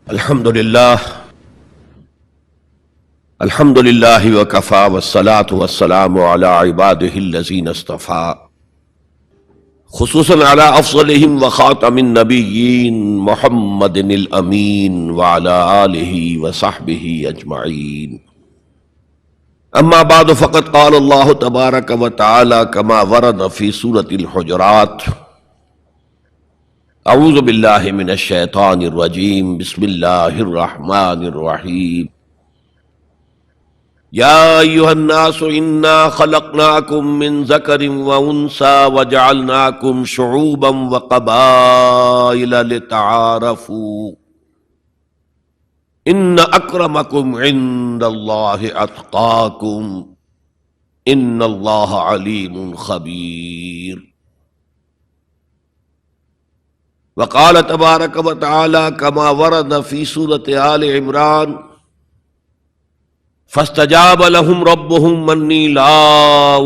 الحمد للہ وکفا والصلاة والسلام علی عباده الذین اصطفى خصوصاً علی افضلہم وخاتم النبیین محمد الامین وعلی آلہ وصحبہ اجمعین. اما بعد فقد قال اللہ تبارک وتعالی کما ورد فی سورة الحجرات: اعوذ باللہ من الشیطان الرجیم بسم اللہ الرحمن الرحیم. یا ایھا الناس انا خلقناکم من ذکر وانثی وجعلناکم شعوبا وقبائل لتعارفوا ان اکرمکم عند اللہ اتقاکم ان اللہ علیم خبیر. وقال تبارک وتعالی کما ورد فی سورۃ آل عمران: فاستجاب لهم ربهم انی لا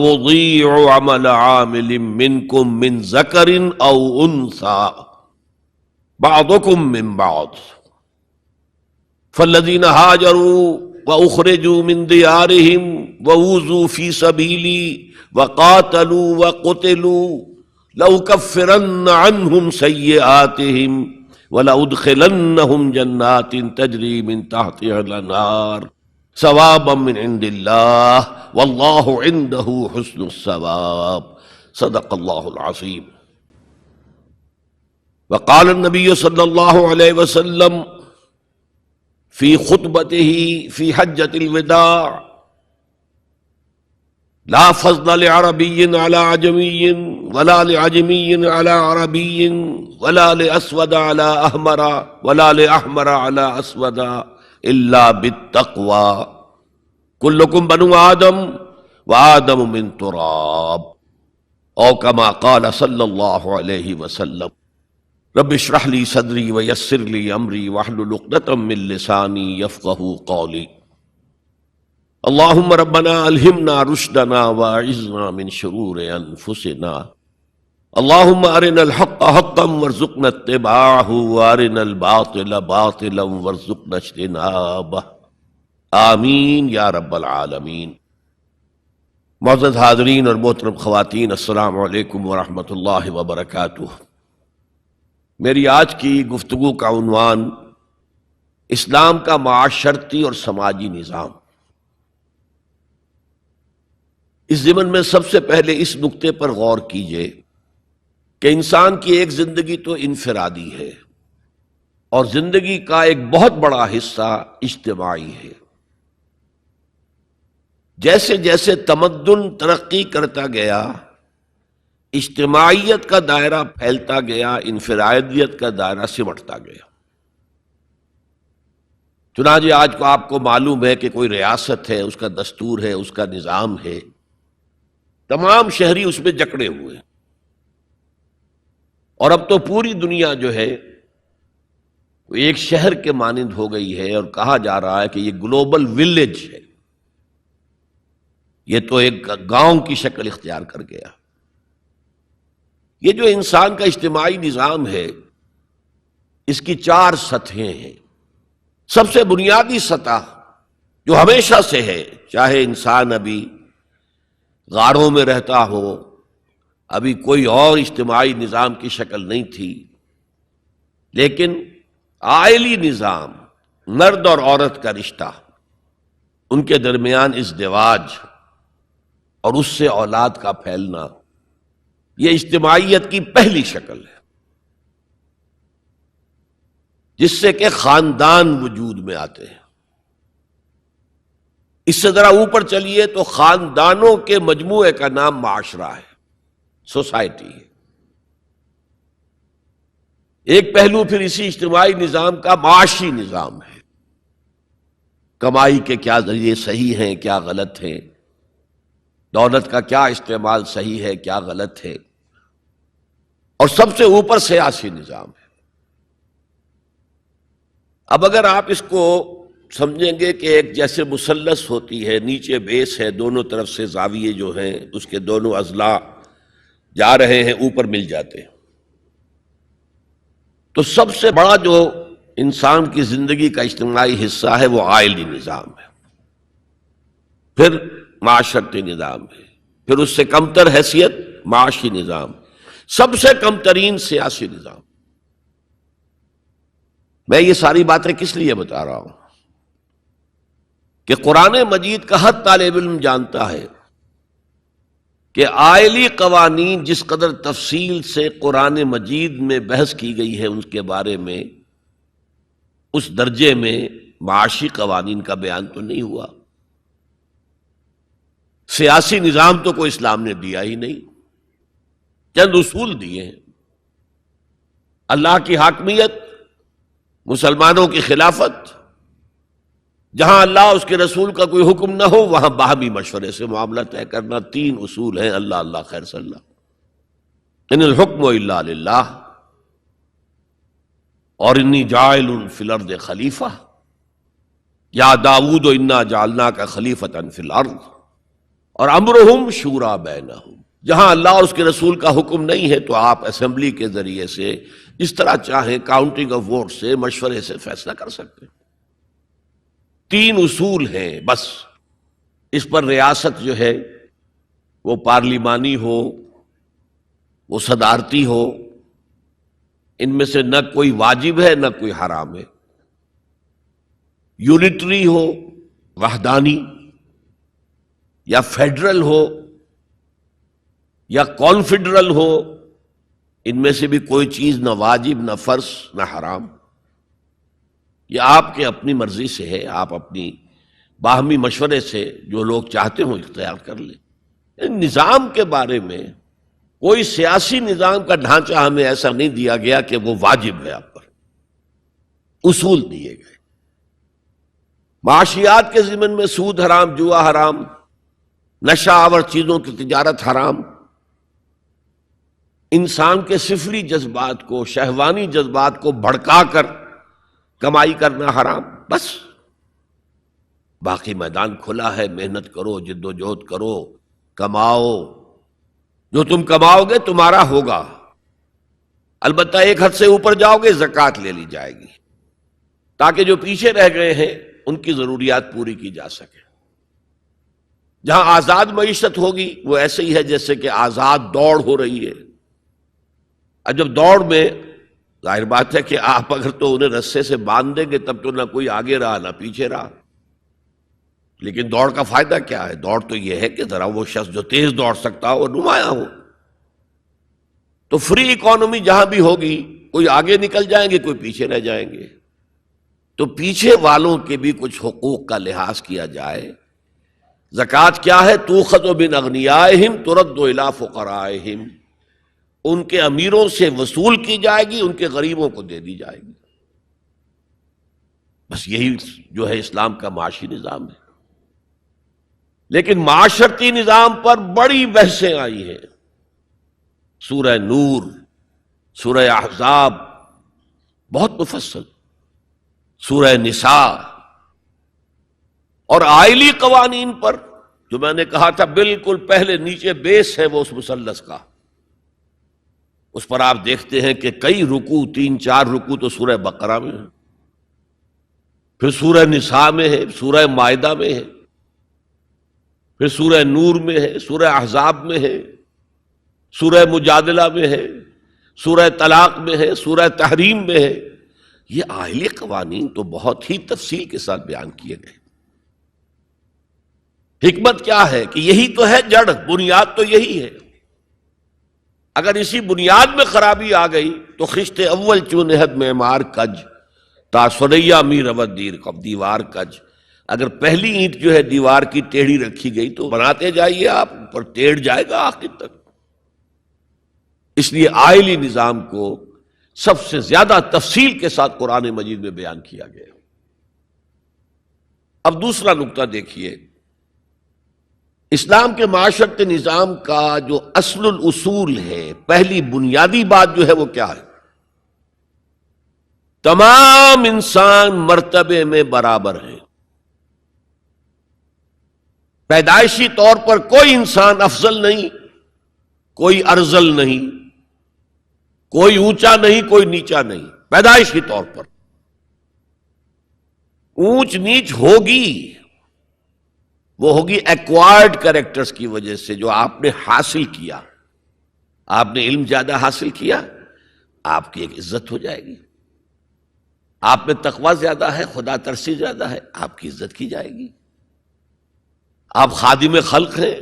اضیع عمل عامل منکم من ذکر او انثی بعضکم من بعض فالذین ہاجروا واخرجوا من دیارہم وأوذوا فی سبیلی وقاتلوا وقتلوا لأکفرن عنہم سیئاتہم ولأدخلنہم جنات تجری من تحتہا الانہار ثوابا من عند اللہ واللہ عندہ حسن الثواب. صدق اللہ العظیم. وقال النبی صلی اللہ علیہ وسلم فی خطبتہ فی حجۃ الوداع: لا فضل لعربی علی عجمی ولا لعجمی علی عربی ولا لاسود علی احمر ولا لاحمر علی اسود الا بالتقوی کلکم بنو آدم وآدم من تراب او کما قال صلی اللہ علیہ وسلم. رب اشرح لی صدری ویسر لی امری واحلل عقدۃ من لسانی یفقہوا قولی. اللہم ربنا الہمنا رشدنا واعذنا من شرور انفسنا. اللہم ارنا الحق حقا وارزقنا اتباعہ وارنا الباطل باطلا وارزقنا اجتنابہ. آمین یا رب العالمین. معزز حاضرین اور محترم خواتین، السلام علیکم ورحمۃ اللہ وبرکاتہ. میری آج کی گفتگو کا عنوان اسلام کا معاشرتی اور سماجی نظام. اس ضمن میں سب سے پہلے اس نقطے پر غور کیجئے کہ انسان کی ایک زندگی تو انفرادی ہے اور زندگی کا ایک بہت بڑا حصہ اجتماعی ہے. جیسے جیسے تمدن ترقی کرتا گیا، اجتماعیت کا دائرہ پھیلتا گیا، انفرادیت کا دائرہ سمٹتا گیا. چنانچہ آج کو آپ کو معلوم ہے کہ کوئی ریاست ہے، اس کا دستور ہے، اس کا نظام ہے، تمام شہری اس میں جکڑے ہوئے. اور اب تو پوری دنیا جو ہے وہ ایک شہر کے مانند ہو گئی ہے اور کہا جا رہا ہے کہ یہ گلوبل ولیج ہے. یہ تو ایک گاؤں کی شکل اختیار کر گیا. یہ جو انسان کا اجتماعی نظام ہے، اس کی 4 سطحیں ہیں. سب سے بنیادی سطح جو ہمیشہ سے ہے، چاہے انسان ابھی غاروں میں رہتا ہو، ابھی کوئی اور اجتماعی نظام کی شکل نہیں تھی، لیکن عائلی نظام، مرد اور عورت کا رشتہ، ان کے درمیان ازدواج اور اس سے اولاد کا پھیلنا، یہ اجتماعیت کی پہلی شکل ہے، جس سے کہ خاندان وجود میں آتے ہیں. اس سے ذرا اوپر چلیے تو خاندانوں کے مجموعے کا نام معاشرہ ہے، سوسائٹی ہے. ایک پہلو پھر اسی اجتماعی نظام کا معاشی نظام ہے. کمائی کے کیا ذریعے صحیح ہیں، کیا غلط ہیں، دولت کا کیا استعمال صحیح ہے، کیا غلط ہے. اور سب سے اوپر سیاسی نظام ہے. اب اگر آپ اس کو سمجھیں گے کہ ایک جیسے مثلث ہوتی ہے، نیچے بیس ہے، دونوں طرف سے زاویے جو ہیں اس کے دونوں اضلاع جا رہے ہیں، اوپر مل جاتے ہیں، تو سب سے بڑا جو انسان کی زندگی کا اجتماعی حصہ ہے وہ عائلی نظام ہے، پھر معاشرتی نظام ہے، پھر اس سے کمتر حیثیت معاشی نظام، سب سے کم ترین سیاسی نظام۔ میں یہ ساری باتیں کس لیے بتا رہا ہوں کہ قرآن مجید کا ہر طالب علم جانتا ہے کہ عائلی قوانین جس قدر تفصیل سے قرآن مجید میں بحث کی گئی ہے ان کے بارے میں، اس درجے میں معاشی قوانین کا بیان تو نہیں ہوا۔ سیاسی نظام تو کوئی اسلام نے دیا ہی نہیں، چند اصول دیے ہیں، اللہ کی حاکمیت، مسلمانوں کی خلافت، جہاں اللہ اس کے رسول کا کوئی حکم نہ ہو وہاں باہمی مشورے سے معاملہ طے کرنا، تین اصول ہیں، اللہ اللہ خیر صلی اللہ، ان الحکم الا للہ، اور انی جاعل فی الارض خلیفہ، یا داؤد انا جعلناک خلیفۃ فی الارض، اور امرہم شورا بینہم، جہاں اللہ اور اس کے رسول کا حکم نہیں ہے تو آپ اسمبلی کے ذریعے سے اس طرح چاہیں کاؤنٹنگ آف ووٹ سے، مشورے سے فیصلہ کر سکتے ہیں۔ تین اصول ہیں بس، اس پر ریاست جو ہے وہ پارلیمانی ہو، وہ صدارتی ہو، ان میں سے نہ کوئی واجب ہے نہ کوئی حرام ہے، یونٹری ہو، وحدانی، یا فیڈرل ہو یا کانفیڈرل ہو، ان میں سے بھی کوئی چیز نہ واجب نہ فرض نہ حرام، یہ آپ کے اپنی مرضی سے ہے، آپ اپنی باہمی مشورے سے جو لوگ چاہتے ہوں اختیار کر لیں۔ نظام کے بارے میں کوئی سیاسی نظام کا ڈھانچہ ہمیں ایسا نہیں دیا گیا کہ وہ واجب ہے آپ پر، اصول دیے گئے۔ معاشیات کے ضمن میں سود حرام، جوا حرام، نشہ آور چیزوں کی تجارت حرام، انسان کے سفلی جذبات کو، شہوانی جذبات کو بھڑکا کر کمائی کرنا حرام، بس۔ باقی میدان کھلا ہے، محنت کرو، جد و جہد کرو، کماؤ، جو تم کماؤ گے تمہارا ہوگا، البتہ ایک حد سے اوپر جاؤ گے زکوٰۃ لے لی جائے گی تاکہ جو پیچھے رہ گئے ہیں ان کی ضروریات پوری کی جا سکے۔ جہاں آزاد معیشت ہوگی وہ ایسے ہی ہے جیسے کہ آزاد دوڑ ہو رہی ہے۔ اب جب دوڑ میں ظاہر بات ہے کہ آپ اگر تو انہیں رسے سے باندھ دیں گے تب تو نہ کوئی آگے رہا نہ پیچھے رہا، لیکن دوڑ کا فائدہ کیا ہے؟ دوڑ تو یہ ہے کہ ذرا وہ شخص جو تیز دوڑ سکتا ہو وہ نمایاں ہو۔ تو فری اکانومی جہاں بھی ہوگی کوئی آگے نکل جائیں گے کوئی پیچھے رہ جائیں گے، تو پیچھے والوں کے بھی کچھ حقوق کا لحاظ کیا جائے۔ زکوٰۃ کیا ہے؟ تؤخذ من اغنیائہم ترد الی فقرائہم، ان کے امیروں سے وصول کی جائے گی، ان کے غریبوں کو دے دی جائے گی، بس یہی جو ہے اسلام کا معاشی نظام ہے۔ لیکن معاشرتی نظام پر بڑی بحثیں آئی ہیں، سورہ نور، سورہ احزاب بہت مفصل، سورہ نساء، اور آئلی قوانین پر جو میں نے کہا تھا بالکل پہلے نیچے بیس ہے وہ اس مثلث کا، اس پر آپ دیکھتے ہیں کہ کئی رکوع، 3-4 رکوع تو سورہ بقرہ میں ہے، پھر سورہ نساء میں ہے، سورہ مائدہ میں ہے، پھر سورہ نور میں ہے، سورہ احزاب میں ہے، سورہ مجادلہ میں ہے، سورہ طلاق میں ہے، سورہ تحریم میں ہے۔ یہ آئلی قوانین تو بہت ہی تفصیل کے ساتھ بیان کیے گئے۔ حکمت کیا ہے کہ یہی تو ہے جڑ، بنیاد تو یہی ہے۔ اگر اسی بنیاد میں خرابی آ گئی تو خشت اول چونہد معمار کج، تا سریا می رود دیر کب دیوار کج، اگر پہلی اینٹ جو ہے دیوار کی ٹیڑھی رکھی گئی تو بناتے جائیے آپ، پر ٹیڑھ جائے گا آخر تک۔ اس لیے آئلی نظام کو سب سے زیادہ تفصیل کے ساتھ قرآن مجید میں بیان کیا گیا۔ اب دوسرا نقطہ دیکھیے، اسلام کے معاشرتی نظام کا جو اصل الاصول ہے، پہلی بنیادی بات جو ہے وہ کیا ہے؟ تمام انسان مرتبے میں برابر ہیں، پیدائشی طور پر کوئی انسان افضل نہیں، کوئی ارذل نہیں، کوئی اونچا نہیں، کوئی نیچا نہیں، پیدائشی طور پر اونچ نیچ ہوگی، وہ ہوگی ایکوائرڈ کریکٹرز کی وجہ سے، جو آپ نے حاصل کیا۔ آپ نے علم زیادہ حاصل کیا، آپ کی ایک عزت ہو جائے گی۔ آپ میں تقوی زیادہ ہے، خدا ترسی زیادہ ہے، آپ کی عزت کی جائے گی۔ آپ خادم خلق ہیں،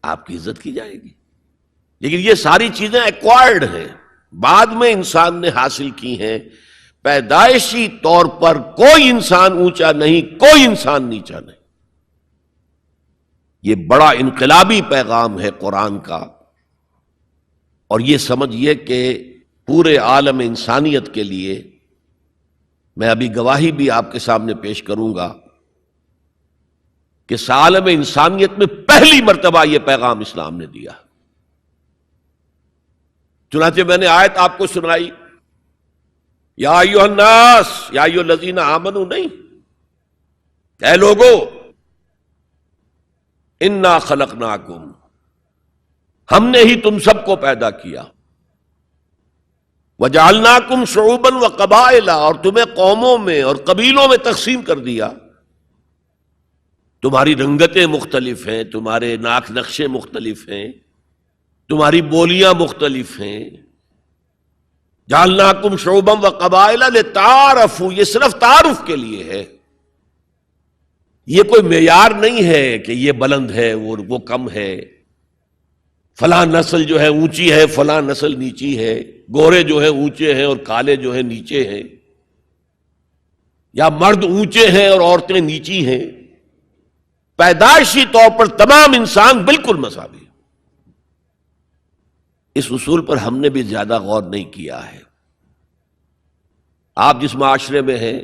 آپ کی عزت کی جائے گی۔ لیکن یہ ساری چیزیں ایکوائرڈ ہیں، بعد میں انسان نے حاصل کی ہیں۔ پیدائشی طور پر کوئی انسان اونچا نہیں، کوئی انسان نیچا نہیں۔ یہ بڑا انقلابی پیغام ہے قرآن کا، اور یہ سمجھیے کہ پورے عالم انسانیت کے لیے، میں ابھی گواہی بھی آپ کے سامنے پیش کروں گا کہ عالم انسانیت میں پہلی مرتبہ یہ پیغام اسلام نے دیا۔ چنانچہ میں نے آیت آپ کو سنائی، یا ایھا الناس، یا ایھا الذین آمنوا، نہیں، اے لوگو، انا خلقناکم، ہم نے ہی تم سب کو پیدا کیا، وجعلناکم شعوبا وقبائل، اور تمہیں قوموں میں اور قبیلوں میں تقسیم کر دیا۔ تمہاری رنگتیں مختلف ہیں، تمہارے ناک نقشے مختلف ہیں، تمہاری بولیاں مختلف ہیں۔ جعلناکم شعوبا وقبائل لتعارفوا، یہ صرف تعارف کے لیے ہے، یہ کوئی معیار نہیں ہے کہ یہ بلند ہے وہ کم ہے، فلاں نسل جو ہے اونچی ہے، فلاں نسل نیچی ہے، گورے جو ہے اونچے ہیں اور کالے جو ہے نیچے ہیں، یا مرد اونچے ہیں اور عورتیں نیچی ہیں۔ پیدائشی طور پر تمام انسان بالکل مساوی۔ اس اصول پر ہم نے بھی زیادہ غور نہیں کیا ہے۔ آپ جس معاشرے میں ہیں،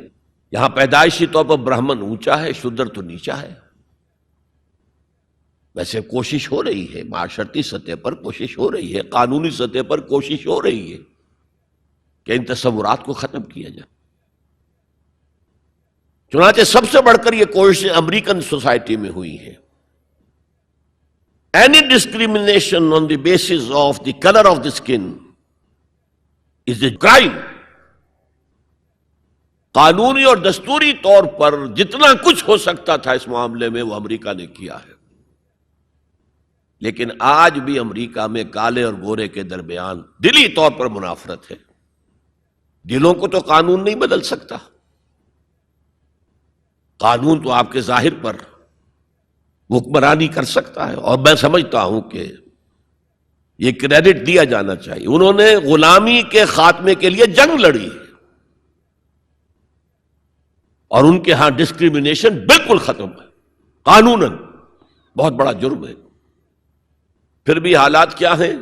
یہاں پیدائشی طور پر برہمن اونچا ہے، شودر تو نیچا ہے۔ ویسے کوشش ہو رہی ہے، معاشرتی سطح پر کوشش ہو رہی ہے، قانونی سطح پر کوشش ہو رہی ہے کہ ان تصورات کو ختم کیا جائے۔ چنانچہ سب سے بڑھ کر یہ کوشش امریکن سوسائٹی میں ہوئی ہے۔ Any discrimination on the basis of the color of the skin is a crime۔ قانونی اور دستوری طور پر جتنا کچھ ہو سکتا تھا اس معاملے میں وہ امریکہ نے کیا ہے، لیکن آج بھی امریکہ میں کالے اور گورے کے درمیان دلی طور پر منافرت ہے۔ دلوں کو تو قانون نہیں بدل سکتا، قانون تو آپ کے ظاہر پر حکمرانی کر سکتا ہے، اور میں سمجھتا ہوں کہ یہ کریڈٹ دیا جانا چاہیے، انہوں نے غلامی کے خاتمے کے لیے جنگ لڑی ہے، اور ان کے ہاں ڈسکریمنیشن بالکل ختم ہے، قانوناً بہت بڑا جرم ہے۔ پھر بھی حالات کیا ہیں؟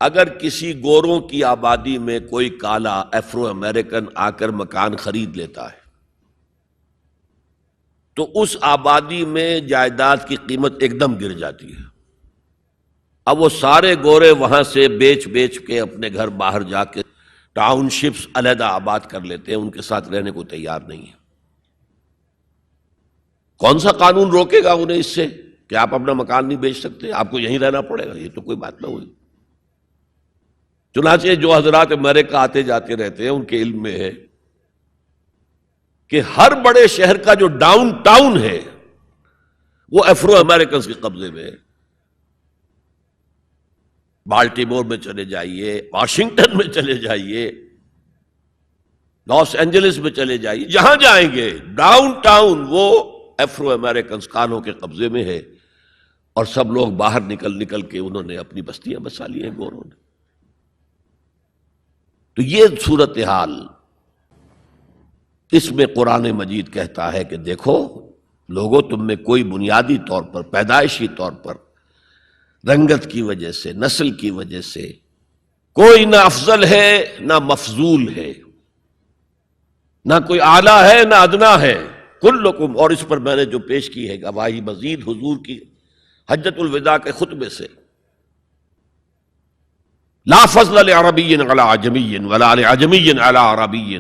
اگر کسی گوروں کی آبادی میں کوئی کالا افرو امریکن آ کر مکان خرید لیتا ہے تو اس آبادی میں جائیداد کی قیمت ایک دم گر جاتی ہے۔ اب وہ سارے گورے وہاں سے بیچ بیچ کے اپنے گھر باہر جا کے ٹاؤن شپس علیحدہ آباد کر لیتے ہیں، ان کے ساتھ رہنے کو تیار نہیں ہے۔ کون سا قانون روکے گا انہیں اس سے کہ آپ اپنا مکان نہیں بیچ سکتے، آپ کو یہیں رہنا پڑے گا؟ یہ تو کوئی بات نہ ہوئی۔ چنانچہ جو حضرات امریکہ آتے جاتے رہتے ہیں ان کے علم میں ہے کہ ہر بڑے شہر کا جو ڈاؤن ٹاؤن ہے وہ افرو امریکنز کے قبضے میں ہے۔ بالٹیمور میں چلے جائیے، واشنگٹن میں چلے جائیے، لاس اینجلس میں چلے جائیے، جہاں جائیں گے ڈاؤن ٹاؤن وہ افرو امریکنز کالوں کے قبضے میں ہے، اور سب لوگ باہر نکل نکل کے انہوں نے اپنی بستیاں بسا لی ہیں گوروں نے۔ تو یہ صورتحال، اس میں قرآن مجید کہتا ہے کہ دیکھو لوگوں، تم میں کوئی بنیادی طور پر، پیدائشی طور پر، رنگت کی وجہ سے، نسل کی وجہ سے کوئی نہ افضل ہے نہ مفضول ہے، نہ کوئی اعلیٰ ہے نہ ادنا ہے، کلکم۔ اور اس پر میں نے جو پیش کی ہے گواہی مزید حضور کی حجۃ الوداع کے خطبے سے، لا فضل لعربی علی عجمی ولا لعجمی علی عربی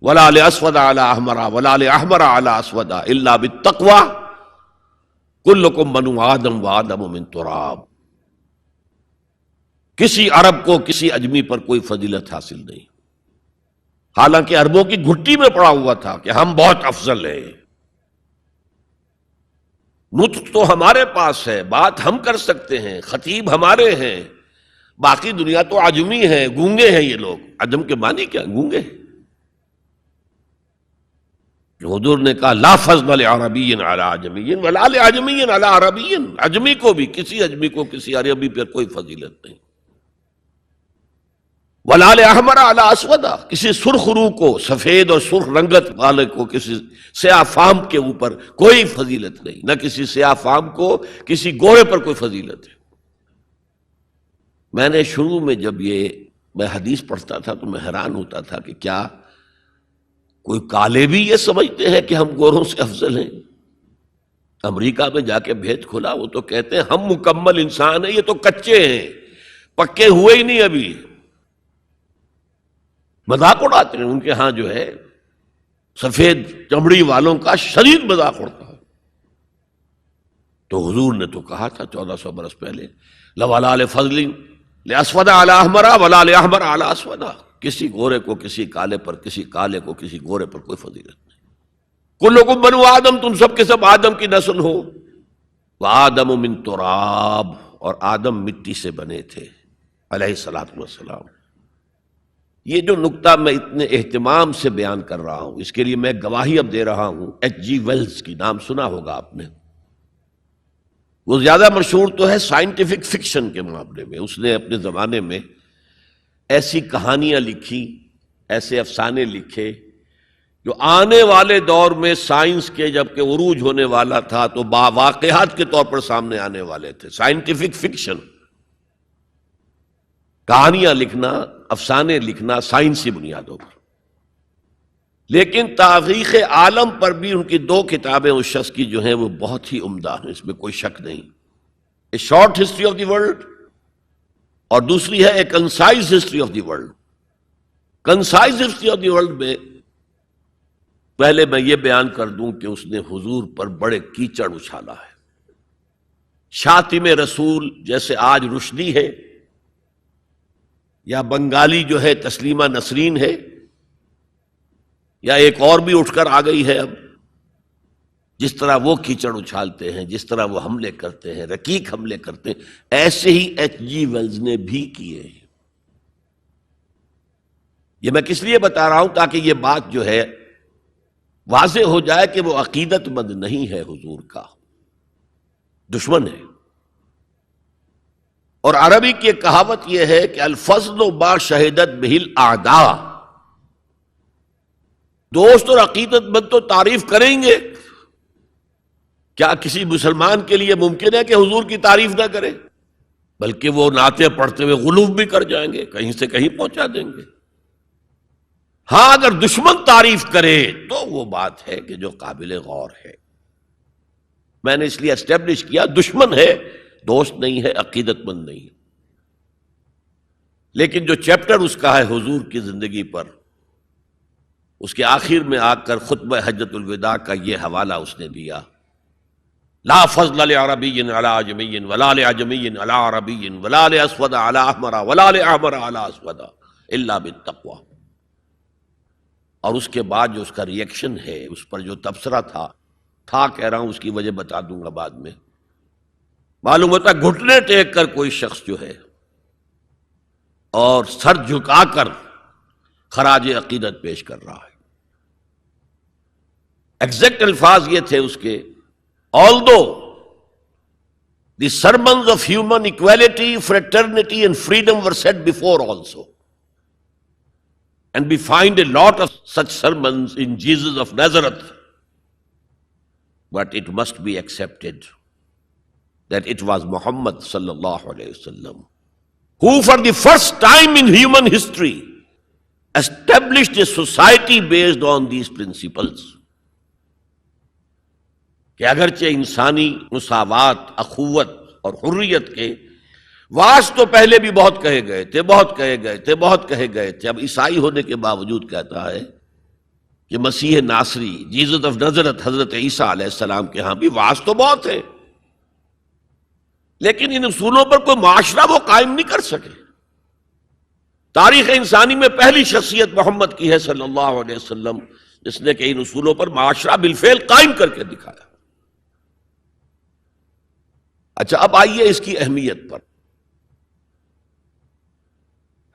ولا لاسود علی احمر ولا لاحمر علی اسود الا بالتقوی کلکم بنو آدم وآدم من تراب۔ کسی عرب کو کسی اجمی پر کوئی فضیلت حاصل نہیں، حالانکہ عربوں کی گھٹی میں پڑا ہوا تھا کہ ہم بہت افضل ہیں. نطق تو ہمارے پاس ہے، بات ہم کر سکتے ہیں، خطیب ہمارے ہیں، باقی دنیا تو عجمی ہے، گونگے ہیں یہ لوگ. عجم کے معنی کیا؟ گونگے. حضور نے کہا لا فضل لعربی علی عجمی ولا لعجمی علی عربی، عجمی کو بھی، کسی عجمی کو کسی عربی پر کوئی فضیلت نہیں. ولا لأحمر علی اسود، کسی سرخ روح کو، سفید اور سرخ رنگت والے کو کسی سیاہ فام کے اوپر کوئی فضیلت نہیں، نہ کسی سیاہ فام کو کسی گورے پر کوئی فضیلت ہے. میں نے شروع میں جب میں حدیث پڑھتا تھا تو میں حیران ہوتا تھا کہ کیا کوئی کالے بھی یہ سمجھتے ہیں کہ ہم گوروں سے افضل ہیں؟ امریکہ میں جا کے بھید کھلا، وہ تو کہتے ہیں ہم مکمل انسان ہیں، یہ تو کچے ہیں، پکے ہوئے ہی نہیں ابھی. مذاق اڑاتے ہیں. ان کے ہاں جو ہے سفید چمڑی والوں کا شدید مذاق اڑتا ہے. تو حضور نے تو کہا تھا 1400 برس پہلے لولا لفضل لاسود علی احمر ولا لاحمر علی اسود، کسی گورے کو کسی کالے پر، کسی کالے کو کسی گورے پر کوئی فضیلت نہیں. کلکم بنو آدم، تم سب کے سب آدم کی نسل ہو. وآدم من تراب، اور آدم مٹی سے بنے تھے علیہ الصلوۃ والسلام. یہ جو نکتہ میں اتنے اہتمام سے بیان کر رہا ہوں، اس کے لیے میں گواہی اب دے رہا ہوں ایچ جی ویلز کی، نام سنا ہوگا آپ نے. وہ زیادہ مشہور تو ہے سائنٹیفک فکشن کے معاملے میں. اس نے اپنے زمانے میں ایسی کہانیاں لکھی، ایسے افسانے لکھے جو آنے والے دور میں سائنس کے جب کہ عروج ہونے والا تھا تو واقعات کے طور پر سامنے آنے والے تھے. سائنٹیفک فکشن، کہانیاں لکھنا، افسانے لکھنا سائنسی بنیادوں پر. لیکن تاریخ عالم پر بھی ان کی 2 کتابیں اس شخص کی جو ہیں وہ بہت ہی عمدہ ہیں، اس میں کوئی شک نہیں. A short history of the world, اور دوسری ہے a concise history of the world. Concise history of the world میں پہلے میں یہ بیان کر دوں کہ اس نے حضور پر بڑے کیچڑ اچھالا ہے. شاطم رسول جیسے آج رشدی ہے، یا بنگالی جو ہے تسلیمہ نسرین ہے، یا ایک اور بھی اٹھ کر آ گئی ہے اب، جس طرح وہ کیچڑ اچھالتے ہیں، جس طرح وہ حملے کرتے ہیں، رقیق حملے کرتے ہیں، ایسے ہی ایچ جی ویلز نے بھی کیے ہیں. یہ میں کس لیے بتا رہا ہوں؟ تاکہ یہ بات جو ہے واضح ہو جائے کہ وہ عقیدت مند نہیں ہے، حضور کا دشمن ہے. اور عربی کی ایک کہاوت یہ ہے کہ الفضل ما شہدت بہ الاعداء، دوست اور عقیدت مند تو تعریف کریں گے. کیا کسی مسلمان کے لیے ممکن ہے کہ حضور کی تعریف نہ کرے؟ بلکہ وہ نعتیں پڑھتے ہوئے غلوف بھی کر جائیں گے، کہیں سے کہیں پہنچا دیں گے. ہاں اگر دشمن تعریف کرے تو وہ بات ہے کہ جو قابل غور ہے. میں نے اس لیے اسٹیبلش کیا دشمن ہے، دوست نہیں ہے، عقیدت مند نہیں ہے. لیکن جو چیپٹر اس کا ہے حضور کی زندگی پر، اس کے آخر میں آ کر خطبہ حجۃ الوداع کا یہ حوالہ اس نے دیا، لا فضل لعربی علی عجمی ولا لعجمی علی عربی ولا لاسود علی احمر ولا لاحمر علی اسود الا بالتقوی. اور اس کے بعد جو اس کا ری ایکشن ہے، اس پر جو تبصرہ تھا کہہ رہا ہوں، اس کی وجہ بتا دوں گا بعد میں. معلوم ہوتا ہے گھٹنے ٹیک کر کوئی شخص جو ہے اور سر جھکا کر خراج عقیدت پیش کر رہا ہے. ایگزیکٹ الفاظ یہ تھے اس کے، although the sermons of human equality, fraternity and freedom were said before also, and we find a lot of such sermons in Jesus of Nazareth, but it must be accepted that it was Muhammad sallallahu alayhi wasallam who for the first time in human history established a society based on these principles. کہ اگرچہ انسانی مساوات، اخوت اور حریت کے واس تو پہلے بھی بہت کہے گئے تھے، بہت کہے گئے تھے، بہت کہے گئے تھے، اب عیسائی ہونے کے باوجود کہتا ہے کہ مسیح ناصری، جیسس آف نازرت، حضرت عیسیٰ علیہ السلام کے ہاں بھی واس تو بہت ہے، لیکن ان اصولوں پر کوئی معاشرہ وہ قائم نہیں کر سکے. تاریخ انسانی میں پہلی شخصیت محمد کی ہے صلی اللہ علیہ وسلم، جس نے کہ ان اصولوں پر معاشرہ بالفعل قائم کر کے دکھایا۔ اچھا، اب آئیے اس کی اہمیت پر۔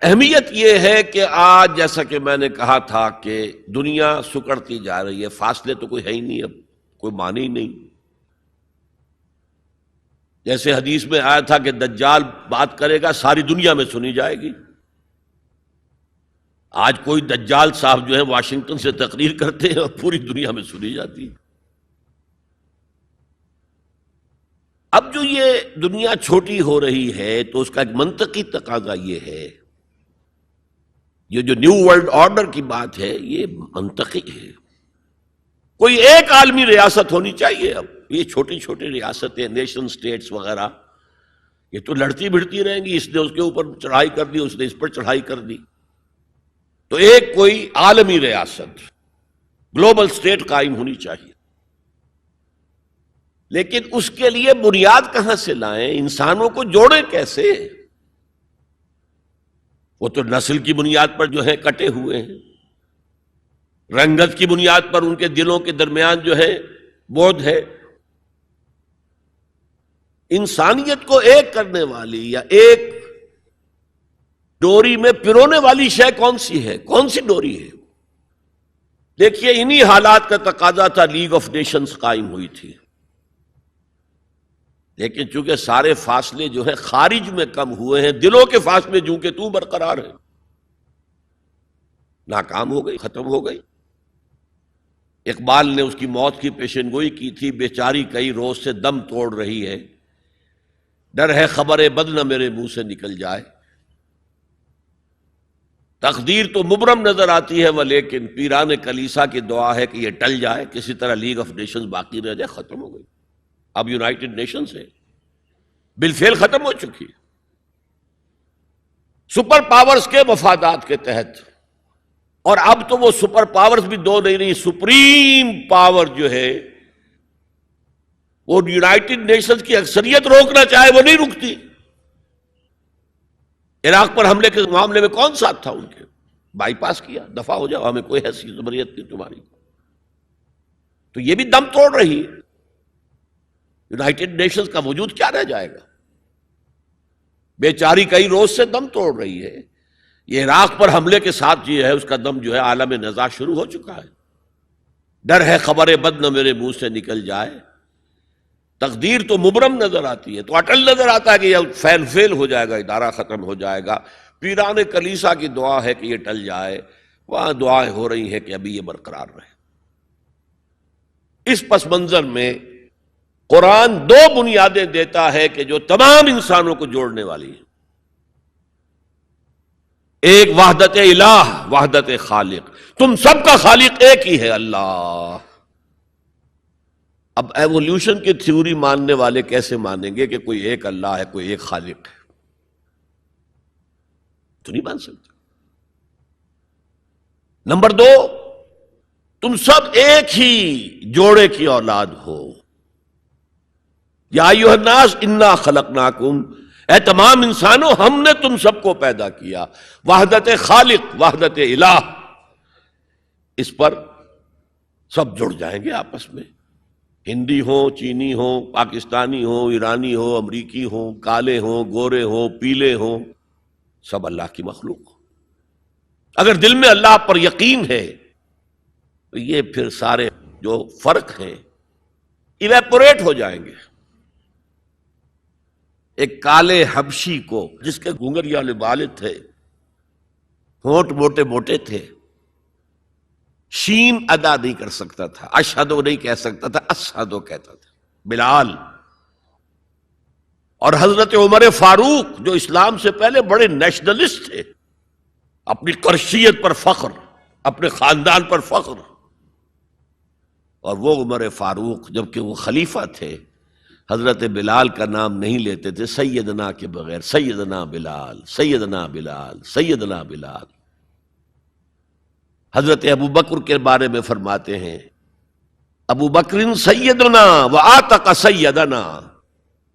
اہمیت یہ ہے کہ آج جیسا کہ میں نے کہا تھا کہ دنیا سکڑتی جا رہی ہے، فاصلے تو کوئی ہے ہی نہیں، اب کوئی معنی ہی نہیں۔ جیسے حدیث میں آیا تھا کہ دجال بات کرے گا ساری دنیا میں سنی جائے گی، آج کوئی دجال صاحب جو ہے واشنگٹن سے تقریر کرتے ہیں اور پوری دنیا میں سنی جاتی ہے۔ اب جو یہ دنیا چھوٹی ہو رہی ہے تو اس کا ایک منطقی تقاضا یہ ہے، یہ جو نیو ورلڈ آرڈر کی بات ہے یہ منطقی ہے۔ کوئی ایک عالمی ریاست ہونی چاہیے۔ اب یہ چھوٹی چھوٹی ریاستیں، نیشن سٹیٹس وغیرہ، یہ تو لڑتی بھڑتی رہیں گی، اس نے اس کے اوپر چڑھائی کر دی، اس نے اس پر چڑھائی کر دی۔ تو ایک کوئی عالمی ریاست، گلوبل سٹیٹ قائم ہونی چاہیے، لیکن اس کے لیے بنیاد کہاں سے لائیں؟ انسانوں کو جوڑیں کیسے؟ وہ تو نسل کی بنیاد پر جو ہے کٹے ہوئے ہیں، رنگت کی بنیاد پر ان کے دلوں کے درمیان جو ہے بودھ ہے۔ انسانیت کو ایک کرنے والی یا ایک ڈوری میں پرونے والی شے کون سی ہے؟ کون سی ڈوری ہے؟ دیکھیے، انہی حالات کا تقاضا تھا، لیگ آف نیشنز قائم ہوئی تھی، لیکن چونکہ سارے فاصلے جو ہے خارج میں کم ہوئے ہیں، دلوں کے فاصلے جو کہ تو برقرار ہیں، ناکام ہو گئی، ختم ہو گئی۔ اقبال نے اس کی موت کی پیشن گوئی کی تھی، بیچاری کئی روز سے دم توڑ رہی ہے، ڈر ہے خبر بد نہ میرے منہ سے نکل جائے، تقدیر تو مبرم نظر آتی ہے وہ لیکن پیران کلیسا کی دعا ہے کہ یہ ٹل جائے، کسی طرح لیگ آف نیشنز باقی رہ جائے۔ ختم ہو گئی، اب یونائٹڈ نیشنز ہے، بالفعل ختم ہو چکی، سپر پاورز کے مفادات کے تحت۔ اور اب تو وہ سپر پاورز بھی دو نہیں رہی، سپریم پاور جو ہے وہ یونائٹڈ نیشنز کی اکثریت روکنا چاہے وہ نہیں رکتی۔ عراق پر حملے کے معاملے میں کون ساتھ تھا ان کے؟ بائی پاس کیا، دفاع ہو جاؤ، ہمیں کوئی حیثیت زبریت نہیں تمہاری۔ تو یہ بھی دم توڑ رہی ہے، یونائٹڈ نیشنز کا وجود کیا رہ جائے گا؟ بیچاری کئی روز سے دم توڑ رہی ہے۔ یہ عراق پر حملے کے ساتھ یہ ہے، اس کا دم جو ہے عالم نزاع شروع ہو چکا ہے۔ ڈر ہے خبر بد نہ میرے منہ سے نکل جائے، تقدیر تو مبرم نظر آتی ہے، تو اٹل نظر آتا ہے کہ یہ فیل ہو جائے گا، ادارہ ختم ہو جائے گا۔ پیران کلیسا کی دعا ہے کہ یہ ٹل جائے، وہاں دعائیں ہو رہی ہیں کہ ابھی یہ برقرار رہے۔ اس پس منظر میں قرآن دو بنیادیں دیتا ہے کہ جو تمام انسانوں کو جوڑنے والی ہیں۔ ایک وحدت الہ، وحدت خالق، تم سب کا خالق ایک ہی ہے، اللہ۔ اب ایوولوشن کی تھیوری ماننے والے کیسے مانیں گے کہ کوئی ایک اللہ ہے، کوئی ایک خالق ہے؟ تو نہیں مان سکتے۔ نمبر دو، تم سب ایک ہی جوڑے کی اولاد ہو۔ یا ایھا الناس انا خلقناکم، اے تمام انسانوں ہم نے تم سب کو پیدا کیا۔ وحدت خالق، وحدت الہ، اس پر سب جڑ جائیں گے آپس میں، ہندی ہو، چینی ہو، پاکستانی ہو، ایرانی ہو، امریکی ہو، کالے ہو، گورے ہو، پیلے ہو، سب اللہ کی مخلوق۔ اگر دل میں اللہ پر یقین ہے تو یہ پھر سارے جو فرق ہیں ایویپوریٹ ہو جائیں گے۔ ایک کالے حبشی کو، جس کے گھنگریاں والے بال تھے، ہونٹ موٹے موٹے تھے، شین ادا نہیں کر سکتا تھا، اشہدو نہیں کہہ سکتا تھا، اشہدو کہتا تھا، بلال۔ اور حضرت عمر فاروق جو اسلام سے پہلے بڑے نیشنلسٹ تھے، اپنی قرشیت پر فخر، اپنے خاندان پر فخر، اور وہ عمر فاروق جبکہ وہ خلیفہ تھے حضرت بلال کا نام نہیں لیتے تھے سیدنا کے بغیر، سیدنا بلال، سیدنا بلال، سیدنا بلال۔ حضرت ابو بکر کے بارے میں فرماتے ہیں ابو بکر سیدنا وآتق سیدنا،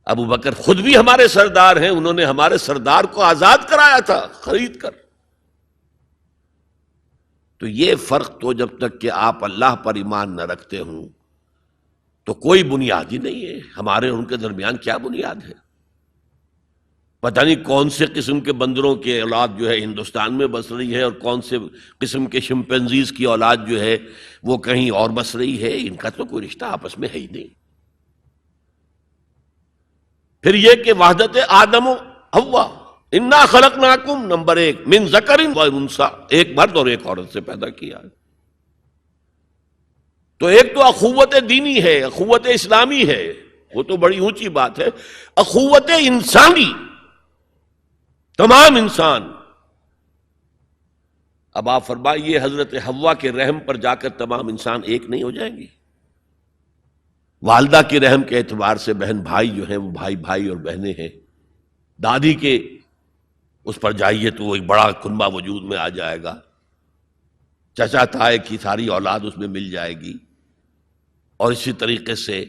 ابو بکر خود بھی ہمارے سردار ہیں، انہوں نے ہمارے سردار کو آزاد کرایا تھا خرید کر۔ تو یہ فرق تو جب تک کہ آپ اللہ پر ایمان نہ رکھتے ہوں تو کوئی بنیاد ہی نہیں ہے. ہمارے اور ان کے درمیان کیا بنیاد ہے؟ پتہ نہیں کون سے قسم کے بندروں کی اولاد جو ہے ہندوستان میں بس رہی ہے اور کون سے قسم کے شمپینزیز کی اولاد جو ہے وہ کہیں اور بس رہی ہے. ان کا تو کوئی رشتہ آپس میں ہے ہی نہیں. پھر یہ کہ وحدت آدم و حوا، انا خلقناکم، نمبر 1 من ذکر و انثی، ایک مرد اور ایک عورت سے پیدا کیا ہے. تو ایک تو اخوت دینی ہے، اخوت اسلامی ہے، وہ تو بڑی اونچی بات ہے. اخوت انسانی، تمام انسان. اب آپ فرمائیے حضرت حوا کے رحم پر جا کر تمام انسان ایک نہیں ہو جائیں گے؟ والدہ کے رحم کے اعتبار سے بہن بھائی جو ہیں وہ بھائی بھائی اور بہنیں ہیں. دادی کے اس پر جائیے تو وہ ایک بڑا کنبہ وجود میں آ جائے گا. چچا تائے کی ساری اولاد اس میں مل جائے گی، اور اسی طریقے سے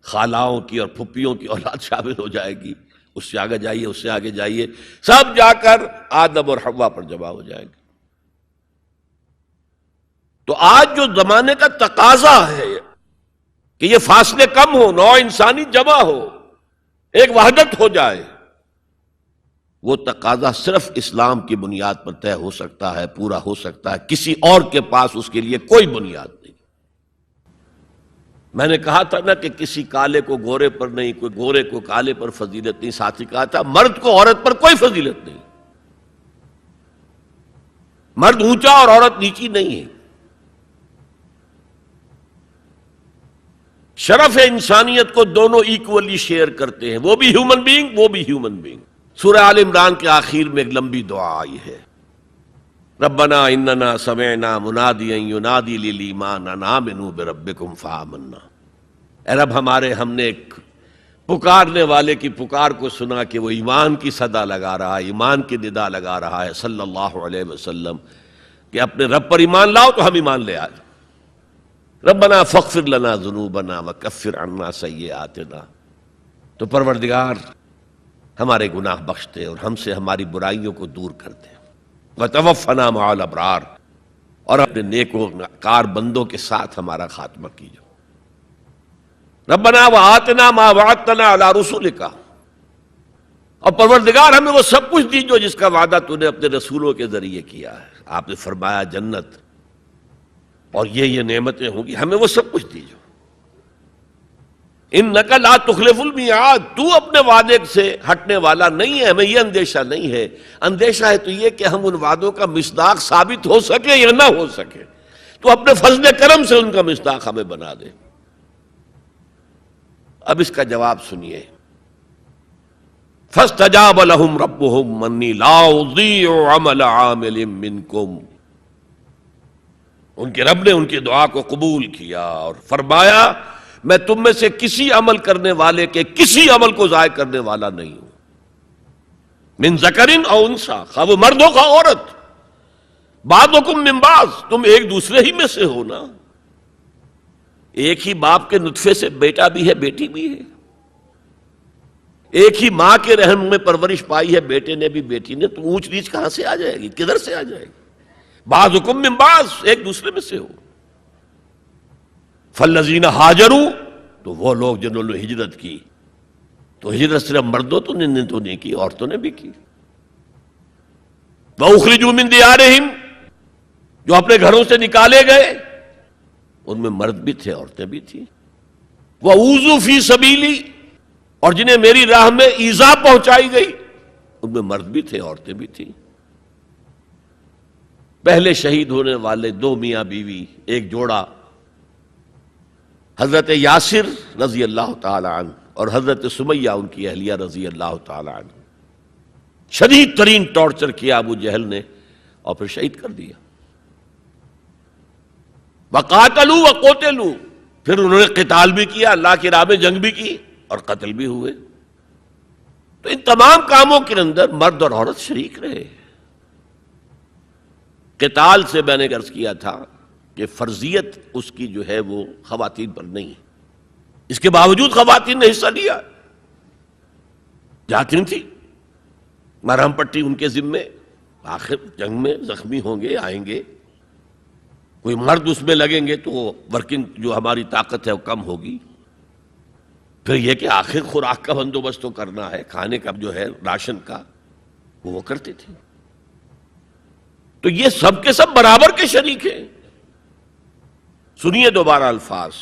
خالاؤں کی اور پھپھیوں کی اولاد شامل ہو جائے گی. اس سے آگے جائیے، اس سے آگے جائیے، سب جا کر آدم اور حوا پر جمع ہو جائے گی. تو آج جو زمانے کا تقاضا ہے کہ یہ فاصلے کم ہو، نوع انسانی جمع ہو، ایک وحدت ہو جائے، وہ تقاضا صرف اسلام کی بنیاد پر طے ہو سکتا ہے، پورا ہو سکتا ہے. کسی اور کے پاس اس کے لیے کوئی بنیاد نہیں. میں نے کہا تھا نا کہ کسی کالے کو گورے پر نہیں، کوئی گورے کو کالے پر فضیلت نہیں. ساتھ ہی کہا تھا مرد کو عورت پر کوئی فضیلت نہیں. مرد اونچا اور عورت نیچی نہیں ہے. شرف انسانیت کو دونوں ایکولی شیئر کرتے ہیں، وہ بھی ہیومن بینگ، وہ بھی ہیومن بینگ. سورہ آل عمران کے آخر میں ایک لمبی دعا آئی ہے، ربنا اننا سمعنا منادیا ینادی للایمان ان آمنوا بربکم فآمنا. اے رب ہمارے، ہم نے ایک پکارنے والے کی پکار کو سنا کہ وہ ایمان کی صدا لگا رہا ہے، ایمان کی ندا لگا رہا ہے صلی اللہ علیہ وسلم کہ اپنے رب پر ایمان لاؤ. تو ہم ایمان لے آئے. ربنا فاغفر لنا ذنوبنا وکفر عنا سیئاتنا. تو پروردگار ہمارے گناہ بخش دے اور ہم سے ہماری برائیوں کو دور کر دے. وتوفنا مع الابرار، اور اپنے نیک و کار بندوں کے ساتھ ہمارا خاتمہ کیجو. ربنا وآتنا ما وعدتنا علی رسولک، اور پروردگار ہمیں وہ سب کچھ دیجو جس کا وعدہ تو نے اپنے رسولوں کے ذریعے کیا ہے. آپ نے فرمایا جنت اور یہ نعمتیں ہوں گی، ہمیں وہ سب کچھ دیجو. انک لا تخلف المیعاد، تو اپنے وعدے سے ہٹنے والا نہیں ہے. ہمیں یہ اندیشہ نہیں ہے. اندیشہ ہے تو یہ کہ ہم ان وعدوں کا مصداق ثابت ہو سکے یا نہ ہو سکے. تو اپنے فضل کرم سے ان کا مصداق ہمیں بنا دے. اب اس کا جواب سنیے. فاستجاب لهم ربهم انی لا اضیع عمل عامل منکم. ان کے رب نے ان کی دعا کو قبول کیا اور فرمایا میں تم میں سے کسی عمل کرنے والے کے کسی عمل کو ضائع کرنے والا نہیں ہوں. من ذکر او انثی، خواہ وہ مرد ہو خواہ عورت. بعضکم من بعض، تم ایک دوسرے ہی میں سے ہو نا. ایک ہی باپ کے نطفے سے بیٹا بھی ہے بیٹی بھی ہے. ایک ہی ماں کے رحم میں پرورش پائی ہے بیٹے نے بھی بیٹی نے. تو اونچ نیچ کہاں سے آ جائے گی؟ کدھر سے آ جائے گی؟ بعضکم من بعض، ایک دوسرے میں سے ہو. فالذین ہاجروا، تو وہ لوگ جنہوں نے ہجرت کی. تو ہجرت صرف مردوں تو نہیں کی، عورتوں نے بھی کی. وَأُخْرِجُوا مِن دِيَارِهِمْ، جو اپنے گھروں سے نکالے گئے ان میں مرد بھی تھے عورتیں بھی تھیں. وَأُوذُوا فِي سَبِيلِي، اور جنہیں میری راہ میں ایذا پہنچائی گئی ان میں مرد بھی تھے عورتیں بھی تھیں. پہلے شہید ہونے والے 2 میاں بیوی، ایک جوڑا، حضرت یاسر رضی اللہ تعالی عنہ اور حضرت سمیہ ان کی اہلیہ رضی اللہ تعالی عنہ. شدید ترین ٹارچر کیا ابو جہل نے اور پھر شہید کر دیا. وقاتلوا وقتلوا، پھر انہوں نے قتال بھی کیا، اللہ کی راہ میں جنگ بھی کی اور قتل بھی ہوئے. تو ان تمام کاموں کے اندر مرد اور عورت شریک رہے. قتال سے میں نے عرض کیا تھا کہ فرضیت اس کی جو ہے وہ خواتین پر نہیں ہے. اس کے باوجود خواتین نے حصہ لیا. جاتی تھی مرہم پٹی ان کے ذمے، آخر جنگ میں زخمی ہوں گے آئیں گے. کوئی مرد اس میں لگیں گے تو ورکنگ جو ہماری طاقت ہے وہ کم ہوگی. پھر یہ کہ آخر خوراک کا بندوبست تو کرنا ہے، کھانے کا جو ہے راشن کا وہ کرتے تھے. تو یہ سب کے سب برابر کے شریک ہیں. سنیے دوبارہ الفاظ،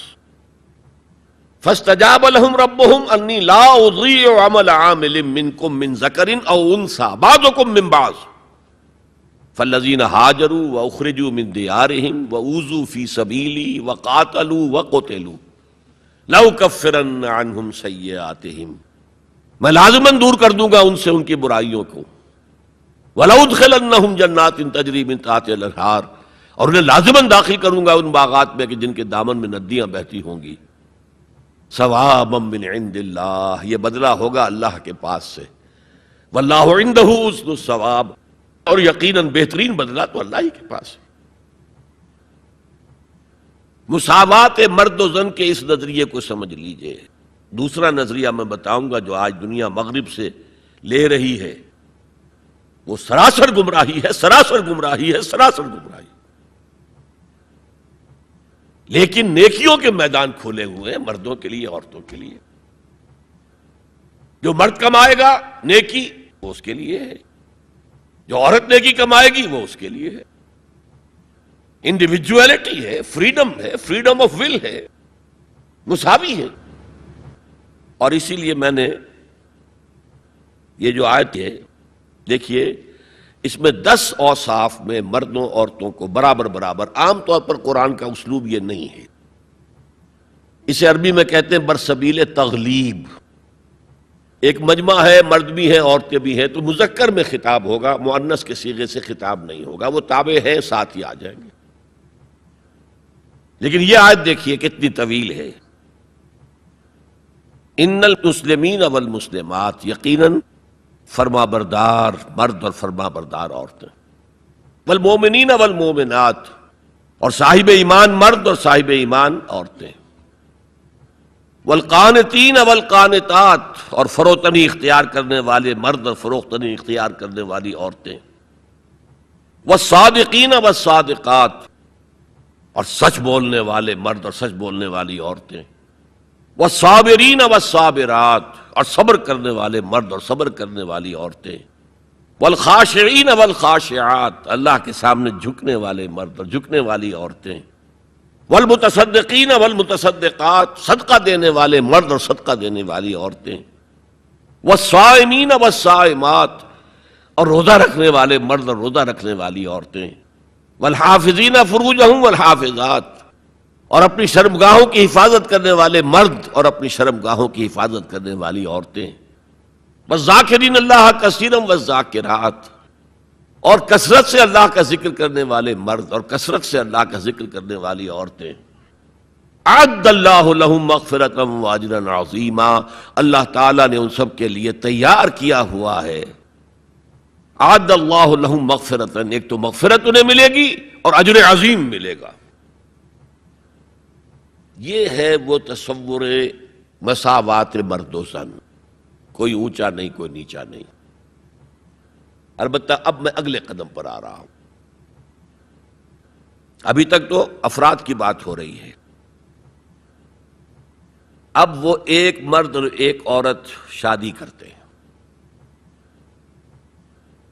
فاستجاب لهم ربهم انی لا اضیع عمل عامل منکم من ذکر او انثى بعضکم من بعض فالذین هاجروا واخرجوا من دیارهم واوذوا فی سبیلی وقاتلوا وقتلوا لأکفرن عنہم سیئاتہم، میں لازماً دور کر دوں گا ان سے ان کی برائیوں کو، وَلَأُدْخِلَنَّهُمْ جَنَّاتٍ تَجْرِي مِن تَحْتِهَا الْأَنْهَارُ، اور انہیں لازماً داخل کروں گا ان باغات میں کہ جن کے دامن میں ندیاں بہتی ہوں گی. ثوابا من عند اللہ، یہ بدلہ ہوگا اللہ کے پاس سے. واللہ عنده حسن الثواب، اور یقیناً بہترین بدلہ تو اللہ ہی کے پاس ہے. مساوات مرد و زن کے اس نظریے کو سمجھ لیجئے. دوسرا نظریہ میں بتاؤں گا جو آج دنیا مغرب سے لے رہی ہے، وہ سراسر گمراہی ہے، سراسر گمراہی ہے، سراسر گمراہی. لیکن نیکیوں کے میدان کھولے ہوئے ہیں مردوں کے لیے، عورتوں کے لیے. جو مرد کمائے گا نیکی وہ اس کے لیے ہے، جو عورت نیکی کمائے گی وہ اس کے لیے ہے. انڈیویجویلٹی ہے، فریڈم ہے، فریڈم آف ول ہے، مساوی ہے. اور اسی لیے میں نے یہ جو آیت ہے دیکھیے، اس میں 10 اوصاف میں مردوں عورتوں کو برابر برابر. عام طور پر قرآن کا اسلوب یہ نہیں ہے، اسے عربی میں کہتے ہیں برسبیل تغلیب. ایک مجمع ہے، مرد بھی ہیں عورتیں بھی ہیں، تو مذکر میں خطاب ہوگا، مؤنث کے صیغے سے خطاب نہیں ہوگا. وہ تابع ہیں، ساتھ ہی آ جائیں گے. لیکن یہ آیت دیکھیے کتنی طویل ہے. ان المسلمین والمسلمات، یقیناً فرما بردار مرد اور فرما بردار عورتیں، والمومنین والمومنات، اور صاحب ایمان مرد اور صاحب ایمان عورتیں، والقانتین والقانتات، اور فروتنی اختیار کرنے والے مرد اور فروختنی اختیار کرنے والی عورتیں، والصادقین والصادقات، اور سچ بولنے والے مرد اور سچ بولنے والی عورتیں، والصابرین والصابرات، اور صبر کرنے والے مرد اور صبر کرنے والی عورتیں، والخاشعین والخاشعات، اللہ کے سامنے جھکنے والے مرد اور جھکنے والی عورتیں، والمتصدقین والمتصدقات، صدقہ دینے والے مرد اور صدقہ دینے والی عورتیں، والصائمین والصائمات، اور روزہ رکھنے والے مرد اور روزہ رکھنے والی عورتیں، والحافظین فروجہم والحافظات، اور اپنی شرمگاہوں کی حفاظت کرنے والے مرد اور اپنی شرمگاہوں کی حفاظت کرنے والی عورتیں، والذاکرین اللہ کثیرا والذاکرات، اور کثرت سے اللہ کا ذکر کرنے والے مرد اور کثرت سے اللہ کا ذکر کرنے والی عورتیں. اعد اللہ لہم مغفرۃ واجرا عظیما، اللہ تعالیٰ نے ان سب کے لیے تیار کیا ہوا ہے. اعد اللہ لہم مغفرۃ، ایک تو مغفرت انہیں ملے گی اور اجر عظیم ملے گا. یہ ہے وہ تصور مساوات مرد و زن، کوئی اونچا نہیں کوئی نیچا نہیں. البتہ اب میں اگلے قدم پر آ رہا ہوں. ابھی تک تو افراد کی بات ہو رہی ہے، اب وہ ایک مرد اور ایک عورت شادی کرتے ہیں.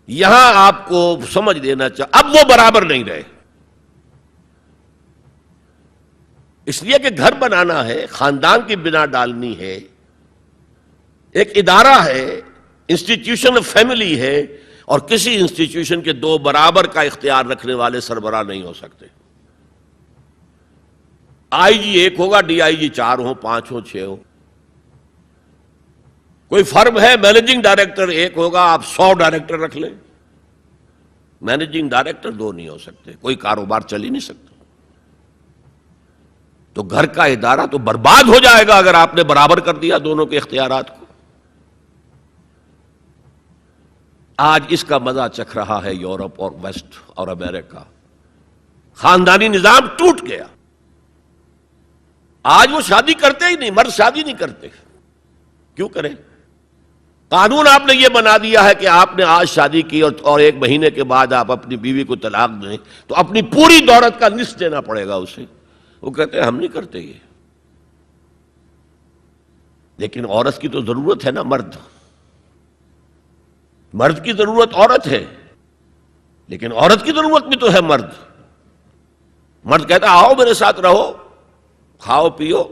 یہاں آپ کو سمجھ لینا چاہیے اب وہ برابر نہیں رہے، اس لیے کہ گھر بنانا ہے، خاندان کی بنا ڈالنی ہے، ایک ادارہ ہے، انسٹیٹیوشن آف فیملی ہے، اور کسی انسٹیٹیوشن کے 2 برابر کا اختیار رکھنے والے سربراہ نہیں ہو سکتے. آئی جی 1 ہوگا، ڈی آئی جی 4 ہوں، 5 ہوں، 6 ہوں. کوئی فرم ہے، مینیجنگ ڈائریکٹر 1 ہوگا، آپ 100 ڈائریکٹر رکھ لیں، مینیجنگ ڈائریکٹر 2 نہیں ہو سکتے، کوئی کاروبار چل ہی نہیں سکتا. تو گھر کا ادارہ تو برباد ہو جائے گا اگر آپ نے برابر کر دیا دونوں کے اختیارات کو. آج اس کا مزہ چکھ رہا ہے یورپ اور ویسٹ اور امریکہ. خاندانی نظام ٹوٹ گیا. آج وہ شادی کرتے ہی نہیں، مرد شادی نہیں کرتے. کیوں کریں؟ قانون آپ نے یہ بنا دیا ہے کہ آپ نے آج شادی کی اور 1 مہینے کے بعد آپ اپنی بیوی کو طلاق دیں تو اپنی پوری دولت کا نصف دینا پڑے گا اسے. وہ کہتے ہیں ہم نہیں کرتے یہ. لیکن عورت کی تو ضرورت ہے نا، مرد کی ضرورت عورت ہے، لیکن عورت کی ضرورت بھی تو ہے مرد. مرد کہتا ہے آؤ میرے ساتھ رہو، کھاؤ پیو،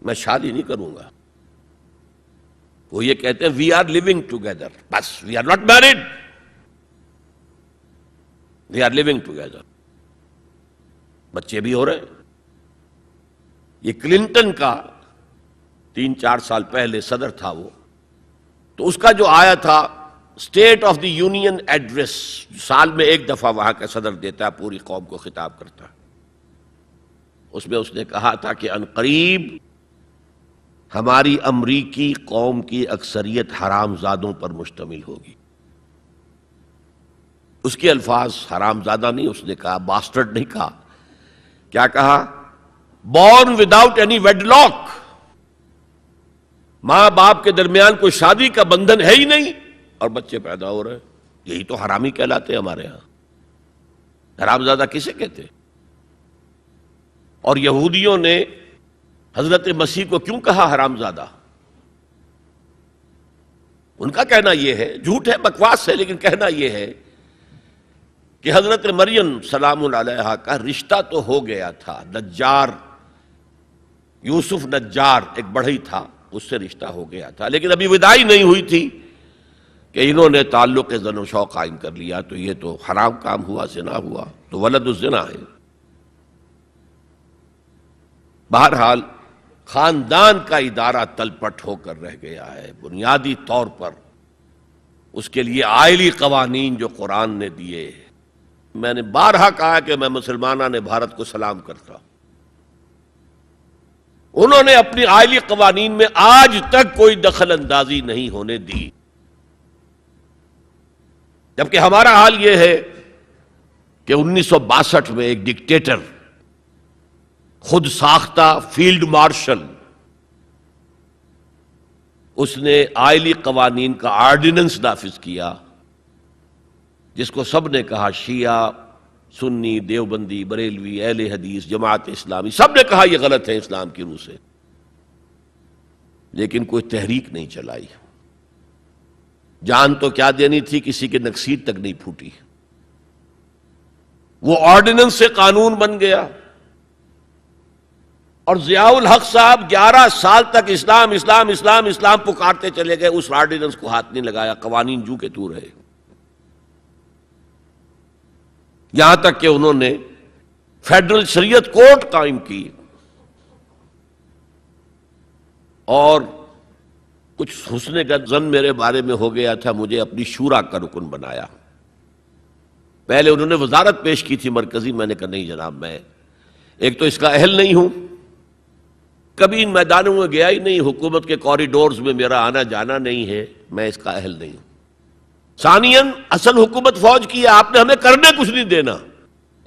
میں شادی نہیں کروں گا. وہ یہ کہتے ہیں وی آر لیونگ ٹوگیدر، بس we are not married, we are living together. بچے بھی ہو رہے ہیں. یہ کلنٹن کا 3-4 سال پہلے صدر تھا وہ، تو اس کا جو آیا تھا state of the union address, سال میں 1 دفعہ وہاں کا صدر دیتا ہے، پوری قوم کو خطاب کرتا ہے. اس میں اس نے کہا تھا کہ عنقریب ہماری امریکی قوم کی اکثریت حرام زادوں پر مشتمل ہوگی. اس کے الفاظ حرام زادہ نہیں، اس نے کہا باسٹرڈ نہیں کہا. کیا کہا؟ Born without any wedlock, ماں باپ کے درمیان کوئی شادی کا بندھن ہے ہی نہیں اور بچے پیدا ہو رہے ہیں. یہی تو حرامی کہلاتے ہیں ہمارے ہاں. حرام زادہ کسے کہتے؟ اور یہودیوں نے حضرت مسیح کو کیوں کہا حرام زادہ؟ ان کا کہنا یہ ہے، جھوٹ ہے، بکواس ہے، لیکن کہنا یہ ہے کہ حضرت مریم سلام علیہا کا رشتہ تو ہو گیا تھا، نجار یوسف نجار ایک بڑھئی تھا، اس سے رشتہ ہو گیا تھا، لیکن ابھی وداعی نہیں ہوئی تھی کہ انہوں نے تعلق زن و شوق قائم کر لیا، تو یہ تو حرام کام ہوا، زنا ہوا، تو ولد الزنا ہے. بہرحال خاندان کا ادارہ تلپٹ ہو کر رہ گیا ہے. بنیادی طور پر اس کے لیے آئلی قوانین جو قرآن نے دیے. میں نے بارہا کہا کہ میں مسلمانان بھارت کو سلام کرتا. انہوں نے اپنی آئلی قوانین میں آج تک کوئی دخل اندازی نہیں ہونے دی، جبکہ ہمارا حال یہ ہے کہ 1962 میں ایک ڈکٹیٹر، خود ساختہ فیلڈ مارشل، اس نے آئلی قوانین کا آرڈیننس نافذ کیا، جس کو سب نے کہا، شیعہ، سنی، دیوبندی، بریلوی، اہل حدیث، جماعت اسلامی، سب نے کہا یہ غلط ہے اسلام کی روح سے، لیکن کوئی تحریک نہیں چلائی. جان تو کیا دینی تھی، کسی کے نکسیر تک نہیں پھوٹی. وہ آرڈیننس سے قانون بن گیا، اور ضیاء الحق صاحب 11 سال تک اسلام اسلام اسلام اسلام پکارتے چلے گئے، اس آرڈیننس کو ہاتھ نہیں لگایا. قوانین جو کے تو رہے، یہاں تک کہ انہوں نے فیڈرل شریعت کورٹ قائم کی، اور کچھ حسن کا ظن میرے بارے میں ہو گیا تھا، مجھے اپنی شورا کا رکن بنایا. پہلے انہوں نے وزارت پیش کی تھی مرکزی، میں نے کہا نہیں جناب، میں ایک تو اس کا اہل نہیں ہوں، کبھی ان میدانوں میں گیا ہی نہیں، حکومت کے کوریڈورز میں میرا آنا جانا نہیں ہے، میں اس کا اہل نہیں ہوں. ثانیاً اصل حکومت فوج کی ہے، آپ نے ہمیں کرنے کچھ نہیں دینا،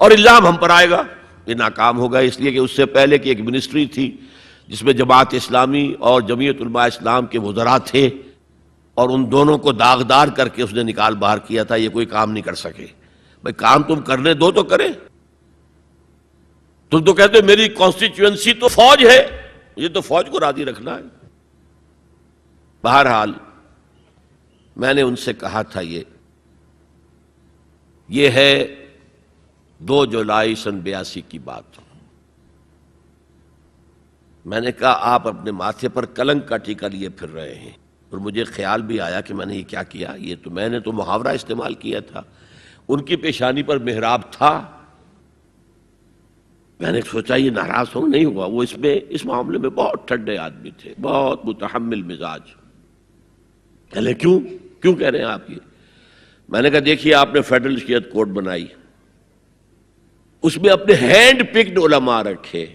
اور الزام ہم پر آئے گا. یہ ناکام ہوگا، اس لیے کہ اس سے پہلے کی ایک منسٹری تھی جس میں جماعت اسلامی اور جمعیت علماء اسلام کے وزراء تھے، اور ان دونوں کو داغدار کر کے اس نے نکال باہر کیا تھا. یہ کوئی کام نہیں کر سکے. بھائی کام تم کرنے دو تو کریں. تم تو کہتے میری کانسٹیچوئنسی تو فوج ہے، یہ تو فوج کو راضی رکھنا ہے. بہرحال میں نے ان سے کہا تھا یہ ہے 2 جولائی سن 82 کی بات. میں نے کہا آپ اپنے ماتھے پر کلنک کا ٹیکہ لیے پھر رہے ہیں. اور مجھے خیال بھی آیا کہ میں نے یہ کیا کیا، یہ تو میں نے تو محاورہ استعمال کیا تھا. ان کی پیشانی پر محراب تھا. میں نے سوچا یہ ناراض ہو نہیں ہوا، وہ اس معاملے میں بہت ٹھنڈے آدمی تھے، بہت متحمل مزاج. کہلے کیوں کہہ رہے ہیں آپ یہ؟ میں نے کہا دیکھیے آپ نے فیڈرل شریعت کورٹ بنائی، اس میں اپنے ہینڈ پکڈ علماء رکھے.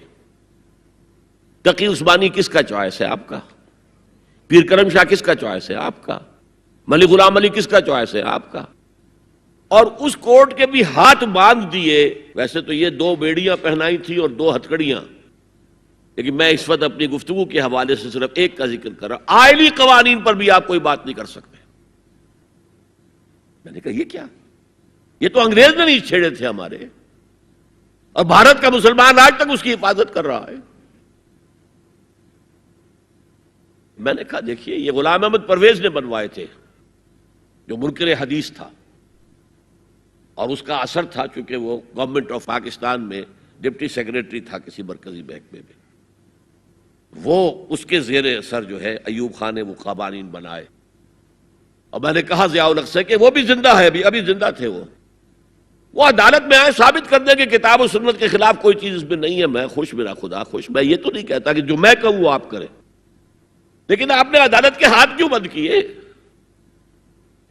تقی عثمانی کس کا چوائس ہے؟ آپ کا. پیر کرم شاہ کس کا چوائس ہے؟ آپ کا. ملک غلام علی کس کا چوائس ہے؟ آپ کا. اور اس کورٹ کے بھی ہاتھ باندھ دیے. ویسے تو یہ 2 بیڑیاں پہنائی تھی اور 2 ہتھکڑیاں، لیکن میں اس وقت اپنی گفتگو کے حوالے سے صرف ایک کا ذکر کر رہا ہوں، آئلی قوانین پر بھی آپ کوئی بات نہیں کر سکتے۔ میں نے کہا یہ کیا؟ یہ تو انگریز نے نہیں چھیڑے تھے ہمارے، اور بھارت کا مسلمان آج تک اس کی حفاظت کر رہا ہے۔ میں نے کہا دیکھیے یہ غلام احمد پرویز نے بنوائے تھے جو منکر حدیث تھا، اور اس کا اثر تھا چونکہ وہ گورنمنٹ آف پاکستان میں ڈپٹی سیکریٹری تھا کسی مرکزی محکمے میں، وہ اس کے زیر اثر جو ہے ایوب خان نے وہ قوانین بنائے۔ اور میں نے کہا ضیاء الحق سے کہ وہ بھی زندہ ہے، ابھی زندہ تھے وہ عدالت میں آئے ثابت کر دیں کہ کتاب و سنت کے خلاف کوئی چیز اس میں نہیں ہے، میں خوش، میرا خدا خوش۔ میں یہ تو نہیں کہتا کہ جو میں کہوں وہ آپ کریں، لیکن آپ نے عدالت کے ہاتھ کیوں بند کیے؟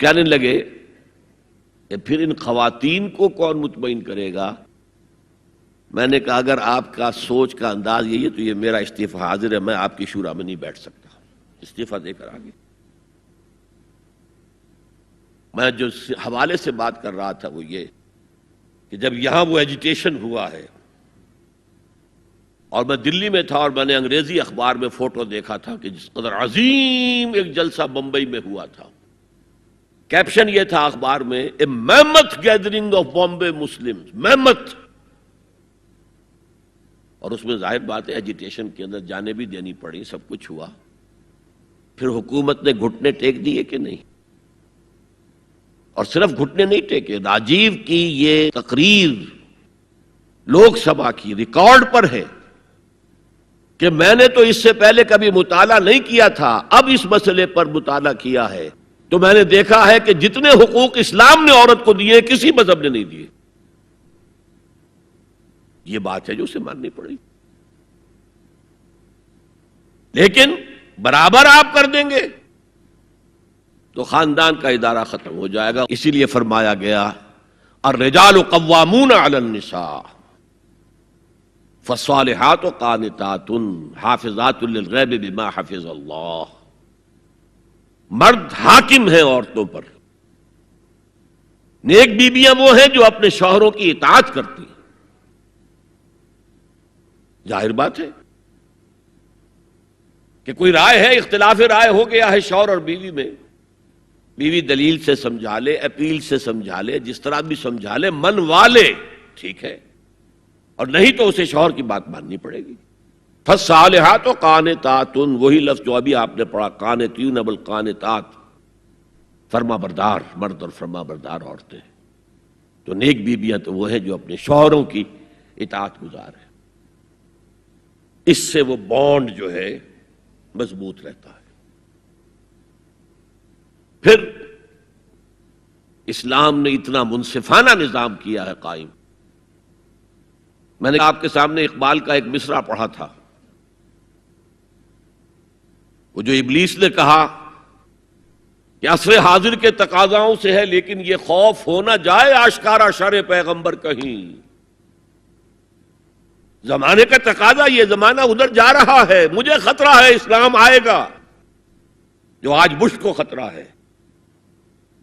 کہنے لگے کہ پھر ان خواتین کو کون مطمئن کرے گا؟ میں نے کہا اگر آپ کا سوچ کا انداز یہی ہے تو یہ میرا استعفیٰ حاضر ہے، میں آپ کی شورا میں نہیں بیٹھ سکتا، استعفیٰ دے کر آگے۔ میں جو حوالے سے بات کر رہا تھا وہ یہ کہ جب یہاں وہ ایجیٹیشن ہوا ہے، اور میں دلی میں تھا اور میں نے انگریزی اخبار میں فوٹو دیکھا تھا کہ جس قدر عظیم ایک جلسہ بمبئی میں ہوا تھا، کیپشن یہ تھا اخبار میں، اے میمتھ گیدرنگ آف بامبے مسلمز، میمتھ۔ اور اس میں ظاہر بات ہے ایجیٹیشن کے اندر جانیں بھی دینی پڑی، سب کچھ ہوا، پھر حکومت نے گھٹنے ٹیک دیے کہ نہیں؟ اور صرف گھٹنے نہیں ٹیکے، راجیو کی یہ تقریر لوک سبھا کی ریکارڈ پر ہے کہ میں نے تو اس سے پہلے کبھی مطالعہ نہیں کیا تھا، اب اس مسئلے پر مطالعہ کیا ہے تو میں نے دیکھا ہے کہ جتنے حقوق اسلام نے عورت کو دیے کسی مذہب نے نہیں دیے۔ یہ بات ہے جو اسے ماننی پڑی، لیکن برابر آپ کر دیں گے تو خاندان کا ادارہ ختم ہو جائے گا۔ اسی لیے فرمایا گیا الرجال قوامون علی النساء فالصالحات قانتات حافظات للغیب بما حفظ اللہ۔ مرد حاکم ہیں عورتوں پر، نیک بیویاں وہ ہیں جو اپنے شوہروں کی اطاعت کرتی ہیں۔ ظاہر بات ہے کہ کوئی رائے ہے، اختلاف رائے ہو گیا ہے شوہر اور بیوی میں، بیوی دلیل سے سمجھا لے، اپیل سے سمجھا لے، جس طرح بھی سمجھا لے، من والے ٹھیک ہے، اور نہیں تو اسے شوہر کی بات ماننی پڑے گی۔ فالصالحات قانتات، وہی لفظ جو ابھی آپ نے پڑھا، قانتین بل قانتات، فرما بردار مرد اور فرما بردار عورتیں۔ تو نیک بیویاں تو وہ ہیں جو اپنے شوہروں کی اطاعت گزار ہیں، اس سے وہ بانڈ جو ہے مضبوط رہتا ہے۔ پھر اسلام نے اتنا منصفانہ نظام کیا ہے قائم۔ میں نے آپ کے سامنے اقبال کا ایک مصرع پڑھا تھا، وہ جو ابلیس نے کہا کہ عصر حاضر کے تقاضاؤں سے ہے لیکن یہ خوف ہو نہ جائے آشکارا شر پیغمبر کہیں۔ زمانے کا تقاضا، یہ زمانہ ادھر جا رہا ہے، مجھے خطرہ ہے اسلام آئے گا جو آج بش کو خطرہ ہے،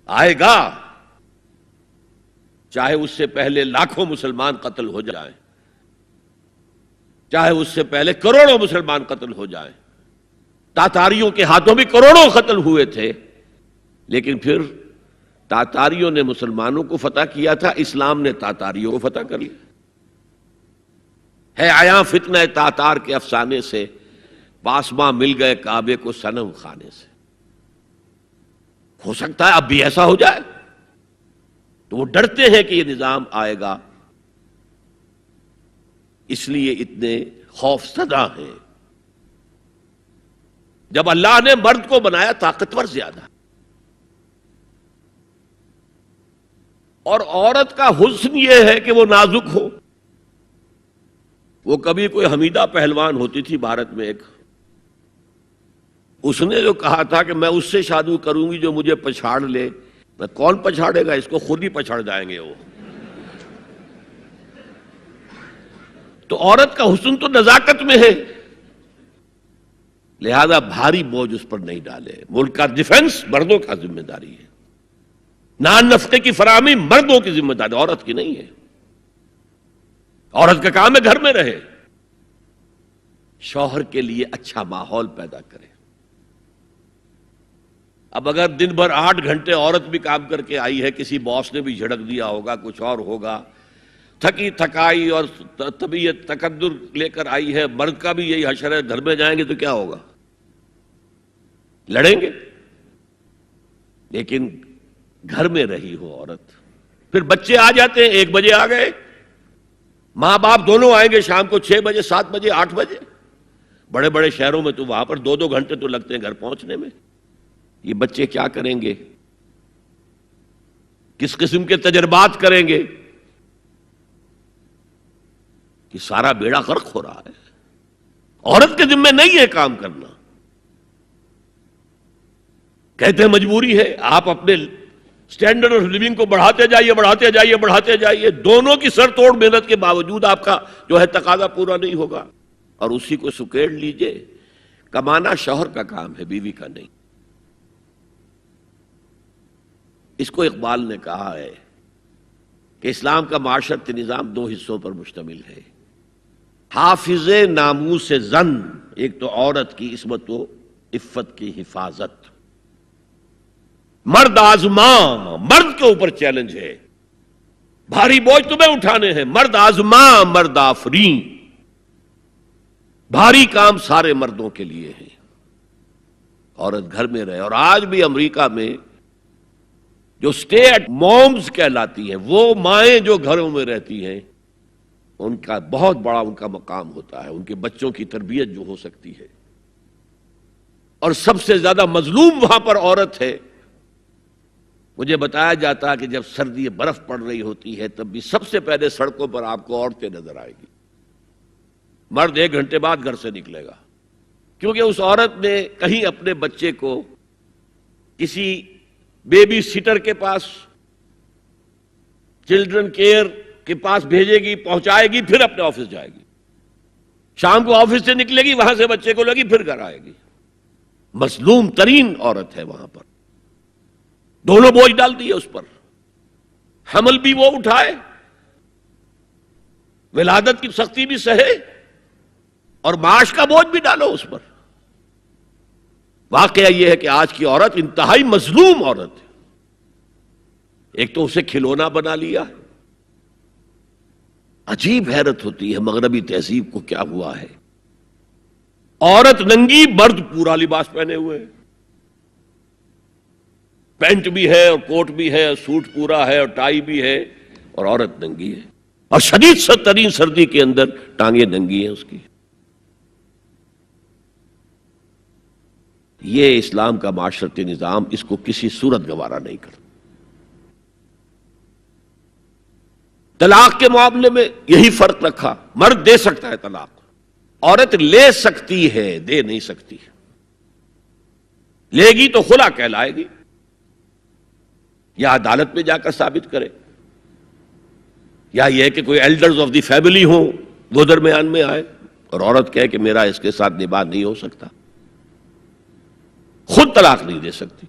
آئے گا چاہے اس سے پہلے لاکھوں مسلمان قتل ہو جائیں، چاہے اس سے پہلے کروڑوں مسلمان قتل ہو جائیں۔ تاتاریوں کے ہاتھوں بھی کروڑوں قتل ہوئے تھے، لیکن پھر تاتاریوں نے مسلمانوں کو فتح کیا تھا، اسلام نے تاتاریوں کو فتح کر لیا۔ ہے عیاں فتنہ تاتار کے افسانے سے، پاسماں مل گئے کعبے کو صنم خانے سے۔ ہو سکتا ہے اب بھی ایسا ہو جائے، تو وہ ڈرتے ہیں کہ یہ نظام آئے گا، اس لیے اتنے خوف زدہ ہیں۔ جب اللہ نے مرد کو بنایا طاقتور زیادہ، اور عورت کا حسن یہ ہے کہ وہ نازک ہو۔ وہ کبھی کوئی حمیدہ پہلوان ہوتی تھی بھارت میں ایک، اس نے جو کہا تھا کہ میں اس سے شادی کروں گی جو مجھے پچھاڑ لے۔ میں کون پچھاڑے گا اس کو، خود ہی پچھاڑ جائیں گے وہ۔ تو عورت کا حسن تو نزاکت میں ہے، لہذا بھاری بوجھ اس پر نہیں ڈالے۔ ملک کا ڈیفنس مردوں کا ذمہ داری ہے، نان نفقے کی فراہمی مردوں کی ذمہ داری، عورت کی نہیں ہے۔ عورت کا کام ہے گھر میں رہے، شوہر کے لیے اچھا ماحول پیدا کرے۔ اب اگر دن بھر 8 گھنٹے عورت بھی کام کر کے آئی ہے، کسی باس نے بھی جھڑک دیا ہوگا، کچھ اور ہوگا، تھکی تھکائی اور طبیعت تقدر لے کر آئی ہے، مرد کا بھی یہی حشر ہے، گھر میں جائیں گے تو کیا ہوگا؟ لڑیں گے۔ لیکن گھر میں رہی ہو عورت، پھر بچے آ جاتے ہیں، 1 بجے آ گئے، ماں باپ دونوں آئیں گے شام کو 6 بجے، 7 بجے، 8 بجے۔ بڑے بڑے شہروں میں تو وہاں پر 2 گھنٹے تو لگتے ہیں گھر پہنچنے میں۔ یہ بچے کیا کریں گے؟ کس قسم کے تجربات کریں گے؟ کہ سارا بیڑا غرق ہو رہا ہے، عورت کے ذمہ نہیں ہے کام کرنا۔ کہتے ہیں مجبوری ہے، آپ اپنے سٹینڈرڈ آف لیونگ کو بڑھاتے جائیے، بڑھاتے جائیے، بڑھاتے جائیے، دونوں کی سر توڑ محنت کے باوجود آپ کا جو ہے تقاضا پورا نہیں ہوگا، اور اسی کو سکیڑ لیجئے۔ کمانا شوہر کا کام ہے، بیوی کا نہیں۔ اس کو اقبال نے کہا ہے کہ اسلام کا معاشرتی نظام 2 حصوں پر مشتمل ہے، حافظ ناموس زن، ایک تو عورت کی عصمت و عفت کی حفاظت، مرد آزماں، مرد کے اوپر چیلنج ہے، بھاری بوجھ تمہیں اٹھانے ہیں، مرد آزماں مرد آفرین، بھاری کام سارے مردوں کے لیے ہیں، عورت گھر میں رہے۔ اور آج بھی امریکہ میں جو سٹے ایٹ مومز کہلاتی ہیں، وہ مائیں جو گھروں میں رہتی ہیں، ان کا بہت بڑا ان کا مقام ہوتا ہے، ان کے بچوں کی تربیت جو ہو سکتی ہے۔ اور سب سے زیادہ مظلوم وہاں پر عورت ہے۔ مجھے بتایا جاتا ہے کہ جب سردی برف پڑ رہی ہوتی ہے تب بھی سب سے پہلے سڑکوں پر آپ کو عورتیں نظر آئے گی، مرد 1 گھنٹے بعد گھر سے نکلے گا، کیونکہ اس عورت نے کہیں اپنے بچے کو کسی بیبی سیٹر کے پاس، چلڈرن کیئر کے پاس بھیجے گی، پہنچائے گی، پھر اپنے آفس جائے گی، شام کو آفس سے نکلے گی، وہاں سے بچے کو لگی، پھر گھر آئے گی۔ مظلوم ترین عورت ہے وہاں پر، دونوں بوجھ ڈال دیے اس پر، حمل بھی وہ اٹھائے، ولادت کی سختی بھی سہے، اور معاش کا بوجھ بھی ڈالو اس پر۔ واقعہ یہ ہے کہ آج کی عورت انتہائی مظلوم عورت ہے۔ ایک تو اسے کھلونا بنا لیا، عجیب حیرت ہوتی ہے مغربی تہذیب کو کیا ہوا ہے، عورت ننگی، مرد پورا لباس پہنے ہوئے، پینٹ بھی ہے اور کوٹ بھی ہے، سوٹ پورا ہے اور ٹائی بھی ہے، اور عورت ننگی ہے، اور شدید ترین سردی کے اندر ٹانگیں ننگی ہیں اس کی۔ یہ اسلام کا معاشرتی نظام اس کو کسی صورت گوارا نہیں کرتا۔ طلاق کے معاملے میں یہی فرق رکھا، مرد دے سکتا ہے طلاق، عورت لے سکتی ہے، دے نہیں سکتی۔ لے گی تو خلا کہلائے گی، یا عدالت میں جا کر ثابت کرے، یا یہ کہ کوئی ایلڈرز آف دی فیملی ہوں وہ درمیان میں آئے اور عورت کہے کہ میرا اس کے ساتھ نباہ نہیں ہو سکتا، خود طلاق نہیں دے سکتی،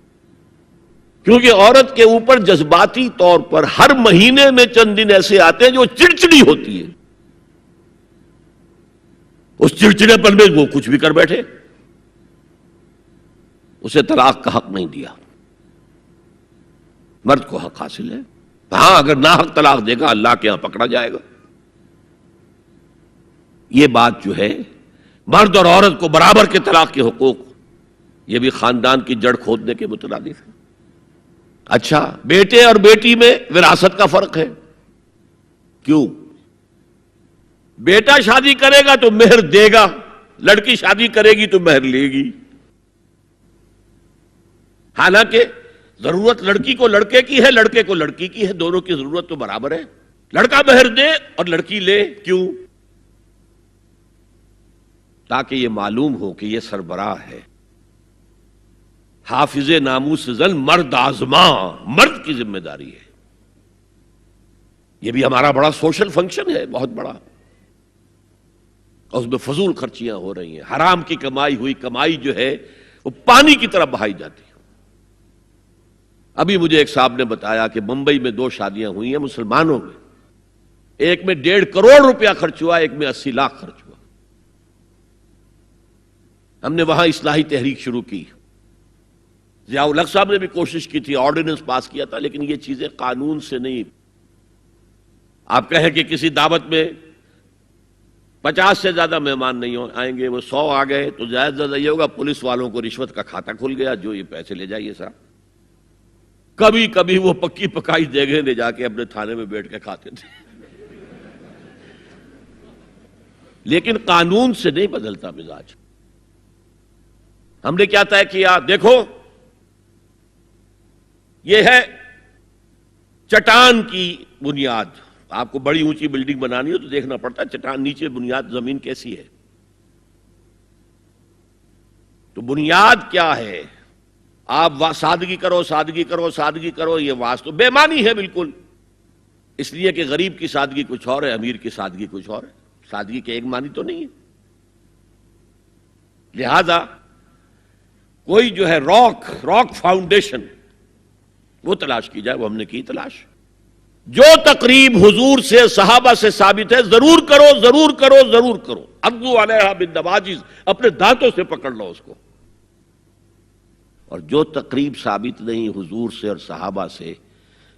کیونکہ عورت کے اوپر جذباتی طور پر ہر مہینے میں چند دن ایسے آتے ہیں جو چڑچڑی ہوتی ہے، اس چڑچڑے پر میں وہ کچھ بھی کر بیٹھے، اسے طلاق کا حق نہیں دیا۔ مرد کو حق حاصل ہے، ہاں اگر ناحق طلاق دے گا اللہ کے ہاں پکڑا جائے گا۔ یہ بات جو ہے مرد اور عورت کو برابر کے طلاق کے حقوق، یہ بھی خاندان کی جڑ کھودنے کے مترادف ہے۔ اچھا، بیٹے اور بیٹی میں وراثت کا فرق ہے، کیوں؟ بیٹا شادی کرے گا تو مہر دے گا، لڑکی شادی کرے گی تو مہر لے گی، حالانکہ ضرورت لڑکی کو لڑکے کی ہے، لڑکے کو لڑکی کی ہے، دونوں کی ضرورت تو برابر ہے۔ لڑکا مہر دے اور لڑکی لے، کیوں؟ تاکہ یہ معلوم ہو کہ یہ سربراہ ہے، حافظ ناموس زن، مرد آزماں، مرد کی ذمہ داری ہے۔ یہ بھی ہمارا بڑا سوشل فنکشن ہے، بہت بڑا، اور اس میں فضول خرچیاں ہو رہی ہیں، حرام کی کمائی ہوئی کمائی جو ہے وہ پانی کی طرح بہائی جاتی ہے۔ ابھی مجھے ایک صاحب نے بتایا کہ ممبئی میں 2 شادیاں ہوئی ہیں مسلمانوں میں، ایک میں 1.5 کروڑ روپیہ خرچ ہوا، ایک میں 80 لاکھ خرچ ہوا۔ ہم نے وہاں اصلاحی تحریک شروع کی. ضیاء الحق صاحب نے بھی کوشش کی تھی، آرڈیننس پاس کیا تھا، لیکن یہ چیزیں قانون سے نہیں. آپ کہیں کہ کسی دعوت میں 50 سے زیادہ مہمان نہیں آئیں گے، وہ 100 آ گئے تو زیادہ یہ ہوگا پولیس والوں کو رشوت کا کھاتا کھل گیا، جو یہ پیسے لے جائیے صاحب. کبھی کبھی وہ پکی پکائی جگہ لے جا کے اپنے تھانے میں بیٹھ کے کھاتے تھے. لیکن قانون سے نہیں بدلتا مزاج. ہم نے کیا طے کیا؟ دیکھو یہ ہے چٹان کی بنیاد. آپ کو بڑی اونچی بلڈنگ بنانی ہو تو دیکھنا پڑتا ہے چٹان نیچے بنیاد زمین کیسی ہے. تو بنیاد کیا ہے؟ آپ سادگی کرو، سادگی کرو، سادگی کرو، یہ واسطہ بے معنی ہے بالکل. اس لیے کہ غریب کی سادگی کچھ اور ہے، امیر کی سادگی کچھ اور ہے. سادگی کے ایک معنی تو نہیں ہے. لہذا کوئی جو ہے راک فاؤنڈیشن وہ تلاش کی جائے. وہ ہم نے کی تلاش. جو تقریب حضور سے صحابہ سے ثابت ہے ضرور کرو، ضرور کرو، ضرور کرو. عضوا علیہا بالنواجذ، اپنے دانتوں سے پکڑ لو اس کو. اور جو تقریب ثابت نہیں حضور سے اور صحابہ سے،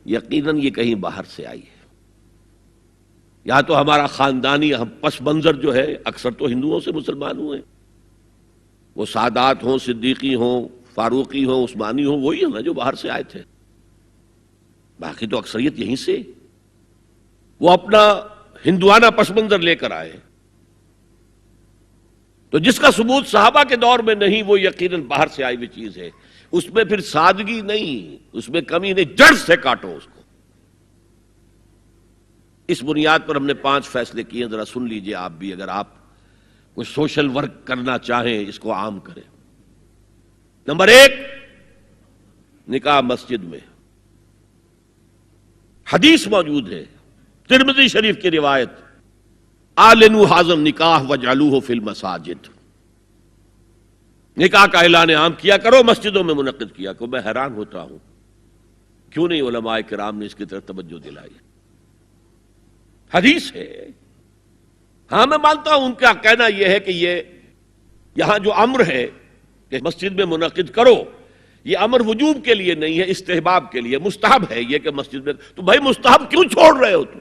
یقیناً یہ کہیں باہر سے آئی ہے. یا تو ہمارا خاندانی پس منظر جو ہے، اکثر تو ہندوؤں سے مسلمان ہوئے، وہ سادات ہوں، صدیقی ہوں، فاروقی ہوں، عثمانی ہوں، وہی ہیں نا جو باہر سے آئے تھے. باقی تو اکثریت یہیں سے. وہ اپنا ہندوانہ پس منظر لے کر آئے. تو جس کا ثبوت صحابہ کے دور میں نہیں، وہ یقیناً باہر سے آئی ہوئی چیز ہے. اس میں پھر سادگی نہیں، اس میں کمی نہیں، جڑ سے کاٹو اس کو. اس بنیاد پر ہم نے 5 فیصلے کیے. ذرا سن لیجئے آپ بھی، اگر آپ کوئی سوشل ورک کرنا چاہیں اس کو عام کریں. نمبر 1، نکاح مسجد میں. حدیث موجود ہے، ترمذی شریف کی روایت، اعلنوا ھذا النکاح واجعلوہ فی المساجد. نکاح کا اعلان عام کیا کرو، مسجدوں میں منعقد کیا کرو. میں حیران ہوتا ہوں کیوں نہیں علماء کرام نے اس کی طرف توجہ دلائی. حدیث ہے. ہاں میں مانتا ہوں ان کا کہنا یہ ہے کہ یہ یہاں جو امر ہے کہ مسجد میں منعقد کرو، یہ امر وجوب کے لیے نہیں ہے، استحباب کے لیے. مستحب ہے یہ کہ مسجد میں. تو بھائی مستحب کیوں چھوڑ رہے ہو تم؟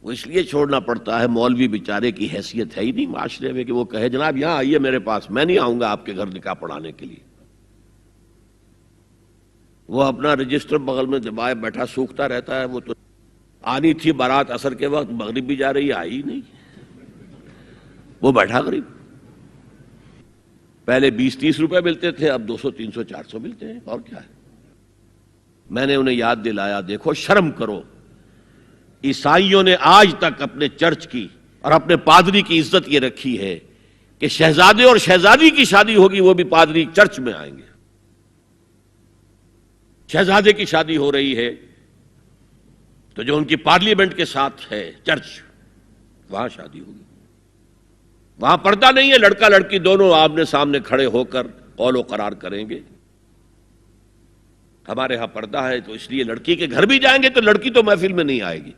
وہ اس لیے چھوڑنا پڑتا ہے، مولوی بیچارے کی حیثیت ہے ہی نہیں معاشرے میں کہ وہ کہے جناب یہاں آئیے میرے پاس، میں نہیں آؤں گا آپ کے گھر نکاح پڑھانے کے لیے. وہ اپنا رجسٹر بغل میں دبائے بیٹھا سوکھتا رہتا ہے. وہ تو آنی تھی بارات عصر کے وقت، مغرب بھی جا رہی ہے، آئی ہی نہیں، وہ بیٹھا غریب. پہلے 20-30 روپے ملتے تھے، اب 200 300 400 ملتے ہیں. اور کیا ہے؟ میں نے انہیں یاد دلایا دیکھو شرم کرو. عیسائیوں نے آج تک اپنے چرچ کی اور اپنے پادری کی عزت یہ رکھی ہے کہ شہزادے اور شہزادی کی شادی ہوگی وہ بھی پادری چرچ میں آئیں گے. شہزادے کی شادی ہو رہی ہے تو جو ان کی پارلیمنٹ کے ساتھ ہے چرچ، وہاں شادی ہوگی. وہاں پردہ نہیں ہے، لڑکا لڑکی دونوں آمنے سامنے کھڑے ہو کر قول و قرار کریں گے. ہمارے ہاں پردہ ہے تو اس لیے لڑکی کے گھر بھی جائیں گے تو لڑکی تو محفل میں نہیں آئے گی.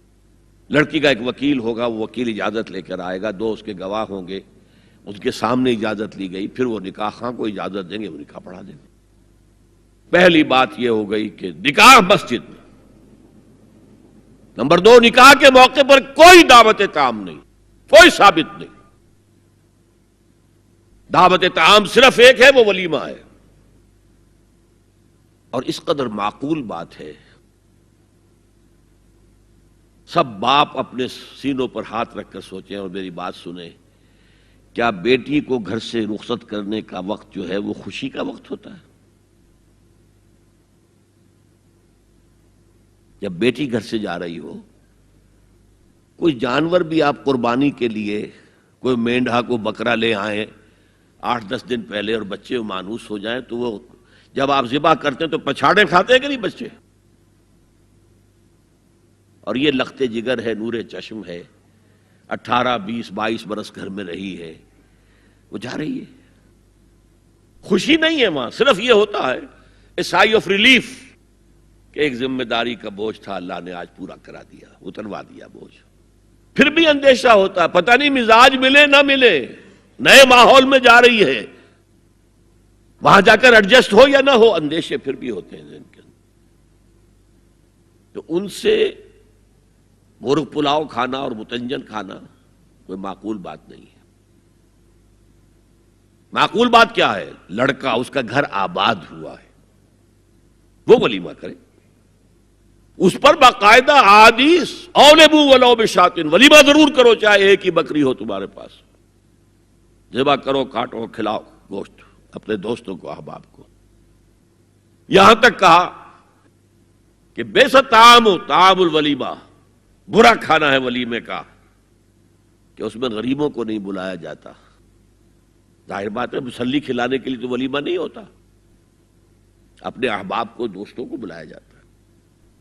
لڑکی کا ایک وکیل ہوگا، وہ وکیل اجازت لے کر آئے گا، 2 اس کے گواہ ہوں گے، اس کے سامنے اجازت لی گئی، پھر وہ نکاح خواہ کو اجازت دیں گے، وہ نکاح پڑھا دیں گے. پہلی بات یہ ہو گئی کہ نکاح مسجد میں. نمبر 2، نکاح کے موقع پر کوئی دعوت طعام نہیں، کوئی ثابت نہیں. دعوت طعام صرف ایک ہے، وہ ولیمہ ہے. اور اس قدر معقول بات ہے، سب باپ اپنے سینوں پر ہاتھ رکھ کر سوچیں اور میری بات سنیں. کیا بیٹی کو گھر سے رخصت کرنے کا وقت جو ہے وہ خوشی کا وقت ہوتا ہے؟ جب بیٹی گھر سے جا رہی ہو، کوئی جانور بھی آپ قربانی کے لیے، کوئی مینڈھا کو بکرا لے آئیں 8-10 دن پہلے اور بچے مانوس ہو جائیں تو وہ جب آپ ذبح کرتے ہیں تو پچھاڑے کھاتے ہیں کہ نہیں بچے؟ اور یہ لخت جگر ہے، نور چشم ہے، 18 20 22 برس گھر میں رہی ہے، وہ جا رہی ہے. خوشی نہیں ہے وہاں، صرف یہ ہوتا ہے اے سائی آف ریلیف کہ ایک ذمہ داری کا بوجھ تھا، اللہ نے آج پورا کرا دیا، اتروا دیا بوجھ. پھر بھی اندیشہ ہوتا ہے، پتہ نہیں مزاج ملے نہ ملے. نئے ماحول میں جا رہی ہے، وہاں جا کر ایڈجسٹ ہو یا نہ ہو، اندیشے پھر بھی ہوتے ہیں ذہن کے اندر۔ تو ان سے مرغ پلاؤ کھانا اور متنجن کھانا کوئی معقول بات نہیں ہے۔ معقول بات کیا ہے؟ لڑکا، اس کا گھر آباد ہوا ہے، وہ ولیمہ کرے، اس پر باقاعدہ احادیث اولبو ولو بشاتن، ولیمہ ضرور کرو چاہے ایک ہی بکری ہو تمہارے پاس، ذبح کرو، کاٹو، کھلاؤ گوشت اپنے دوستوں کو، احباب کو۔ یہاں تک کہا کہ بیس طعام طعام الولیمہ، برا کھانا ہے ولیمے کا کہ اس میں غریبوں کو نہیں بلایا جاتا۔ ظاہر بات ہے مسلی کھلانے کے لیے تو ولیمہ نہیں ہوتا، اپنے احباب کو، دوستوں کو بلایا جاتا ہے۔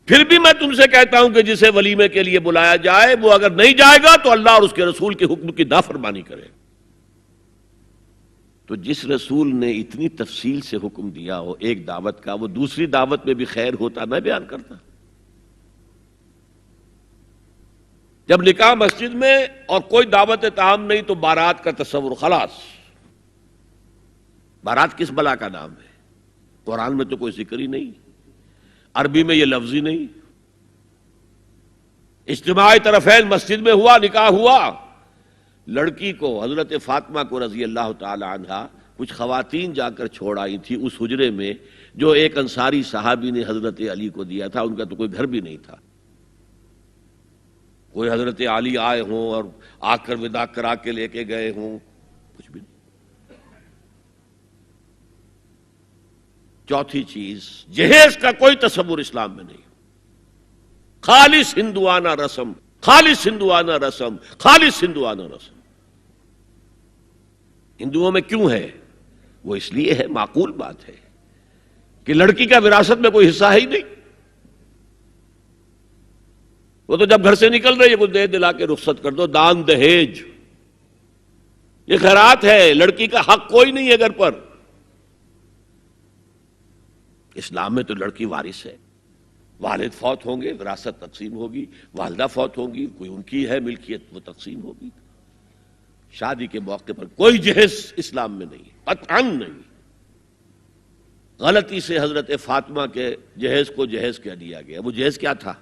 پھر بھی میں تم سے کہتا ہوں کہ جسے ولیمے کے لیے بلایا جائے وہ اگر نہیں جائے گا تو اللہ اور اس کے رسول کے حکم کی نافرمانی کرے۔ تو جس رسول نے اتنی تفصیل سے حکم دیا ہو ایک دعوت کا، وہ دوسری دعوت میں بھی خیر ہوتا میں بیان کرتا۔ جب نکاح مسجد میں اور کوئی دعوت طعام نہیں تو بارات کا تصور، خلاص۔ بارات کس بلا کا نام ہے؟ قرآن میں تو کوئی ذکر ہی نہیں، عربی میں یہ لفظ ہی نہیں۔ اجتماعی طرفین مسجد میں ہوا، نکاح ہوا، لڑکی کو، حضرت فاطمہ کو رضی اللہ تعالی عنہا، کچھ خواتین جا کر چھوڑ آئی تھی اس حجرے میں جو ایک انصاری صحابی نے حضرت علی کو دیا تھا، ان کا تو کوئی گھر بھی نہیں تھا۔ کوئی حضرت علی آئے ہوں اور آ کر وداع کرا کے لے کے گئے ہوں، کچھ بھی نہیں۔ چوتھی چیز، جہیز کا کوئی تصور اسلام میں نہیں، خالص ہندوانہ رسم، خالص ہندوانہ رسم، خالص ہندوانہ رسم۔ ہندوؤں میں کیوں ہے؟ وہ اس لیے ہے، معقول بات ہے کہ لڑکی کا وراثت میں کوئی حصہ ہے ہی نہیں۔ وہ تو جب گھر سے نکل رہی ہے کچھ دے دلا کے رخصت کر دو، دان دہیج، یہ خیرات ہے، لڑکی کا حق کوئی نہیں ہے گھر پر۔ اسلام میں تو لڑکی وارث ہے، والد فوت ہوں گے وراثت تقسیم ہوگی، والدہ فوت ہوں گی کوئی ان کی ہے ملکیت وہ تقسیم ہوگی۔ شادی کے موقع پر کوئی جہیز اسلام میں نہیں، قطعاً نہیں۔ غلطی سے حضرت فاطمہ کے جہیز کو جہیز کہہ دیا گیا، وہ جہیز کیا تھا؟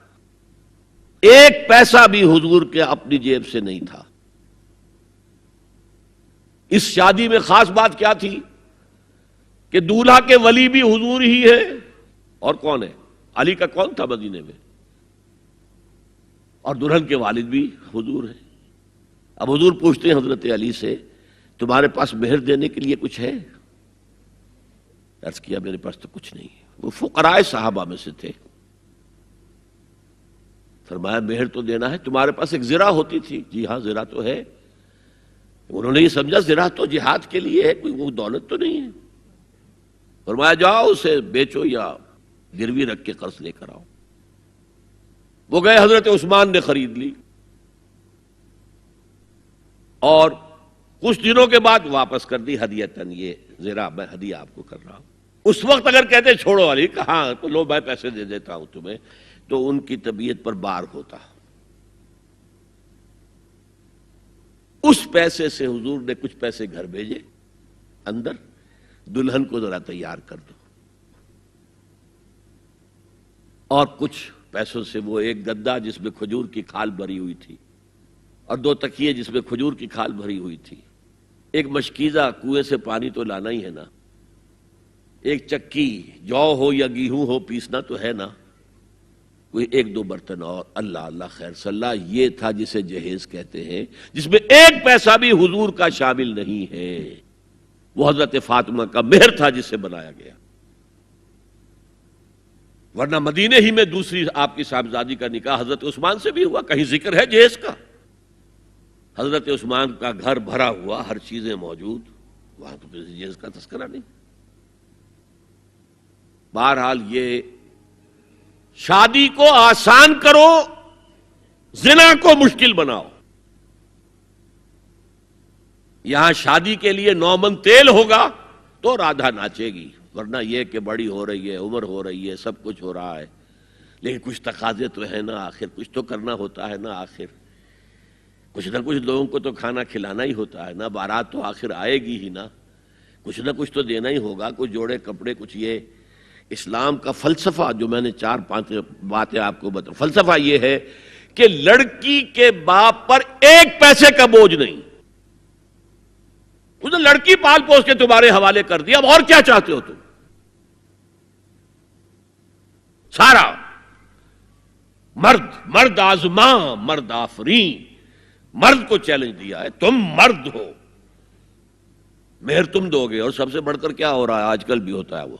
ایک پیسہ بھی حضور کے اپنی جیب سے نہیں تھا۔ اس شادی میں خاص بات کیا تھی کہ دولہا کے ولی بھی حضور ہی ہے، اور کون ہے؟ علی کا کون تھا مدینے میں؟ اور دلہن کے والد بھی حضور ہیں۔ اب حضور پوچھتے ہیں حضرت علی سے، تمہارے پاس مہر دینے کے لیے کچھ ہے؟ عرض کیا میرے پاس تو کچھ نہیں ہے۔ وہ فقراء صحابہ میں سے تھے۔ فرمایا مہر تو دینا ہے، تمہارے پاس ایک زرہ ہوتی تھی؟ جی ہاں زرہ تو ہے۔ انہوں نے یہ سمجھا زرہ تو جہاد کے لیے ہے، کوئی وہ دولت تو نہیں ہے۔ فرمایا جاؤ اسے بیچو یا گروی رکھ کے قرض لے کر آؤ۔ وہ گئے، حضرت عثمان نے خرید لی، اور کچھ دنوں کے بعد واپس کر دی ہدیتاً، یہ زرہ میں ہدیہ آپ کو کر رہا ہوں۔ اس وقت اگر کہتے چھوڑو علی، کہاں تو لو میں پیسے دے دیتا ہوں تمہیں، تو ان کی طبیعت پر بار ہوتا۔ اس پیسے سے حضور نے کچھ پیسے گھر بھیجے اندر، دلہن کو ذرا تیار کر دو، اور کچھ پیسوں سے وہ ایک گدا جس میں کھجور کی کھال بھری ہوئی تھی، اور 2 تکیے جس میں کھجور کی کھال بھری ہوئی تھی، ایک مشکیزہ، کنویں سے پانی تو لانا ہی ہے نا، ایک چکی، جو ہو یا گیہوں ہو پیسنا تو ہے نا، کوئی 1-2 برتن اور، اللہ اللہ خیر صلی اللہ، یہ تھا جسے جہیز کہتے ہیں، جس میں ایک پیسہ بھی حضور کا شامل نہیں ہے۔ وہ حضرت فاطمہ کا مہر تھا جسے بنایا گیا، ورنہ مدینے ہی میں دوسری آپ کی صاحبزادی کا نکاح حضرت عثمان سے بھی ہوا، کہیں ذکر ہے جہیز کا؟ حضرت عثمان کا گھر بھرا ہوا، ہر چیزیں موجود، وہاں تو کسی جہیز کا تذکرہ نہیں۔ بہرحال یہ شادی کو آسان کرو، زنا کو مشکل بناؤ۔ یہاں شادی کے لیے 9 من تیل ہوگا تو رادھا ناچے گی، ورنہ یہ کہ بڑی ہو رہی ہے، عمر ہو رہی ہے، سب کچھ ہو رہا ہے، لیکن کچھ تقاضے تو ہے نا، آخر کچھ تو کرنا ہوتا ہے نا آخر۔ کچھ نہ کچھ لوگوں کو تو کھانا کھلانا ہی ہوتا ہے نا، بارات تو آخر آئے گی ہی نا، کچھ نہ کچھ تو دینا ہی ہوگا، کچھ جوڑے کپڑے، کچھ یہ اسلام کا فلسفہ جو میں نے 4-5 باتیں آپ کو بتا، فلسفہ یہ ہے کہ لڑکی کے باپ پر 1 پیسے کا بوجھ نہیں، اس نے لڑکی پال پوس کے تمہارے حوالے کر دیا، اب اور کیا چاہتے ہو تم؟ سارا مرد آزماں مرد آفرین، مرد کو چیلنج دیا ہے، تم مرد ہو، مہر تم دو گے۔ اور سب سے بڑھ کر کیا ہو رہا ہے آج کل بھی ہوتا ہے، وہ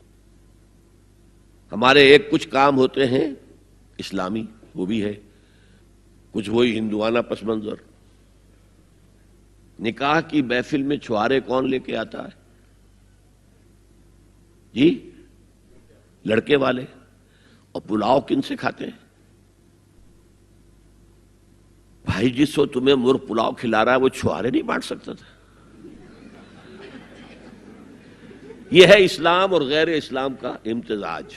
ہمارے کچھ کام ہوتے ہیں اسلامی، وہ بھی ہے، کچھ وہی ہندوانہ پس منظر۔ نکاح کی محفل میں چھوارے کون لے کے آتا ہے جی؟ لڑکے والے۔ اور پلاؤ کن سے کھاتے ہیں بھائی؟ جس کو تمہیں مرغ پلاؤ کھلا رہا ہے وہ چھوارے نہیں بانٹ سکتا تھا؟ یہ ہے اسلام اور غیر اسلام کا امتزاج۔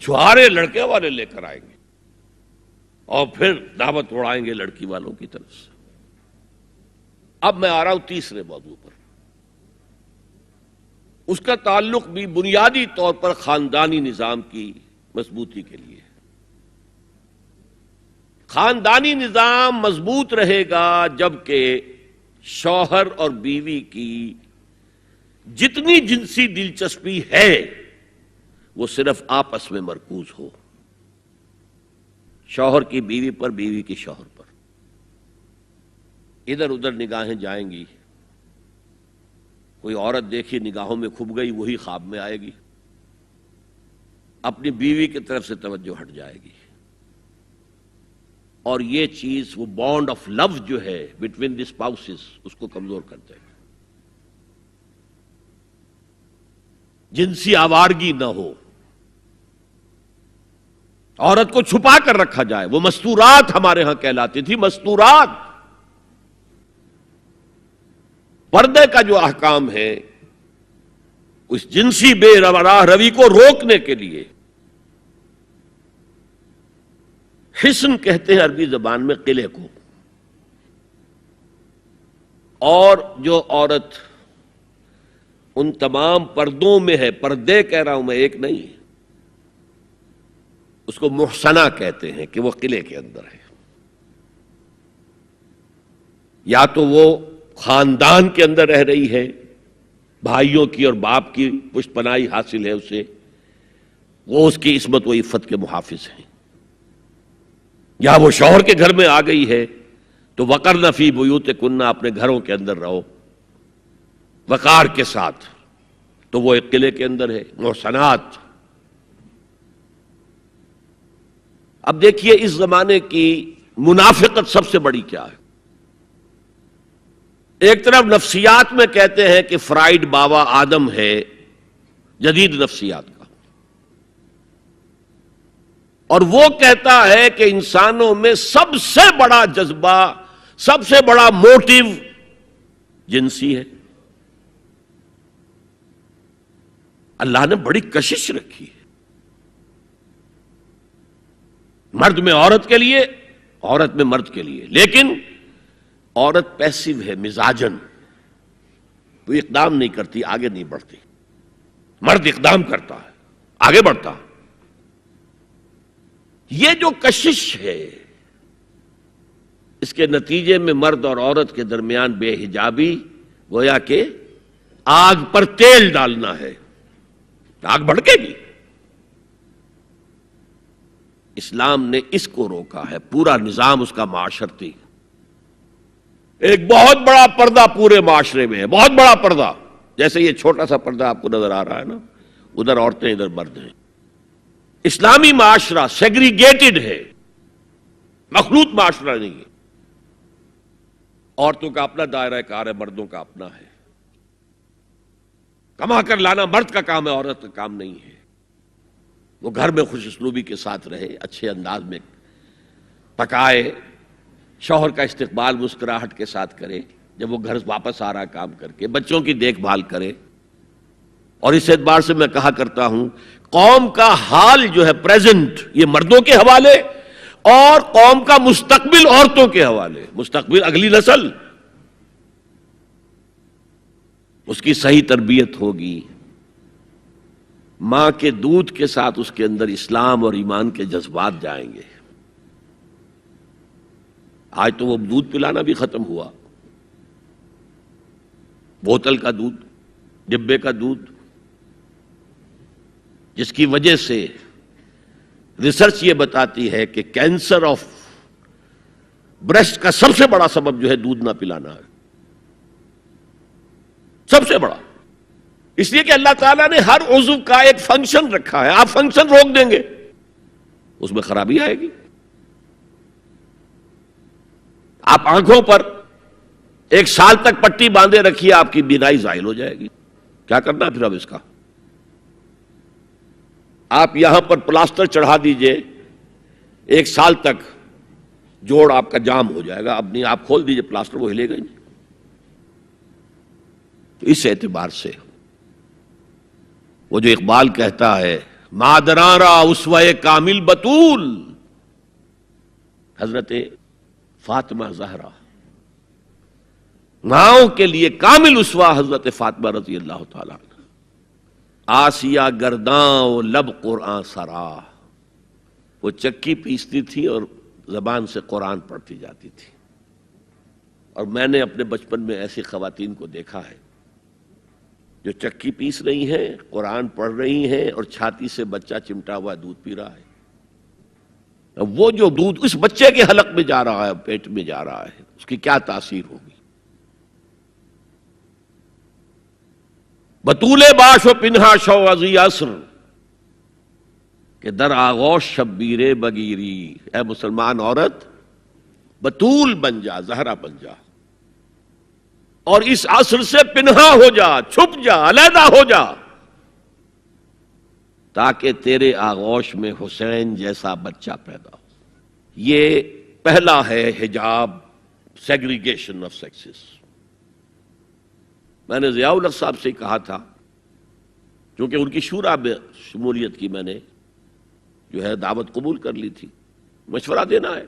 چھوارے لڑکے والے لے کر آئیں گے اور پھر دعوت اڑائیں گے لڑکی والوں کی طرف سے۔ اب میں آ رہا ہوں تیسرے موضوع پر، اس کا تعلق بھی بنیادی طور پر خاندانی نظام کی مضبوطی کے لیے۔ خاندانی نظام مضبوط رہے گا جبکہ شوہر اور بیوی کی جتنی جنسی دلچسپی ہے وہ صرف آپس میں مرکوز ہو، شوہر کی بیوی پر، بیوی کی شوہر پر۔ ادھر ادھر نگاہیں جائیں گی، کوئی عورت دیکھی نگاہوں میں کھب گئی، وہی خواب میں آئے گی، اپنی بیوی کی طرف سے توجہ ہٹ جائے گی، اور یہ چیز وہ بانڈ آف لو جو ہے بٹوین دی اسپاؤسز اس کو کمزور کر دے گا۔ جنسی آوارگی نہ ہو، عورت کو چھپا کر رکھا جائے، وہ مستورات ہمارے ہاں کہلاتی تھی، مستورات۔ پردے کا جو احکام ہے اس جنسی بے راہ روی کو روکنے کے لیے، حسن کہتے ہیں عربی زبان میں قلعے کو، اور جو عورت ان تمام پردوں میں ہے، پردے کہہ رہا ہوں میں، ایک نہیں، اس کو محسنہ کہتے ہیں کہ وہ قلعے کے اندر ہے، یا تو وہ خاندان کے اندر رہ رہی ہے، بھائیوں کی اور باپ کی پشت پناہی حاصل ہے اسے، وہ اس کی عصمت و عفت کے محافظ ہیں، یا وہ شوہر کے گھر میں آ گئی ہے تو وقرن فی بیوتکن، اپنے گھروں کے اندر رہو وقار کے ساتھ، تو وہ ایک قلعے کے اندر ہے، محسنات۔ اب دیکھیے اس زمانے کی منافقت سب سے بڑی کیا ہے۔ ایک طرف نفسیات میں کہتے ہیں کہ فرائیڈ بابا آدم ہے جدید نفسیات کا، اور وہ کہتا ہے کہ انسانوں میں سب سے بڑا جذبہ، سب سے بڑا موٹیو جنسی ہے۔ اللہ نے بڑی کشش رکھی ہے، مرد میں عورت کے لیے، عورت میں مرد کے لیے، لیکن عورت پیسیو ہے مزاجن، وہ اقدام نہیں کرتی، آگے نہیں بڑھتی، مرد اقدام کرتا ہے، آگے بڑھتا ہے۔ یہ جو کشش ہے، اس کے نتیجے میں مرد اور عورت کے درمیان بے حجابی گویا کہ آگ پر تیل ڈالنا ہے، آگ بھڑکے گی۔ اسلام نے اس کو روکا ہے، پورا نظام اس کا معاشرتی، ایک بہت بڑا پردہ پورے معاشرے میں ہے، بہت بڑا پردہ، جیسے یہ چھوٹا سا پردہ آپ کو نظر آ رہا ہے نا، ادھر عورتیں ادھر مرد ہیں۔ اسلامی معاشرہ سیگریگیٹڈ ہے، مخلوط معاشرہ نہیں ہے، عورتوں کا اپنا دائرہ کار ہے، مردوں کا اپنا ہے، کما کر لانا مرد کا کام ہے، عورت کا کام نہیں ہے۔ وہ گھر میں خوش اسلوبی کے ساتھ رہے، اچھے انداز میں پکائے، شوہر کا استقبال مسکراہٹ کے ساتھ کرے، جب وہ گھر واپس آ رہا کام کر کے، بچوں کی دیکھ بھال کرے۔ اور اس اعتبار سے میں کہا کرتا ہوں، قوم کا حال جو ہے پریزنٹ، یہ مردوں کے حوالے، اور قوم کا مستقبل عورتوں کے حوالے، مستقبل اگلی نسل، اس کی صحیح تربیت ہوگی، ماں کے دودھ کے ساتھ اس کے اندر اسلام اور ایمان کے جذبات جائیں گے۔ آج تو وہ دودھ پلانا بھی ختم ہوا، بوتل کا دودھ، ڈبے کا دودھ، جس کی وجہ سے ریسرچ یہ بتاتی ہے کہ کینسر آف بریسٹ کا سب سے بڑا سبب جو ہے دودھ نہ پلانا ہے، سب سے بڑا۔ اس لیے کہ اللہ تعالیٰ نے ہر عضو کا ایک فنکشن رکھا ہے، آپ فنکشن روک دیں گے اس میں خرابی آئے گی۔ آپ آنکھوں پر 1 سال تک پٹی باندھے رکھیے، آپ کی بینائی زائل ہو جائے گی، کیا کرنا پھر اب اس کا؟ آپ یہاں پر پلاسٹر چڑھا دیجئے، 1 سال تک جوڑ آپ کا جام ہو جائے گا، اپنی آپ کھول دیجئے پلاسٹر، وہ ہلے گا ہی نہیں۔ تو اس اعتبار سے وہ جو اقبال کہتا ہے مادراں را اسوہ کامل بطول، حضرت فاطمہ زہرا، ماؤں کے لیے کامل اسوہ حضرت فاطمہ رضی اللہ تعالیٰ عنہ۔ آسیہ گرداں و لب قرآن سرا، وہ چکی پیستی تھی اور زبان سے قرآن پڑھتی جاتی تھی۔ اور میں نے اپنے بچپن میں ایسی خواتین کو دیکھا ہے جو چکی پیس رہی ہیں، قرآن پڑھ رہی ہیں، اور چھاتی سے بچہ چمٹا ہوا دودھ پی رہا ہے۔ وہ جو دودھ اس بچے کے حلق میں جا رہا ہے، پیٹ میں جا رہا ہے، اس کی کیا تاثیر ہوگی؟ بطول باش و پنہا شو ازی عصر کہ در آغوش شبیر بگیری، اے مسلمان عورت بطول بن جا، زہرا بن جا، اور اس عصر سے پنہا ہو جا، چھپ جا، علیحدہ ہو جا، تاکہ تیرے آغوش میں حسین جیسا بچہ پیدا ہو۔ یہ پہلا ہے حجاب، سیگریگیشن آف سیکسز۔ میں نے ضیاء الحق صاحب سے کہا تھا، کیونکہ ان کی شورا میں شمولیت کی میں نے جو ہے دعوت قبول کر لی تھی، مشورہ دینا ہے۔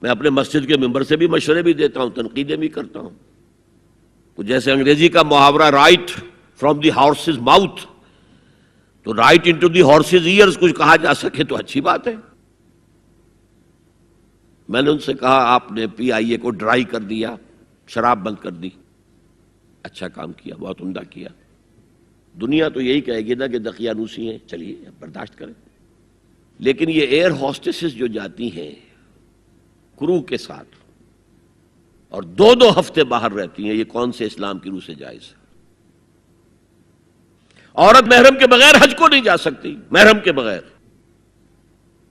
میں اپنے مسجد کے ممبر سے بھی مشورے بھی دیتا ہوں، تنقیدیں بھی کرتا ہوں۔ تو جیسے انگریزی کا محاورہ right from the horse's mouth, تو right into the horse's ears کچھ کہا جا سکے تو اچھی بات ہے۔ میں نے ان سے کہا آپ نے PIA کو ڈرائی کر دیا، شراب بند کر دی، اچھا کام کیا، بہت عمدہ کیا۔ دنیا تو یہی کہے گی نا کہ دقیانوسی ہیں، چلیے برداشت کریں۔ لیکن یہ ایئر ہوسٹسز جو جاتی ہیں کرو کے ساتھ اور 2 ہفتے باہر رہتی ہیں، یہ کون سے اسلام کی روح سے جائز ہے؟ عورت محرم کے بغیر حج کو نہیں جا سکتی، محرم کے بغیر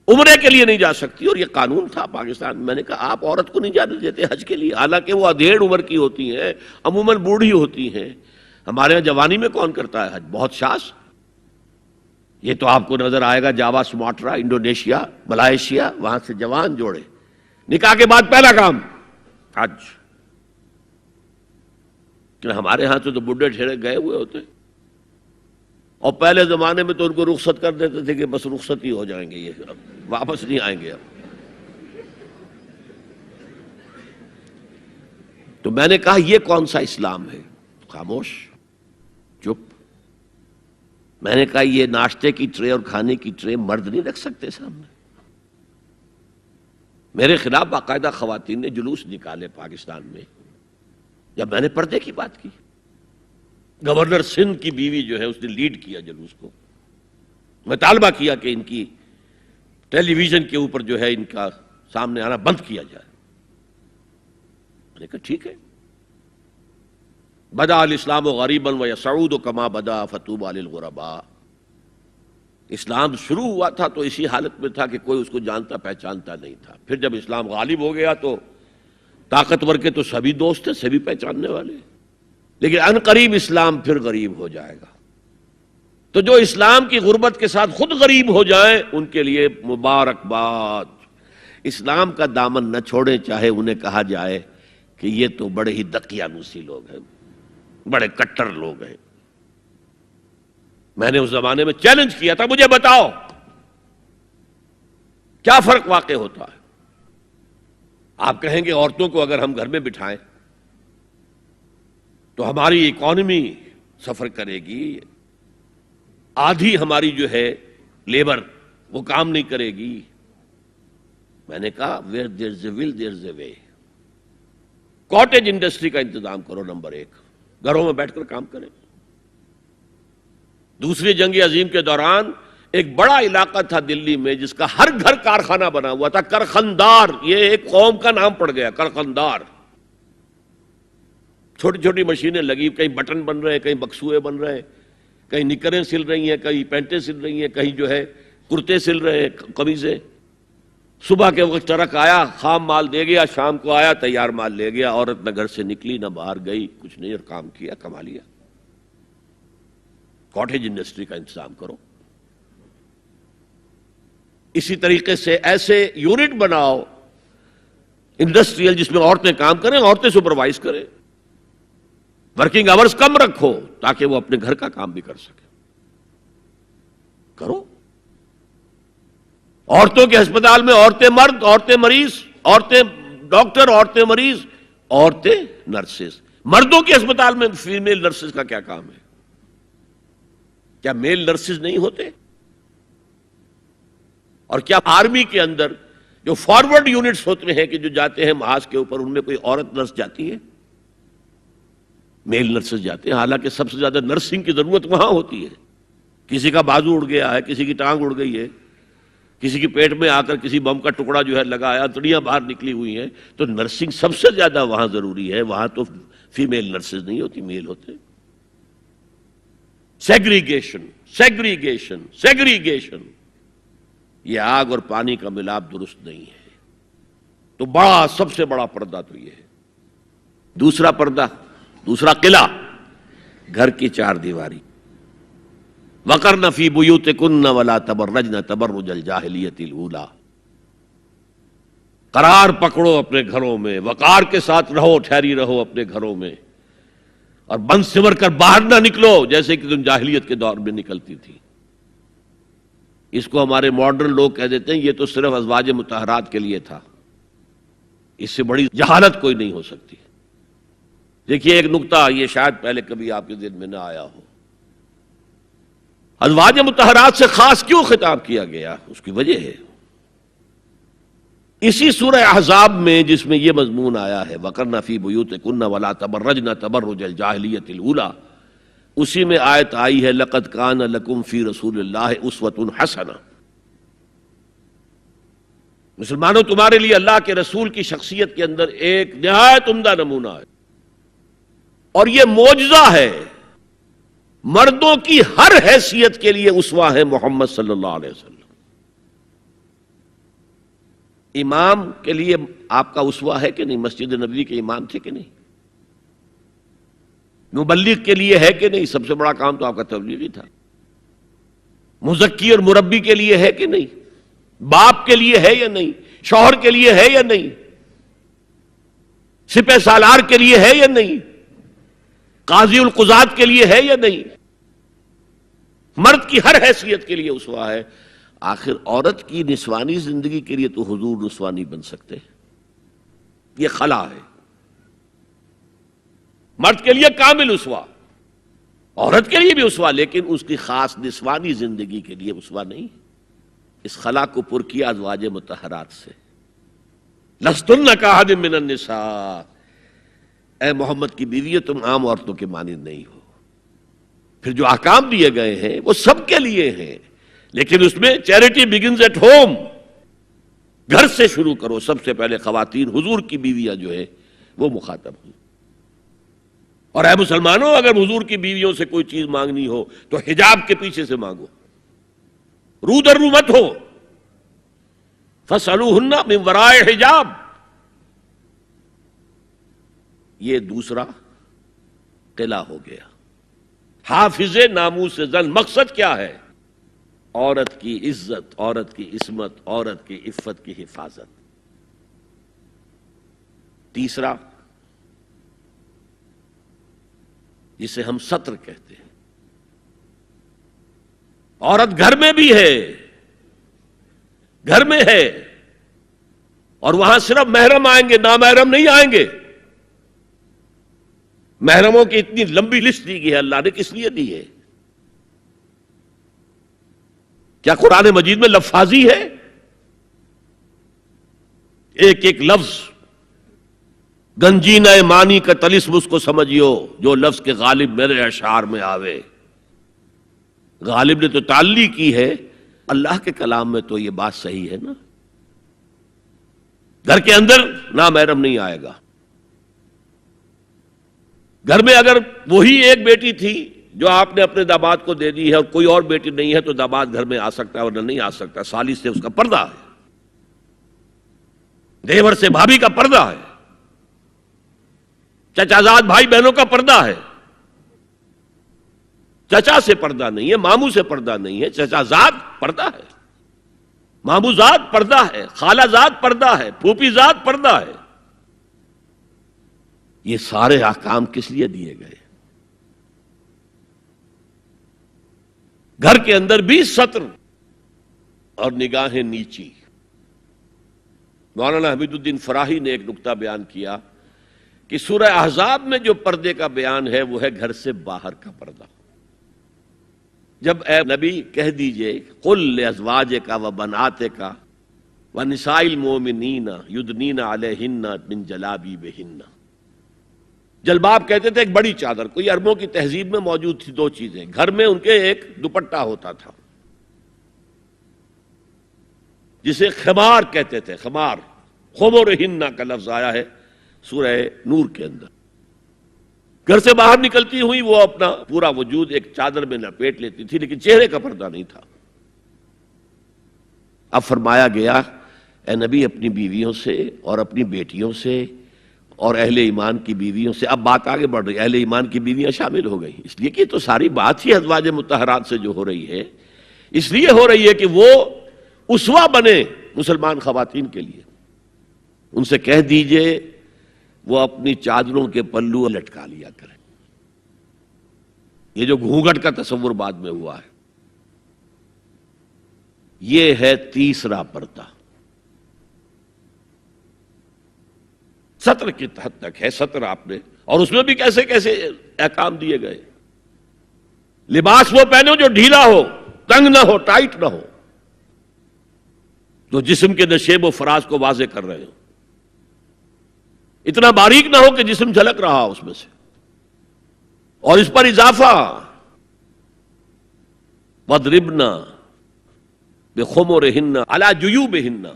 عمرے کے لیے نہیں جا سکتی، اور یہ قانون تھا پاکستان میں۔ نے کہا آپ عورت کو نہیں جانے دیتے حج کے لیے، حالانکہ وہ ادھیڑ عمر کی ہوتی ہیں، عموماً بوڑھی ہوتی ہیں۔ ہمارے یہاں جوانی میں کون کرتا ہے حج؟ بہت شاذ۔ یہ تو آپ کو نظر آئے گا جاوا، سماٹرا، انڈونیشیا، ملائیشیا، وہاں سے جوان جوڑے نکاح کے بعد پہلا کام حج۔ کہ ہمارے ہاں سے تو بڈھے ٹھیرے گئے ہوئے ہوتے، اور پہلے زمانے میں تو ان کو رخصت کر دیتے تھے کہ بس رخصت ہی ہو جائیں گے، یہ اب واپس نہیں آئیں گے اب۔ تو میں نے کہا یہ کون سا اسلام ہے؟ خاموش، چپ۔ میں نے کہا یہ ناشتے کی ٹرے اور کھانے کی ٹرے مرد نہیں رکھ سکتے سامنے۔ میرے خلاف باقاعدہ خواتین نے جلوس نکالے پاکستان میں جب میں نے پردے کی بات کی۔ گورنر سندھ کی بیوی جو ہے اس نے لیڈ کیا جلوس کو، مطالبہ کیا کہ ان کی ٹیلی ویژن کے اوپر جو ہے ان کا سامنے آنا بند کیا جائے۔ میں نے کہا ٹھیک ہے۔ بدا الاسلام غریبا ویسعود کما بدا فطوبی للغرباء۔ اسلام شروع ہوا تھا تو اسی حالت میں تھا کہ کوئی اس کو جانتا پہچانتا نہیں تھا، پھر جب اسلام غالب ہو گیا تو طاقتور کے تو سبھی دوست ہیں، سبھی پہچاننے والے، لیکن ان قریب اسلام پھر غریب ہو جائے گا۔ تو جو اسلام کی غربت کے ساتھ خود غریب ہو جائیں ان کے لیے مبارکباد۔ اسلام کا دامن نہ چھوڑیں، چاہے انہیں کہا جائے کہ یہ تو بڑے ہی دقیانوسی لوگ ہیں، بڑے کٹر لوگ ہیں۔ میں نے اس زمانے میں چیلنج کیا تھا، مجھے بتاؤ کیا فرق واقع ہوتا ہے؟ آپ کہیں گے عورتوں کو اگر ہم گھر میں بٹھائیں تو ہماری اکانومی سفر کرے گی، آدھی ہماری جو ہے لیبر وہ کام نہیں کرے گی۔ میں نے کہا where there is a will there is a way. Cottage industry کا انتظام کرو، نمبر 1، گھروں میں بیٹھ کر کام کریں۔ دوسری جنگ عظیم کے دوران ایک بڑا علاقہ تھا دلی میں جس کا ہر گھر کارخانہ بنا ہوا تھا، کرخندار، یہ ایک قوم کا نام پڑ گیا، کرخندار۔ چھوٹی چھوٹی مشینیں لگی، کہیں بٹن بن رہے ہیں، کہیں بکسوئے بن رہے ہیں، کہیں نکریں سل رہی ہیں، کہیں پینٹیں سل رہی ہیں، کہیں جو ہے کرتے سل رہے ہیں، قمیضیں۔ صبح کے وقت ٹرک آیا، خام مال دے گیا، شام کو آیا، تیار مال لے گیا۔ عورت نہ گھر سے نکلی نہ باہر گئی، کچھ نہیں، اور کام کیا، کما لیا۔ کاٹیج انڈسٹری کا انتظام کرو۔ اسی طریقے سے ایسے یونٹ بناؤ انڈسٹریل جس میں عورتیں کام کریں، عورتیں سپروائز کریں، ورکنگ آورز کم رکھو تاکہ وہ اپنے گھر کا کام بھی کر سکیں۔ کرو۔ عورتوں کے ہسپتال میں عورتیں مرد، عورتیں مریض، عورتیں ڈاکٹر، عورتیں مریض، عورتیں نرسز۔ مردوں کے ہسپتال میں فیمیل نرسز کا کیا کام ہے؟ کیا میل نرسز نہیں ہوتے؟ اور کیا آرمی کے اندر جو فارورڈ یونٹس ہوتے ہیں کہ جو جاتے ہیں محاذ کے اوپر، ان میں کوئی عورت نرس جاتی ہے؟ میل نرسز جاتے ہیں، حالانکہ سب سے زیادہ نرسنگ کی ضرورت وہاں ہوتی ہے۔ کسی کا بازو اڑ گیا ہے، کسی کی ٹانگ اڑ گئی ہے، کسی کے پیٹ میں آ کر کسی بم کا ٹکڑا جو ہے لگایا، تڑیاں باہر نکلی ہوئی ہیں، تو نرسنگ سب سے زیادہ وہاں ضروری ہے۔ وہاں تو فیمیل نرسز نہیں ہوتی، میل ہوتے۔ سیگریگیشن، سیگریگیشن، سیگریگیشن، یہ آگ اور پانی کا ملاپ درست نہیں ہے۔ تو بڑا، سب سے بڑا پردہ تو یہ ہے۔ دوسرا پردہ، دوسرا قلعہ، گھر کی چار دیواری۔ وَقَرْنَ فِي بُيُوتِكُنَّ وَلَا تَبَرَّجْنَ تَبَرُّجَ الْجَاهِلِيَّةِ الْأُولَىٰ۔ قرار پکڑو اپنے گھروں میں، وقار کے ساتھ رہو، ٹھہری رہو اپنے گھروں میں، اور بند سمر کر باہر نہ نکلو جیسے کہ تم جاہلیت کے دور میں نکلتی تھی۔ اس کو ہمارے ماڈرن لوگ کہہ دیتے ہیں یہ تو صرف ازواج مطہرات کے لیے تھا، اس سے بڑی جہالت کوئی نہیں ہو سکتی۔ دیکھیے ایک نقطہ، یہ شاید پہلے کبھی آپ کے ذہن میں نہ آیا ہو، ازواج مطہرات سے خاص کیوں خطاب کیا گیا؟ اس کی وجہ ہے اسی سورہ احزاب میں جس میں یہ مضمون آیا ہے وَقَرْنَ فِي بُيُوتِكُنَّ وَلَا تَبَرَّجْنَ تَبَرُّجَ الْجَاهِلِيَّةِ الْأُولَىٰ، اسی میں آیت آئی ہے لَقَدْ كَانَ لَكُمْ فِي رَسُولِ اللَّهِ أُسْوَةٌ حَسَنَةٌ۔ مسلمانوں، تمہارے لیے اللہ کے رسول کی شخصیت کے اندر ایک نہایت عمدہ نمونہ ہے، اور یہ معجزہ ہے۔ مردوں کی ہر حیثیت کے لیے اسوہ ہے محمد صلی اللہ علیہ وسلم۔ امام کے لیے آپ کا اسوہ ہے کہ نہیں؟ مسجد نبوی کے امام تھے کہ نہیں؟ مبلغ کے لیے ہے کہ نہیں؟ سب سے بڑا کام تو آپ کا تبلیغی تھا۔ مزکی اور مربی کے لیے ہے کہ نہیں؟ باپ کے لیے ہے یا نہیں؟ شوہر کے لیے ہے یا نہیں؟ سپہ سالار کے لیے ہے یا نہیں؟ قاضی القضات کے لیے ہے یا نہیں؟ مرد کی ہر حیثیت کے لیے اسوہ ہے۔ آخر عورت کی نسوانی زندگی کے لیے تو حضور رسوا نہیں بن سکتے، یہ خلا ہے۔ مرد کے لیے کامل اسوہ، عورت کے لیے بھی اسوہ، لیکن اس کی خاص نسوانی زندگی کے لیے اسوہ نہیں۔ اس خلا کو پر کیا ازواج مطہرات سے۔ لستن کاحد من النساء، اے محمد کی بیوی تم عام عورتوں کے مانند نہیں ہو۔ پھر جو احکام دیے گئے ہیں وہ سب کے لیے ہیں، لیکن اس میں چیریٹی بگنز ایٹ ہوم، گھر سے شروع کرو۔ سب سے پہلے خواتین، حضور کی بیویاں جو ہے وہ مخاطب ہوئی۔ اور اے مسلمانوں، اگر حضور کی بیویوں سے کوئی چیز مانگنی ہو تو حجاب کے پیچھے سے مانگو، رو در رو مت ہو۔ فَاسْأَلُوهُنَّ مِنْ وَرَاءِ حجاب، یہ دوسرا قلعہ ہو گیا۔ حافظ ناموس زن، مقصد کیا ہے؟ عورت کی عزت، عورت کی عصمت، عورت کی عفت کی حفاظت۔ تیسرا جسے ہم ستر کہتے ہیں، عورت گھر میں بھی ہے، گھر میں ہے، اور وہاں صرف محرم آئیں گے، نامحرم نہیں آئیں گے۔ محرموں کی اتنی لمبی لسٹ دی گئی ہے، اللہ نے کس لیے دی ہے؟ کیا قرآن مجید میں لفاظی ہے؟ ایک ایک لفظ گنجینہ معنی کا طلسم اس کو سمجھیو جو لفظ کے غالب میرے اشعار میں آوے۔ غالب نے تو تعلیق کی ہے، اللہ کے کلام میں تو یہ بات صحیح ہے نا۔ گھر کے اندر نامحرم نہیں آئے گا۔ گھر میں اگر وہی ایک بیٹی تھی جو آپ نے اپنے داماد کو دے دی ہے اور کوئی اور بیٹی نہیں ہے تو داماد گھر میں آ سکتا ہے ورنہ نہیں آ سکتا۔ سالی سے اس کا پردہ ہے، دیور سے بھابھی کا پردہ ہے، چچا زاد بھائی بہنوں کا پردہ ہے۔ چچا سے پردہ نہیں ہے، ماموں سے پردہ نہیں ہے، چچا زاد پردہ ہے، ماموں زاد پردہ ہے، خالہ زاد پردہ ہے، پھوپھی زاد پردہ ہے۔ یہ سارے احکام کس لیے دیے گئے؟ گھر کے اندر بھی ستر اور نگاہیں نیچی۔ مولانا حمید الدین فراہی نے ایک نکتہ بیان کیا کہ سورہ احزاب میں جو پردے کا بیان ہے وہ ہے گھر سے باہر کا پردہ۔ جب اے نبی کہہ دیجئے قل لازواجک و بناتک و نساء المؤمنین یدنین علیہن من جلابیبہن۔ جلباب کہتے تھے ایک بڑی چادر، کوئی عربوں کی تہذیب میں موجود تھی دو چیزیں، گھر میں ان کے ایک دوپٹہ ہوتا تھا جسے خمار کہتے تھے، خمار، خمرہن کا لفظ آیا ہے سورہ نور کے اندر۔ گھر سے باہر نکلتی ہوئی وہ اپنا پورا وجود ایک چادر میں لپیٹ لیتی تھی لیکن چہرے کا پردہ نہیں تھا۔ اب فرمایا گیا اے نبی اپنی بیویوں سے اور اپنی بیٹیوں سے اور اہل ایمان کی بیویوں سے، اب بات آگے بڑھ رہی ہے، اہل ایمان کی بیویاں شامل ہو گئی، اس لیے کہ تو ساری بات ہی ازواج مطہرات سے جو ہو رہی ہے اس لیے ہو رہی ہے کہ وہ اسوہ بنے مسلمان خواتین کے لیے۔ ان سے کہہ دیجئے وہ اپنی چادروں کے پلو لٹکا لیا کریں۔ یہ جو گھونگھٹ کا تصور بعد میں ہوا ہے یہ ہے تیسرا پردہ، سطر کی حد تک ہے سطر آپ نے، اور اس میں بھی کیسے کیسے احکام دیے گئے۔ لباس وہ پہنو جو ڈھیلا ہو، تنگ نہ ہو، ٹائٹ نہ ہو، جو جسم کے نشیب و فراز کو واضح کر رہے ہو، اتنا باریک نہ ہو کہ جسم جھلک رہا ہو اس میں سے۔ اور اس پر اضافہ وَاضْرِبْنَ بِخُمُرِهِنَّ عَلَى جُيُوبِهِنَّ،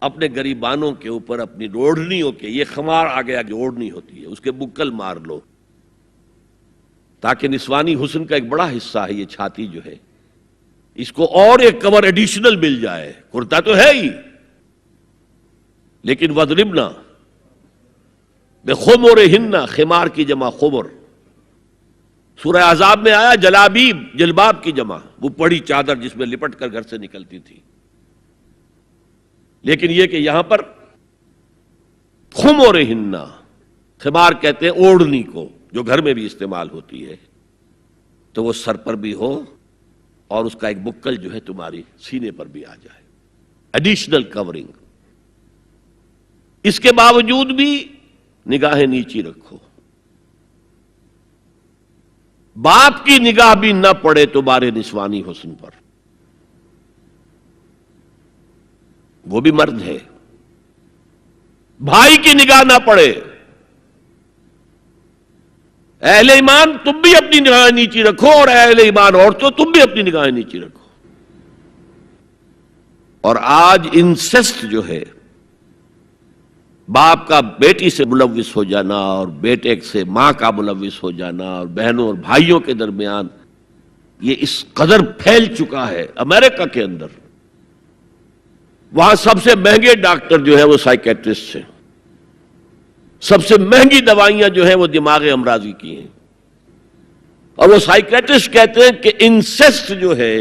اپنے گریبانوں کے اوپر اپنی اوڑھنیوں کے، یہ خمار آ گیا کہ اوڑھنی ہوتی ہے، اس کے بکل مار لو تاکہ نسوانی حسن کا ایک بڑا حصہ ہے یہ چھاتی جو ہے، اس کو اور ایک کور ایڈیشنل مل جائے۔ کرتا تو ہے ہی لیکن وَاضْرِبْنَ بِخُمُرِهِنَّ، خمار کی جمع خمر۔ سورہ احزاب میں آیا جلابیب، جلباب کی جمع، وہ بڑی چادر جس میں لپٹ کر گھر سے نکلتی تھی، لیکن یہ کہ یہاں پر خمرہن، خمار کہتے ہیں اوڑھنی کو جو گھر میں بھی استعمال ہوتی ہے، تو وہ سر پر بھی ہو اور اس کا ایک بکل جو ہے تمہاری سینے پر بھی آ جائے، ایڈیشنل کورنگ۔ اس کے باوجود بھی نگاہیں نیچی رکھو، باپ کی نگاہ بھی نہ پڑے تمہارے نسوانی حسن پر، وہ بھی مرد ہے، بھائی کی نگاہ نہ پڑے۔ اہل ایمان تم بھی اپنی نگاہیں نیچی رکھو اور اہل ایمان عورتوں تم بھی اپنی نگاہیں نیچی رکھو۔ اور آج انسسٹ جو ہے، باپ کا بیٹی سے ملوث ہو جانا اور بیٹے سے ماں کا ملوث ہو جانا اور بہنوں اور بھائیوں کے درمیان، یہ اس قدر پھیل چکا ہے۔ امریکہ کے اندر وہاں سب سے مہنگے ڈاکٹر جو ہے وہ سائیکیٹرسٹ ہیں، سب سے مہنگی دوائیاں جو ہیں وہ دماغ امراضی کی ہیں، اور وہ سائیکیٹرسٹ کہتے ہیں کہ انسسٹ جو ہے،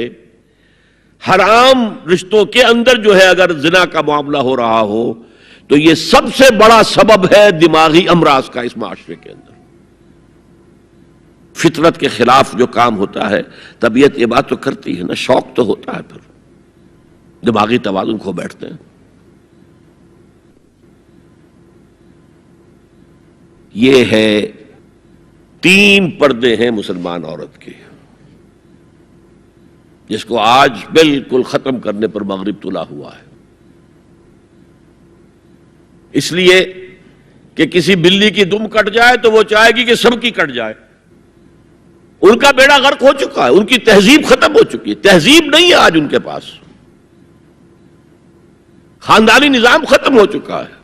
حرام رشتوں کے اندر جو ہے اگر زنا کا معاملہ ہو رہا ہو تو یہ سب سے بڑا سبب ہے دماغی امراض کا اس معاشرے کے اندر۔ فطرت کے خلاف جو کام ہوتا ہے، طبیعت یہ بات تو کرتی ہے نا، شوق تو ہوتا ہے، پھر دماغی توازن کھو بیٹھتے ہیں۔ یہ ہے 3 پردے ہیں مسلمان عورت کے، جس کو آج بالکل ختم کرنے پر مغرب تلا ہوا ہے، اس لیے کہ کسی بلی کی دم کٹ جائے تو وہ چاہے گی کہ سب کی کٹ جائے۔ ان کا بیڑا غرق ہو چکا ہے، ان کی تہذیب ختم ہو چکی ہے، تہذیب نہیں ہے آج ان کے پاس، خاندانی نظام ختم ہو چکا ہے۔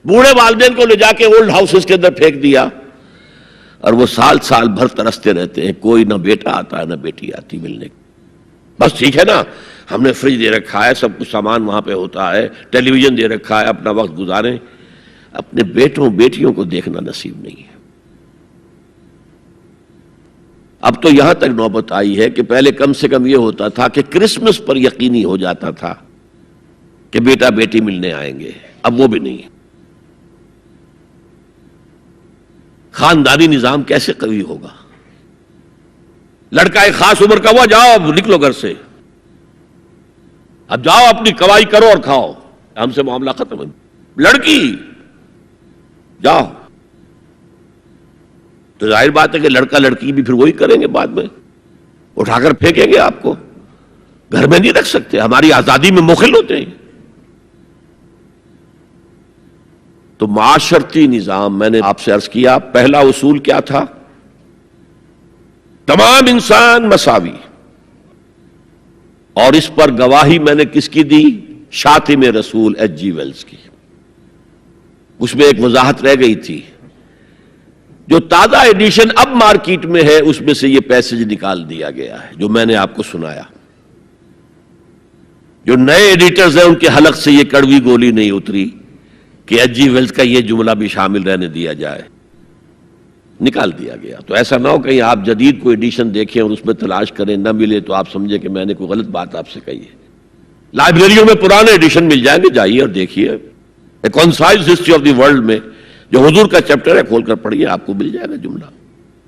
بوڑھے والدین کو لے جا کے اولڈ ہاؤسز کے اندر پھینک دیا اور وہ سال سال بھر ترستے رہتے ہیں، کوئی نہ بیٹا آتا ہے نہ بیٹی آتی ملنے کی۔ بس ٹھیک ہے نا، ہم نے فریج دے رکھا ہے، سب کچھ سامان وہاں پہ ہوتا ہے، ٹیلی ویژن دے رکھا ہے، اپنا وقت گزاریں، اپنے بیٹوں بیٹیوں کو دیکھنا نصیب نہیں ہے۔ اب تو یہاں تک نوبت آئی ہے کہ پہلے کم سے کم یہ ہوتا تھا کہ کرسمس پر یقینی ہو جاتا تھا کہ بیٹا بیٹی ملنے آئیں گے، اب وہ بھی نہیں ہے۔ خاندانی نظام کیسے قوی ہوگا؟ لڑکا ایک خاص عمر کا ہوا، جاؤ اب نکلو گھر سے، اب جاؤ اپنی کمائی کرو اور کھاؤ، ہم سے معاملہ ختم ہے۔ لڑکی جاؤ، تو ظاہر بات ہے کہ لڑکا لڑکی بھی پھر وہی کریں گے، بعد میں اٹھا کر پھینکیں گے آپ کو، گھر میں نہیں رکھ سکتے، ہماری آزادی میں مخل ہوتے ہیں۔ تو معاشرتی نظام، میں نے آپ سے عرض کیا، پہلا اصول کیا تھا؟ تمام انسان مساوی، اور اس پر گواہی میں نے کس کی دی؟ شاتم رسول ایچ جی ویلز کی۔ اس میں ایک وضاحت رہ گئی تھی، جو تازہ ایڈیشن اب مارکیٹ میں ہے اس میں سے یہ پیسج نکال دیا گیا ہے جو میں نے آپ کو سنایا۔ جو نئے ایڈیٹرز ہیں ان کے حلق سے یہ کڑوی گولی نہیں اتری کہ ایچ جی ویلز کا یہ جملہ بھی شامل رہنے دیا جائے، نکال دیا گیا۔ تو ایسا نہ ہو کہیں آپ جدید کوئی ایڈیشن دیکھیں اور اس میں تلاش کریں، نہ ملے تو آپ سمجھیں کہ میں نے کوئی غلط بات آپ سے کہی ہے۔ لائبریریوں میں پرانے ایڈیشن مل جائیں گے، جائیے اور دیکھیے، a concise history of the world میں جو حضور کا چیپٹر ہے کھول کر پڑھیے، آپ کو مل جائے گا جملہ۔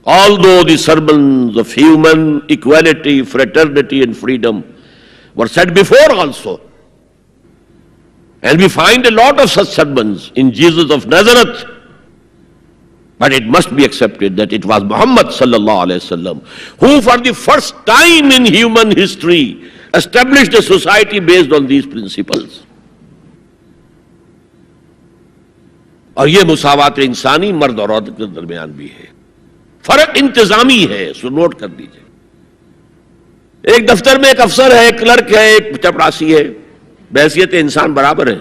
Although the sermons of human equality, fraternity and freedom were said before also, and we find a lot of such sermons in Jesus of Nazareth, but it must be accepted that it was Muhammad sallallahu alaihi wasallam who for the first time in human history established a society based on these principles. اور یہ مساوات انسانی مرد اور عورت کے درمیان بھی ہے، فرق انتظامی ہے، سو نوٹ کر دیجئے۔ ایک دفتر میں ایک افسر ہے، ایک کلرک ہے، ایک چپراسی ہے، بحیثیت انسان برابر ہے۔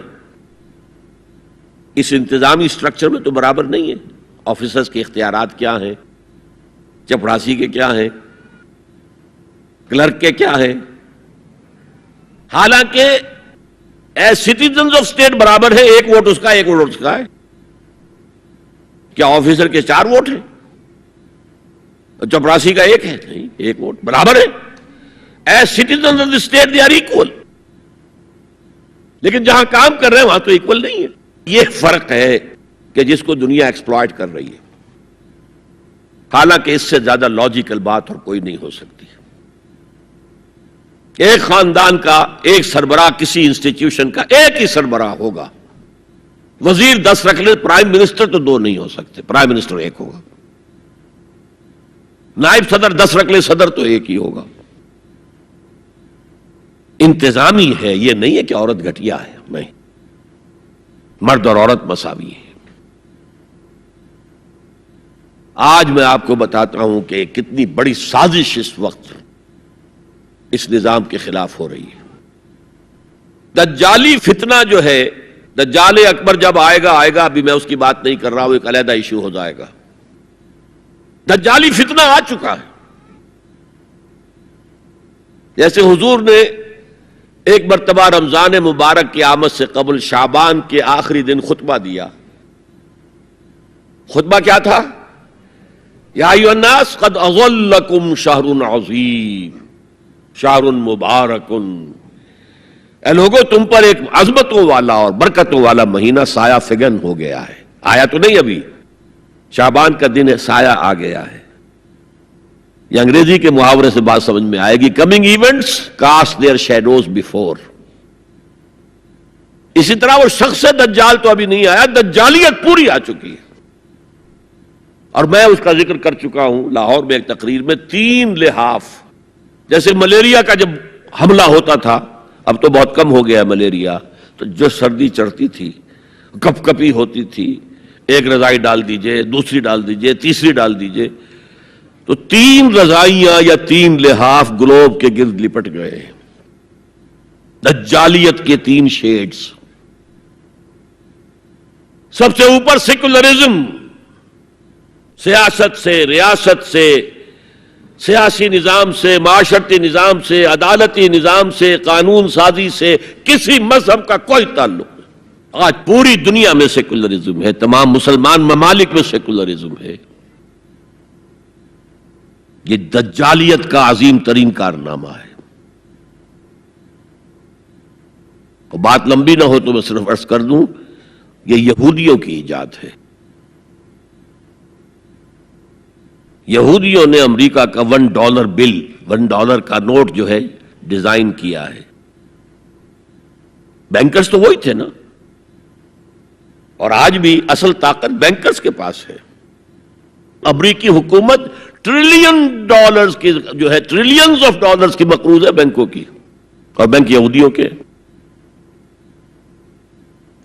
اس انتظامی سٹرکچر میں تو برابر نہیں ہے۔ آفیسرز کے اختیارات کیا ہیں، چپراسی کے کیا ہیں، کلرک کے کیا ہیں، حالانکہ ایز سٹیزنز آف اسٹیٹ برابر ہے، ایک ووٹ اس کا، ایک ووٹ اس کا ہے۔ کیا آفیسر کے 4 ووٹ ہیں؟ چپراسی کا 1 ہے؟ نہیں، 1 ووٹ برابر ہے۔ As citizens of the state they are equal, لیکن جہاں کام کر رہے ہیں وہاں تو ایکول نہیں ہے۔ یہ فرق ہے کہ جس کو دنیا ایکسپلائٹ کر رہی ہے، حالانکہ اس سے زیادہ لاجیکل بات اور کوئی نہیں ہو سکتی۔ ایک خاندان کا ایک سربراہ، کسی انسٹیٹیوشن کا ایک ہی سربراہ ہوگا، وزیر 10 رکھ لے، پرائم منسٹر تو 2 نہیں ہو سکتے، پرائم منسٹر 1 ہوگا، نائب صدر 10 رکھ لے، صدر تو 1 ہی ہوگا۔ انتظامی ہے، یہ نہیں ہے کہ عورت گھٹیا ہے، نہیں، مرد اور عورت مساوی ہے۔ آج میں آپ کو بتاتا ہوں کہ کتنی بڑی سازش اس وقت اس نظام کے خلاف ہو رہی ہے۔ دجالی فتنہ جو ہے، دجال اکبر جب آئے گا، ابھی میں اس کی بات نہیں کر رہا ہوں، ایک علیحدہ ایشو ہو جائے گا۔ دجالی فتنہ آ چکا ہے۔ جیسے حضور نے ایک مرتبہ رمضان مبارک کی آمد سے قبل شعبان کے آخری دن خطبہ دیا۔ خطبہ کیا تھا؟ یا ایھا الناس قد اظلکم شہر عظیم شہر مبارک، اے لوگو تم پر ایک عظمتوں والا اور برکتوں والا مہینہ سایہ فگن ہو گیا ہے۔ آیا تو نہیں ابھی، شعبان کا دن ہے، سایہ آ گیا ہے۔ یہ انگریزی کے محاورے سے بات سمجھ میں آئے گی، coming events cast their shadows before. اسی طرح وہ شخص دجال تو ابھی نہیں آیا، دجالیت پوری آ چکی ہے۔ اور میں اس کا ذکر کر چکا ہوں لاہور میں ایک تقریر میں، 3 لحاف. جیسے ملیریا کا جب حملہ ہوتا تھا، اب تو بہت کم ہو گیا ہے ملیریا، تو جو سردی چڑھتی تھی، کپ کپی ہوتی تھی، ایک رضائی ڈال دیجئے، دوسری ڈال دیجئے، تیسری ڈال دیجئے، تو 3 رضائیاں یا 3 لحاف گلوب کے گرد لپٹ گئے. دجالیت کے 3 شیڈز. سب سے اوپر سیکولرزم، سیاست سے، ریاست سے، سیاسی نظام سے، معاشرتی نظام سے، عدالتی نظام سے، قانون سازی سے کسی مذہب کا کوئی تعلق نہیں. آج پوری دنیا میں سیکولرزم ہے، تمام مسلمان ممالک میں سیکولرزم ہے. یہ دجالیت کا عظیم ترین کارنامہ ہے. اور بات لمبی نہ ہو تو میں صرف عرض کر دوں، یہ یہودیوں کی ایجاد ہے. یہودیوں نے امریکہ کا $1 بل، $1 کا نوٹ جو ہے ڈیزائن کیا ہے. بینکرز تو وہی تھے نا، اور آج بھی اصل طاقت بینکرز کے پاس ہے. امریکی حکومت $1 کی جو ہے، ٹریلینز آف ڈالرز کی مقروض ہے بینکوں کی، اور بینک یہودیوں کے.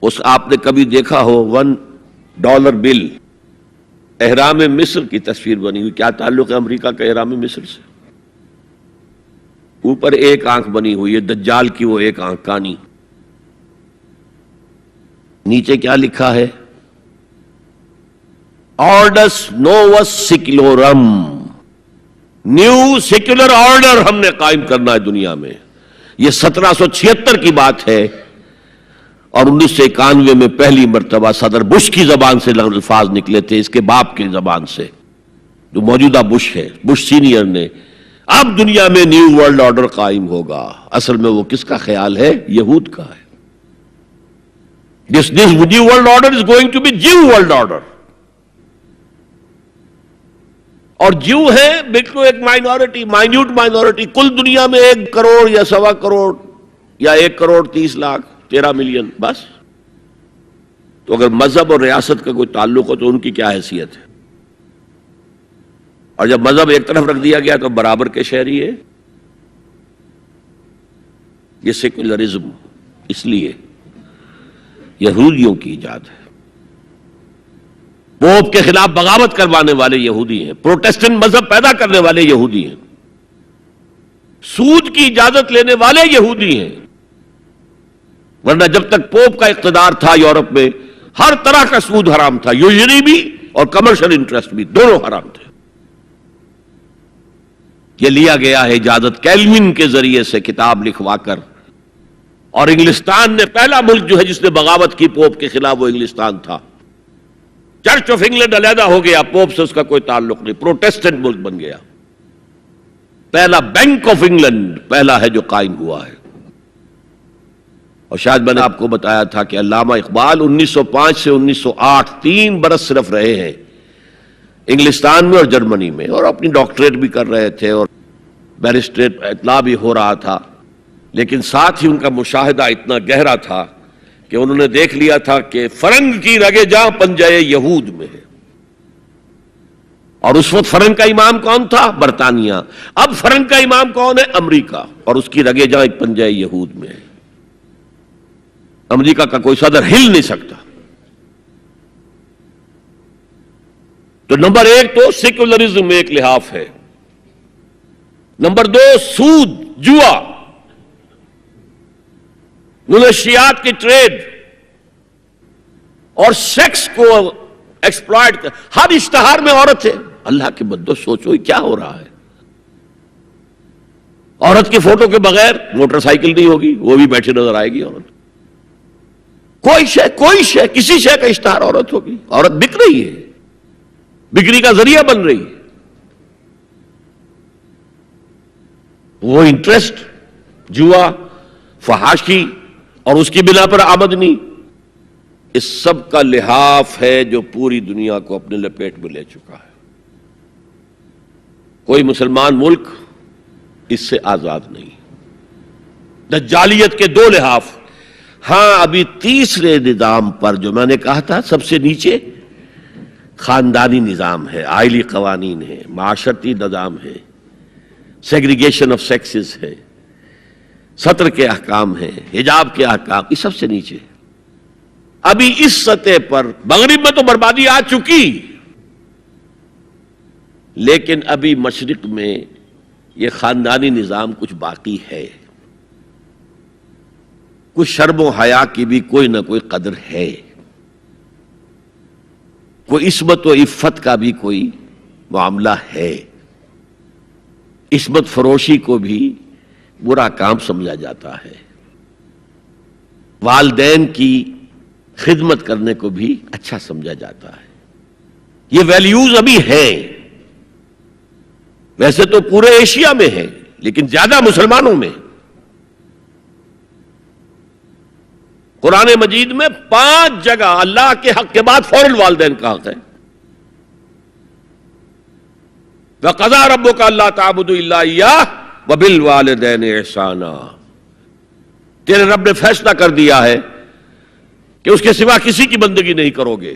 اس آپ نے کبھی دیکھا ہو $1 بل، احرام مصر کی تصویر بنی ہوئی؟ کیا تعلق ہے امریکہ کا احرام مصر سے؟ اوپر ایک آنکھ بنی ہوئی ہے، دجال کی وہ ایک آنکھ کانی. نیچے کیا لکھا ہے؟ آرڈس نووس سیکولورم، نیو سیکولر آرڈر ہم نے قائم کرنا ہے دنیا میں. یہ 1776 کی بات ہے، اور 1991 میں پہلی مرتبہ صدر بش کی زبان سے الفاظ نکلے تھے، اس کے باپ کی زبان سے، جو موجودہ بش ہے، بش سینئر نے. اب دنیا میں نیو ورلڈ آرڈر قائم ہوگا. اصل میں وہ کس کا خیال ہے؟ یہود کا ہے. This new world order is going to be Jew world order. اور جو ہے بالکل ایک مائنورٹی، مائنیوٹ مائنورٹی. کل دنیا میں 1 کروڑ یا 1.25 کروڑ یا 1 کروڑ 30 لاکھ 13 ملین بس. تو اگر مذہب اور ریاست کا کوئی تعلق ہو تو ان کی کیا حیثیت ہے؟ اور جب مذہب ایک طرف رکھ دیا گیا تو برابر کے شہری ہے. یہ سیکولرزم اس لیے یہودیوں کی ایجاد ہے. پوپ کے خلاف بغاوت کروانے والے یہودی ہیں، پروٹیسٹنٹ مذہب پیدا کرنے والے یہودی ہیں، سود کی اجازت لینے والے یہودی ہیں. ورنہ جب تک پوپ کا اقتدار تھا یورپ میں، ہر طرح کا سود حرام تھا، یوزری بھی اور کمرشل انٹرسٹ بھی، دونوں حرام تھے. یہ لیا گیا ہے اجازت کیلوین کے ذریعے سے کتاب لکھوا کر. اور انگلستان نے پہلا ملک جو ہے جس نے بغاوت کی پوپ کے خلاف، وہ انگلستان تھا. چرچ آف انگلینڈ علیحدہ ہو گیا، پوپ سے اس کا کوئی تعلق نہیں، پروٹیسٹنٹ ملک بن گیا. پہلا بینک آف انگلینڈ پہلا ہے جو قائم ہوا ہے. اور شاید میں نے آپ کو بتایا تھا کہ علامہ اقبال 1905 سے 1908 3 برس صرف رہے ہیں انگلستان میں اور جرمنی میں، اور اپنی ڈاکٹریٹ بھی کر رہے تھے اور بیرسٹریٹ اطلاع بھی ہو رہا تھا. لیکن ساتھ ہی ان کا مشاہدہ اتنا گہرا تھا کہ انہوں نے دیکھ لیا تھا کہ فرنگ کی رگے جاں پنجے یہود میں ہے. اور اس وقت فرنگ کا امام کون تھا؟ برطانیہ. اب فرنگ کا امام کون ہے؟ امریکہ. اور اس کی رگے جاں پنجے یہود میں ہے. امریکہ کا کوئی صدر ہل نہیں سکتا. تو نمبر 1 تو سیکولرزم ایک لحاف ہے. نمبر 2 سود، جوا، منشیات کی ٹریڈ اور سیکس کو ایکسپلائٹ. ہر اشتہار میں عورت ہے. اللہ کے بندو سوچو کیا ہو رہا ہے. عورت کی فوٹو کے بغیر موٹر سائیکل نہیں ہوگی، وہ بھی بیٹھی نظر آئے گی عورت. کوئی شے کسی شے کا اشتہار عورت ہوگی. عورت بک رہی ہے، بکری کا ذریعہ بن رہی ہے. وہ انٹرسٹ، جوا، فحاشی اور اس کی بنا پر آمدنی، اس سب کا لحاف ہے جو پوری دنیا کو اپنے لپیٹ میں لے چکا ہے. کوئی مسلمان ملک اس سے آزاد نہیں. دجالیت کے 2 لحاف. ہاں ابھی تیسرے نظام پر جو میں نے کہا تھا سب سے نیچے خاندانی نظام ہے، آئلی قوانین ہے، معاشرتی نظام ہے، سیگریگیشن آف سیکسز ہے، سطر کے احکام ہیں، حجاب کے احکام، یہ سب سے نیچے. ابھی اس سطح پر مغرب میں تو بربادی آ چکی، لیکن ابھی مشرق میں یہ خاندانی نظام کچھ باقی ہے. کچھ شرم و حیا کی بھی کوئی نہ کوئی قدر ہے، کوئی عصمت و عفت کا بھی کوئی معاملہ ہے. عصمت فروشی کو بھی برا کام سمجھا جاتا ہے، والدین کی خدمت کرنے کو بھی اچھا سمجھا جاتا ہے. یہ ویلیوز ابھی ہیں، ویسے تو پورے ایشیا میں ہیں لیکن زیادہ مسلمانوں میں. قرآن مجید میں 5 جگہ اللہ کے حق کے بعد فوراً والدین کا حق ہے. وَقَضَىٰ رَبُّكَ أَلَّا تَعْبُدُوا إِلَّا إِيَّاهُ وَبِالْوَالِدَيْنِ إِحْسَانًا. تیرے رب نے فیصلہ کر دیا ہے کہ اس کے سوا کسی کی بندگی نہیں کرو گے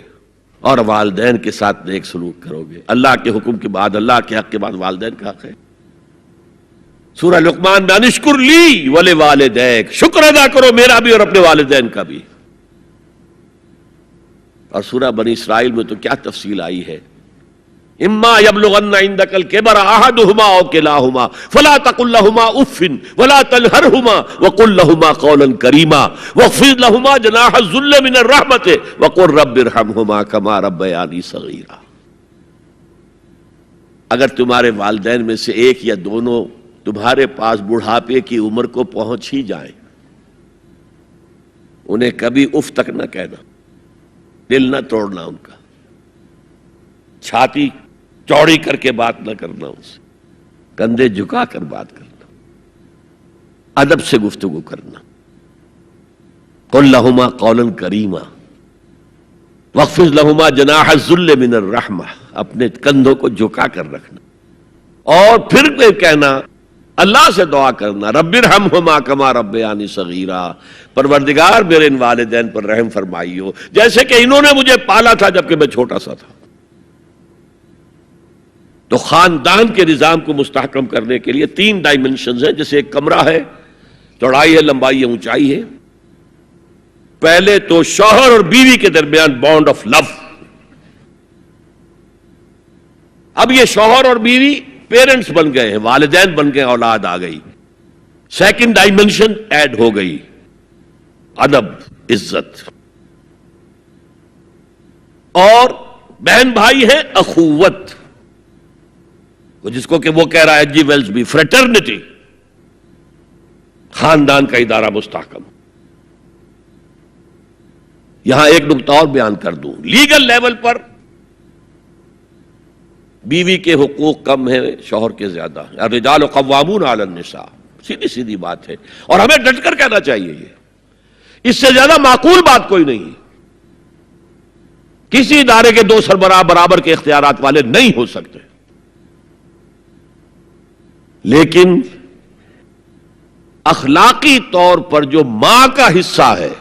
اور والدین کے ساتھ نیک سلوک کرو گے. اللہ کے حکم کے بعد، اللہ کے حق کے بعد والدین کا حق ہے. سورہ لقمان میں انشکر لی ولوالدیک، شکر ادا کرو میرا بھی اور اپنے والدین کا بھی. اور سورہ بنی اسرائیل میں تو کیا تفصیل آئی ہے. اما یبلغن عندک الکبر احدہما او کلاہما فلا تقل لہما اف ولا تنہرہما وقل لہما قولا کریما واخفض لہما جناح الذل من الرحمۃ وقل رب ارحمہما کما ربیانی صغیرا. اگر تمہارے والدین میں سے ایک یا دونوں تمہارے پاس بڑھاپے کی عمر کو پہنچ ہی جائیں، انہیں کبھی اف تک نہ کہنا، دل نہ توڑنا ان کا، چھاتی چوڑی کر کے بات نہ کرنا، ان سے کندھے جھکا کر بات کرنا، ادب سے گفتگو کرنا. قل لہما قولا کریما واخفض لہما جناح الذل من الرحمہ، اپنے کندھوں کو جھکا کر رکھنا. اور پھر کہنا، اللہ سے دعا کرنا، رب ارحمہما کما ربیانی صغیرا، پروردگار میرے ان والدین پر رحم فرمائیو جیسے کہ انہوں نے مجھے پالا تھا جبکہ میں چھوٹا سا تھا. تو خاندان کے نظام کو مستحکم کرنے کے لیے 3 ڈائمنشنز ہیں. جیسے ایک کمرہ ہے، چوڑائی ہے، لمبائی ہے، اونچائی ہے. پہلے تو شوہر اور بیوی کے درمیان بانڈ آف لو. اب یہ شوہر اور بیوی پیرنٹس بن گئے ہیں، والدین بن گئے، اولاد آ گئی. سیکنڈ ڈائمنشن ایڈ ہو گئی، ادب، عزت. اور بہن بھائی ہیں، اخوت، جس کو کہ وہ کہہ رہا ہے جی ویلز بھی، فریٹرنٹی. خاندان کا ادارہ مستحکم. یہاں ایک نقطہ اور بیان کر دوں. لیگل لیول پر بیوی کے حقوق کم ہیں، شوہر کے زیادہ. الرجال قوامون علی النساء، سیدھی سیدھی بات ہے اور ہمیں ڈٹ کر کہنا چاہیے. یہ اس سے زیادہ معقول بات کوئی نہیں. کسی ادارے کے 2 سربراہ برابر کے اختیارات والے نہیں ہو سکتے. لیکن اخلاقی طور پر جو ماں کا حصہ ہے،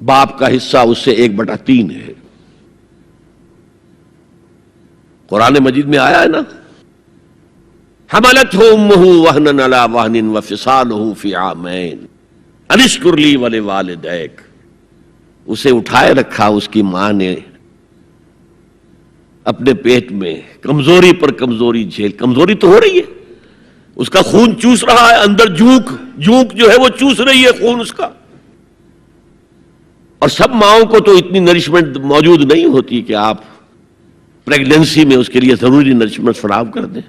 باپ کا حصہ اس سے 1/3 ہے. قرآن مجید میں آیا ہے نا، حملتہ امہ وہنا علی وہن وفصالہ فی عامین ان اشکر لی ولوالدیک. اسے اٹھائے رکھا اس کی ماں نے اپنے پیٹ میں، کمزوری پر کمزوری جھیل. کمزوری تو ہو رہی ہے، اس کا خون چوس رہا ہے اندر، جھونک جو ہے وہ چوس رہی ہے خون اس کا. اور سب ماؤں کو تو اتنی نرشمنٹ موجود نہیں ہوتی کہ آپ پریگننسی میں اس کے لیے ضروری نرشمنٹ فراہم کر دیں.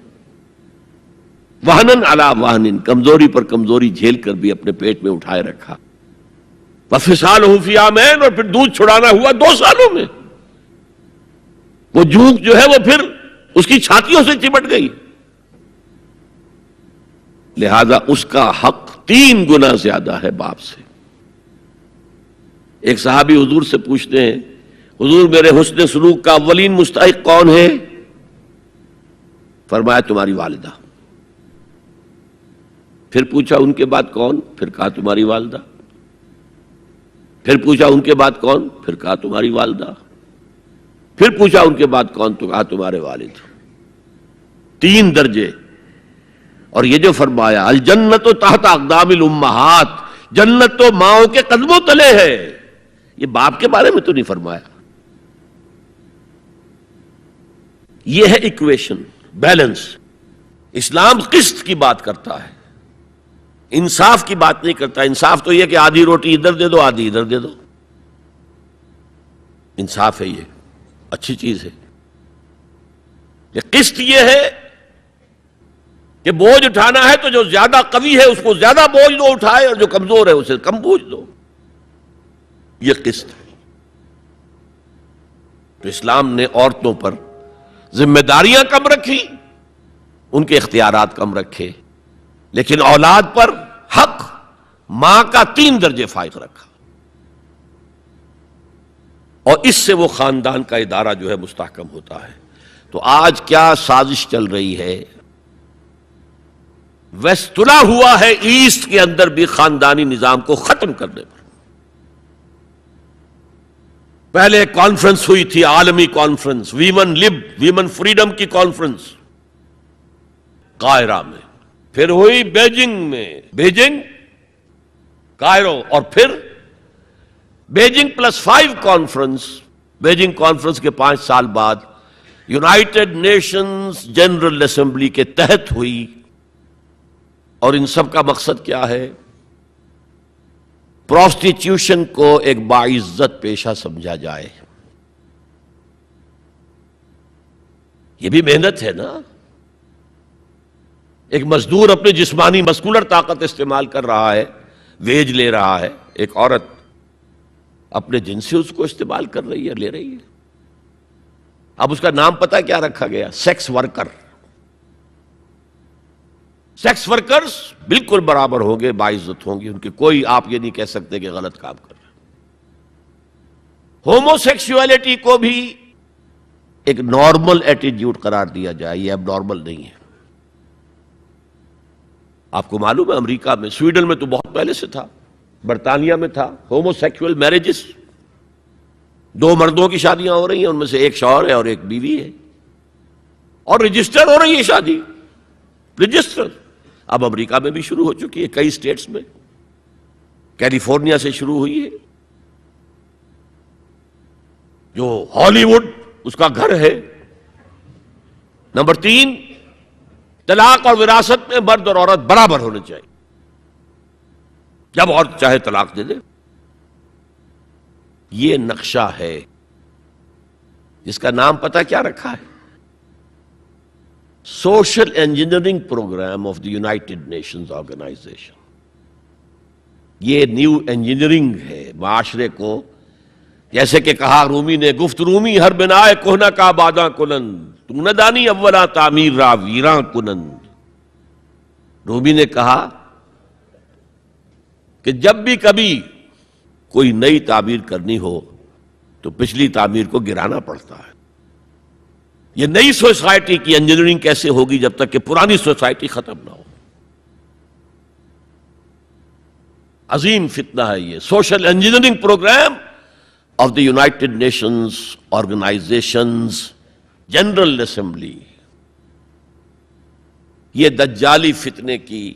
وہنن علی وہن، کمزوری پر کمزوری جھیل کر بھی اپنے پیٹ میں اٹھائے رکھا. وفصالہ فی عامین، اور پھر دودھ چھڑانا ہوا 2 سالوں میں. وہ جھونک جو ہے وہ پھر اس کی چھاتیوں سے چمٹ گئی. لہذا اس کا حق 3 گنا زیادہ ہے باپ سے. ایک صحابی حضور سے پوچھتے ہیں، حضور میرے حسن سلوک کا اولین مستحق کون ہے؟ فرمایا تمہاری والدہ. پھر پوچھا ان کے بعد کون؟ پھر کہا تمہاری والدہ. پھر پوچھا ان کے بعد کون؟ پھر کہا تمہاری والدہ. پھر پوچھا ان کے بعد کون؟ تو کہا تمہارے والد. 3 درجے. اور یہ جو فرمایا الجنت تحت اقدام الامہات، جنت تو ماؤں کے قدموں تلے ہے، یہ باپ کے بارے میں تو نہیں فرمایا. یہ ہے ایکویشن، بیلنس. اسلام قسط کی بات کرتا ہے، انصاف کی بات نہیں کرتا. انصاف تو یہ کہ آدھی روٹی ادھر دے دو آدھی ادھر دے دو، انصاف ہے، یہ اچھی چیز ہے. یہ قسط یہ ہے کہ بوجھ اٹھانا ہے تو جو زیادہ قوی ہے اس کو زیادہ بوجھ دو اٹھائے، اور جو کمزور ہے اسے کم بوجھ دو. یہ قسط ہے. تو اسلام نے عورتوں پر ذمہ داریاں کم رکھی، ان کے اختیارات کم رکھے، لیکن اولاد پر حق ماں کا 3 درجے فائق رکھا. اور اس سے وہ خاندان کا ادارہ جو ہے مستحکم ہوتا ہے. تو آج کیا سازش چل رہی ہے؟ ویسٹ تلا ہوا ہے ایسٹ کے اندر بھی خاندانی نظام کو ختم کرنے پر. پہلے کانفرنس ہوئی تھی، عالمی کانفرنس، ویمن فریڈم کی کانفرنس قاہرہ میں، پھر ہوئی بیجنگ کائرو، اور پھر بیجنگ +5 کانفرنس. بیجنگ کانفرنس کے 5 سال بعد یونائٹڈ نیشنز جنرل اسمبلی کے تحت ہوئی. اور ان سب کا مقصد کیا ہے؟ پروسٹیٹیوشن کو ایک باعزت پیشہ سمجھا جائے. یہ بھی محنت ہے نا. ایک مزدور اپنی جسمانی مسکولر طاقت استعمال کر رہا ہے، ویج لے رہا ہے. ایک عورت اپنے جنس سے اس کو استعمال کر رہی ہے، لے رہی ہے. اب اس کا نام پتہ کیا رکھا گیا؟ Sex worker. سیکس ورکرز بالکل برابر ہوں گے، باعزت ہوں گے، ان کے کوئی آپ یہ نہیں کہہ سکتے کہ غلط کام کر رہے. ہومو سیکسولیٹی کو بھی ایک نارمل ایٹیٹیوڈ قرار دیا جائے، یہ اب نارمل نہیں ہے. آپ کو معلوم ہے امریکہ میں، سویڈن میں تو بہت پہلے سے تھا، برطانیہ میں تھا، ہومو سیکسول میرجز. 2 مردوں کی شادیاں ہو رہی ہیں، ان میں سے ایک شوہر ہے اور ایک بیوی ہے، اور رجسٹر ہو رہی ہے شادی، رجسٹر. اب امریکہ میں بھی شروع ہو چکی ہے، کئی سٹیٹس میں. کیلیفورنیا سے شروع ہوئی ہے، جو ہالی ووڈ اس کا گھر ہے. نمبر 3، طلاق اور وراثت میں مرد اور عورت برابر ہونے چاہیے. جب عورت چاہے طلاق دے دے. یہ نقشہ ہے جس کا نام پتہ کیا رکھا ہے؟ Social engineering programme of the United Nations Organization. یہ نیو انجینئرنگ ہے معاشرے کو. جیسے کہ کہا رومی نے، گفت رومی ہر بنائے کوہنا کا باداں کنند، تو نہ دانی اولا تعمیر را ویراں کنند. رومی نے کہا کہ جب بھی کبھی کوئی نئی تعمیر کرنی ہو تو پچھلی تعمیر کو گرانا پڑتا ہے. یہ نئی سوسائٹی کی انجینئرنگ کیسے ہوگی جب تک کہ پرانی سوسائٹی ختم نہ ہو؟ عظیم فتنہ ہے یہ social engineering programme of the United Nations Organizations General Assembly. یہ دجالی فتنے کی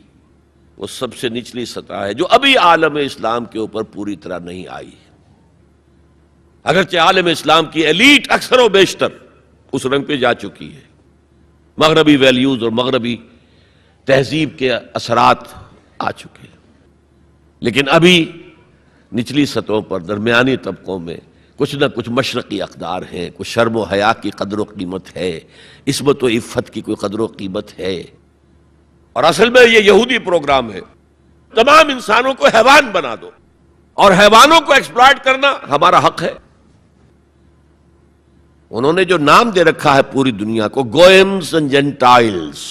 وہ سب سے نچلی سطح ہے جو ابھی عالم اسلام کے اوپر پوری طرح نہیں آئی. اگرچہ عالم اسلام کی ایلیٹ اکثر و بیشتر اس رنگ پہ جا چکی ہے، مغربی ویلیوز اور مغربی تہذیب کے اثرات آ چکے ہیں، لیکن ابھی نچلی سطحوں پر درمیانی طبقوں میں کچھ نہ کچھ مشرقی اقدار ہیں، کچھ شرم و حیا کی قدر و قیمت ہے، عصمت و عفت کی کوئی قدر و قیمت ہے. اور اصل میں یہ یہودی پروگرام ہے، تمام انسانوں کو حیوان بنا دو، اور حیوانوں کو ایکسپلائٹ کرنا ہمارا حق ہے. انہوں نے جو نام دے رکھا ہے پوری دنیا کو، گوئمز اینڈ جینٹائلز.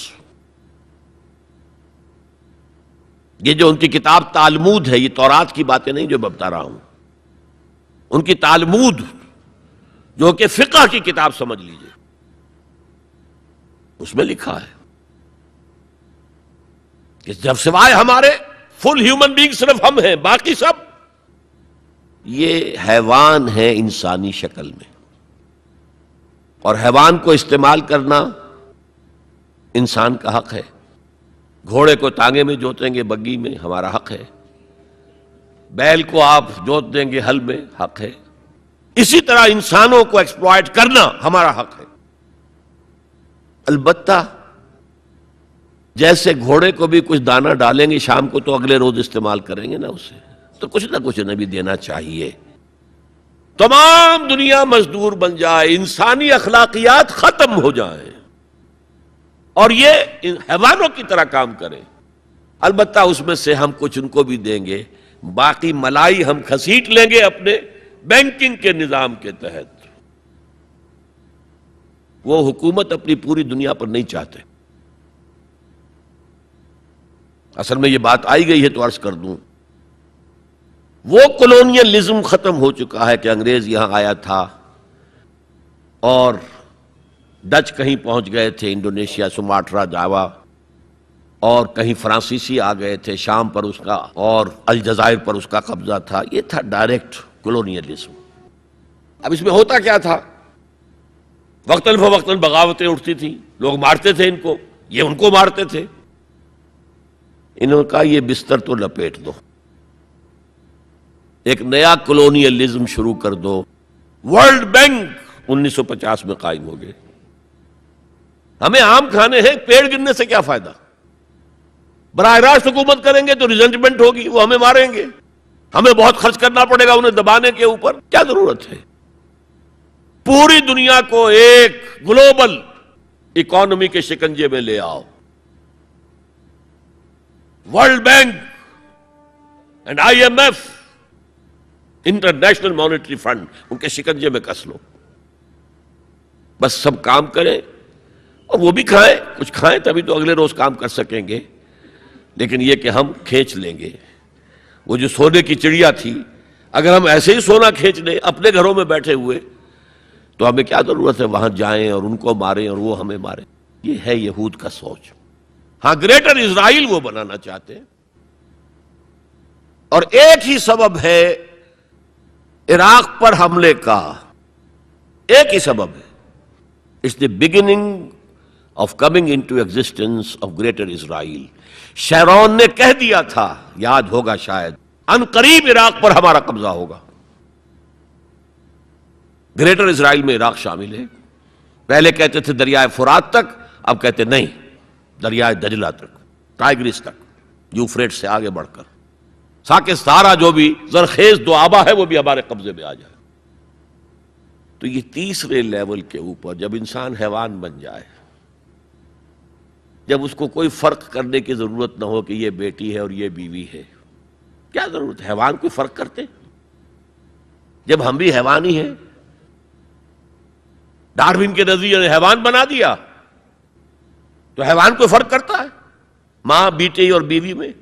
یہ جو ان کی کتاب تالمود ہے، یہ تورات کی باتیں نہیں جو میں بتا رہا ہوں، ان کی تالمود جو کہ فقہ کی کتاب سمجھ لیجئے، اس میں لکھا ہے کہ جب سوائے ہمارے فل ہیومن بینگ صرف ہم ہیں، باقی سب یہ حیوان ہیں انسانی شکل میں. اور حیوان کو استعمال کرنا انسان کا حق ہے. گھوڑے کو ٹانگے میں جوتیں گے بگی میں، ہمارا حق ہے. بیل کو آپ جوت دیں گے ہل میں، حق ہے. اسی طرح انسانوں کو ایکسپلائٹ کرنا ہمارا حق ہے. البتہ جیسے گھوڑے کو بھی کچھ دانہ ڈالیں گے شام کو تو اگلے روز استعمال کریں گے نا اسے، تو کچھ نہ کچھ انہیں بھی دینا چاہیے. تمام دنیا مزدور بن جائے، انسانی اخلاقیات ختم ہو جائیں اور یہ حیوانوں کی طرح کام کریں. البتہ اس میں سے ہم کچھ ان کو بھی دیں گے، باقی ملائی ہم کھسیٹ لیں گے اپنے بینکنگ کے نظام کے تحت. وہ حکومت اپنی پوری دنیا پر نہیں چاہتے. اصل میں یہ بات آئی گئی ہے تو عرض کر دوں، وہ کولونیلزم ختم ہو چکا ہے کہ انگریز یہاں آیا تھا اور ڈچ کہیں پہنچ گئے تھے، انڈونیشیا، سماٹرا، جاوا، اور کہیں فرانسیسی آ گئے تھے شام پر اس کا اور الجزائر پر اس کا قبضہ تھا. یہ تھا ڈائریکٹ کولونیلزم. اب اس میں ہوتا کیا تھا؟ وقتاً فوقتاً بغاوتیں اٹھتی تھیں، لوگ مارتے تھے ان کو، یہ ان کو مارتے تھے. انہوں نے کہا یہ بستر تو لپیٹ دو، ایک نیا کولونیلزم شروع کر دو. ورلڈ بینک 1950 میں قائم ہو گئے. ہمیں آم کھانے ہیں، پیڑ گرنے سے کیا فائدہ؟ براہ راست حکومت کریں گے تو ریزنٹمنٹ ہوگی، وہ ہمیں ماریں گے، ہمیں بہت خرچ کرنا پڑے گا انہیں دبانے کے اوپر. کیا ضرورت ہے؟ پوری دنیا کو ایک گلوبل اکانومی کے شکنجے میں لے آؤ. World bank and IMF، international monetary fund, ان کے شکنجے میں کس لو. بس سب کام کریں اور وہ بھی کھائیں، کچھ کھائیں تبھی تو اگلے روز کام کر سکیں گے. لیکن یہ کہ ہم کھینچ لیں گے. وہ جو سونے کی چڑیا تھی، اگر ہم ایسے ہی سونا کھینچ لیں اپنے گھروں میں بیٹھے ہوئے تو ہمیں کیا ضرورت ہے وہاں جائیں اور ان کو ماریں اور وہ ہمیں ماریں. یہ ہے یہود کا سوچ. ہاں، گریٹر اسرائیل وہ بنانا چاہتے ہیں، اور ایک ہی سبب ہے عراق پر حملے کا، ایک ہی سبب ہے. It's the beginning of coming into existence of greater Israel. Sharon نے کہہ دیا تھا، یاد ہوگا شاید، ان قریب عراق پر ہمارا قبضہ ہوگا. گریٹر اسرائیل میں عراق شامل ہے. پہلے کہتے تھے دریائے فرات تک، اب کہتے نہیں، دریائے دجلہ تک، ٹائگرس تک، یوفریٹ سے آگے بڑھ کر تاکہ سارا جو بھی زرخیز دوآبا ہے وہ بھی ہمارے قبضے میں آ جائے. تو یہ تیسرے لیول کے اوپر جب انسان حیوان بن جائے، جب اس کو کوئی فرق کرنے کی ضرورت نہ ہو کہ یہ بیٹی ہے اور یہ بیوی ہے، کیا ضرورت ہے؟ حیوان کوئی فرق کرتے؟ جب ہم بھی حیوان ہی ہیں. ڈارون کے نظریے نے حیوان بنا دیا تو حیوان کوئی فرق کرتا ہے ماں بیٹی اور بیوی میں؟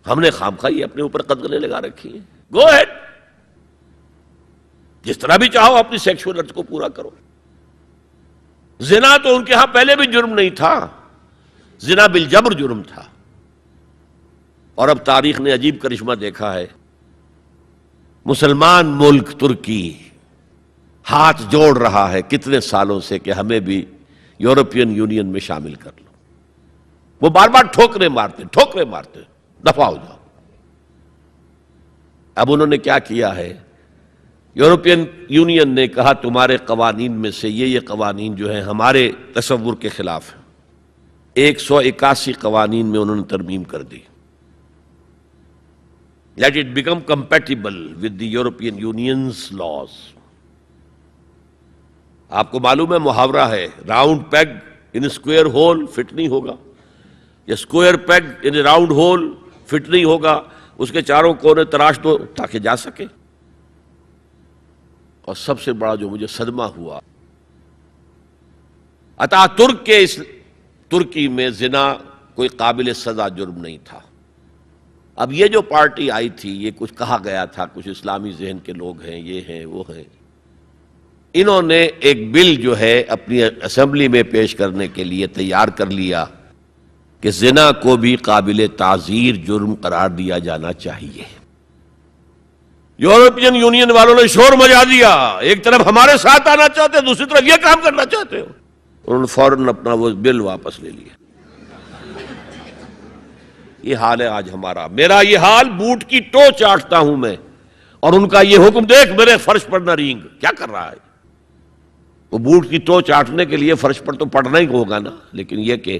ہم نے خامخواہ اپنے اوپر قدغنیں لگا رکھی ہیں. گو ہیڈ، جس طرح بھی چاہو اپنی سیکشول ارج کو پورا کرو. زنا تو ان کے ہاں پہلے بھی جرم نہیں تھا، زنا بالجبر جرم تھا. اور اب تاریخ نے عجیب کرشمہ دیکھا ہے. مسلمان ملک ترکی ہاتھ جوڑ رہا ہے کتنے سالوں سے کہ ہمیں بھی یورپین یونین میں شامل کر لو. وہ بار بار ٹھوکریں مارتے، دفع ہو جاؤ. اب انہوں نے کیا کیا ہے؟ یورپین یونین نے کہا تمہارے قوانین میں سے یہ قوانین جو ہیں ہمارے تصور کے خلاف ہیں. 181 قوانین میں انہوں نے ترمیم کر دی. Let it become compatible with the European Union's laws. آپ کو معلوم ہے محاورہ ہے، round peg in square hole fit نہیں ہوگا، یا square peg in round hole fit نہیں ہوگا. اس کے چاروں کونے تراش دو تاکہ جا سکے. اور سب سے بڑا جو مجھے صدمہ ہوا، عطا ترک کے اس ترکی میں زنا کوئی قابل سزا جرم نہیں تھا. اب یہ جو پارٹی آئی تھی، یہ کچھ کہا گیا تھا، کچھ اسلامی ذہن کے لوگ ہیں، یہ ہیں وہ ہیں، انہوں نے ایک بل جو ہے اپنی اسمبلی میں پیش کرنے کے لیے تیار کر لیا کہ زنا کو بھی قابل تعزیر جرم قرار دیا جانا چاہیے. یورپین یونین والوں نے شور مچا دیا، ایک طرف ہمارے ساتھ آنا چاہتے، دوسری طرف یہ کام کرنا چاہتے ہو، انہوں نے فوراً اپنا وہ بل واپس لے لیا۔ یہ حال ہے آج ہمارا، میرا یہ حال بوٹ کی ٹو چاٹتا ہوں میں، اور ان کا یہ حکم دیکھ میرے فرش پر نہ رینگ، کیا کر رہا ہے؟ وہ بوٹ کی ٹو چاٹنے کے لیے فرش پر تو پڑنا ہی ہوگا نا، لیکن یہ کہ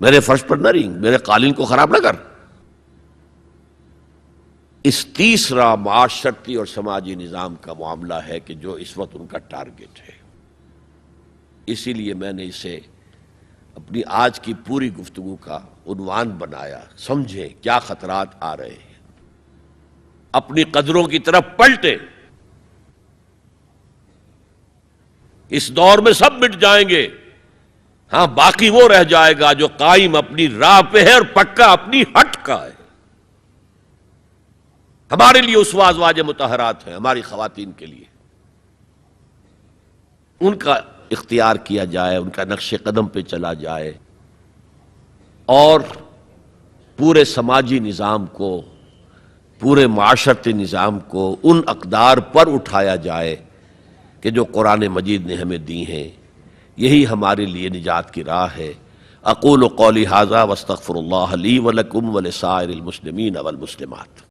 میرے فرش پر نہ رینگ، میرے قالین کو خراب نہ کر۔ اس تیسرا معاشرتی اور سماجی نظام کا معاملہ ہے کہ جو اس وقت ان کا ٹارگٹ ہے۔ اسی لیے میں نے اسے اپنی آج کی پوری گفتگو کا عنوان بنایا، سمجھیں کیا خطرات آ رہے ہیں، اپنی قدروں کی طرف پلٹے۔ اس دور میں سب مٹ جائیں گے، ہاں باقی وہ رہ جائے گا جو قائم اپنی راہ پہ ہے اور پکا اپنی ہٹ کا ہے۔ ہمارے لیے اسوہ ازواج مطہرات ہیں، ہماری خواتین کے لیے، ان کا اختیار کیا جائے، ان کا نقش قدم پہ چلا جائے، اور پورے سماجی نظام کو، پورے معاشرتی نظام کو ان اقدار پر اٹھایا جائے کہ جو قرآن مجید نے ہمیں دی ہیں۔ یہی ہمارے لیے نجات کی راہ ہے۔ اقول قولی ھذا واستغفر اللہ لی ولکم ولسائر المسلمین والمسلمات۔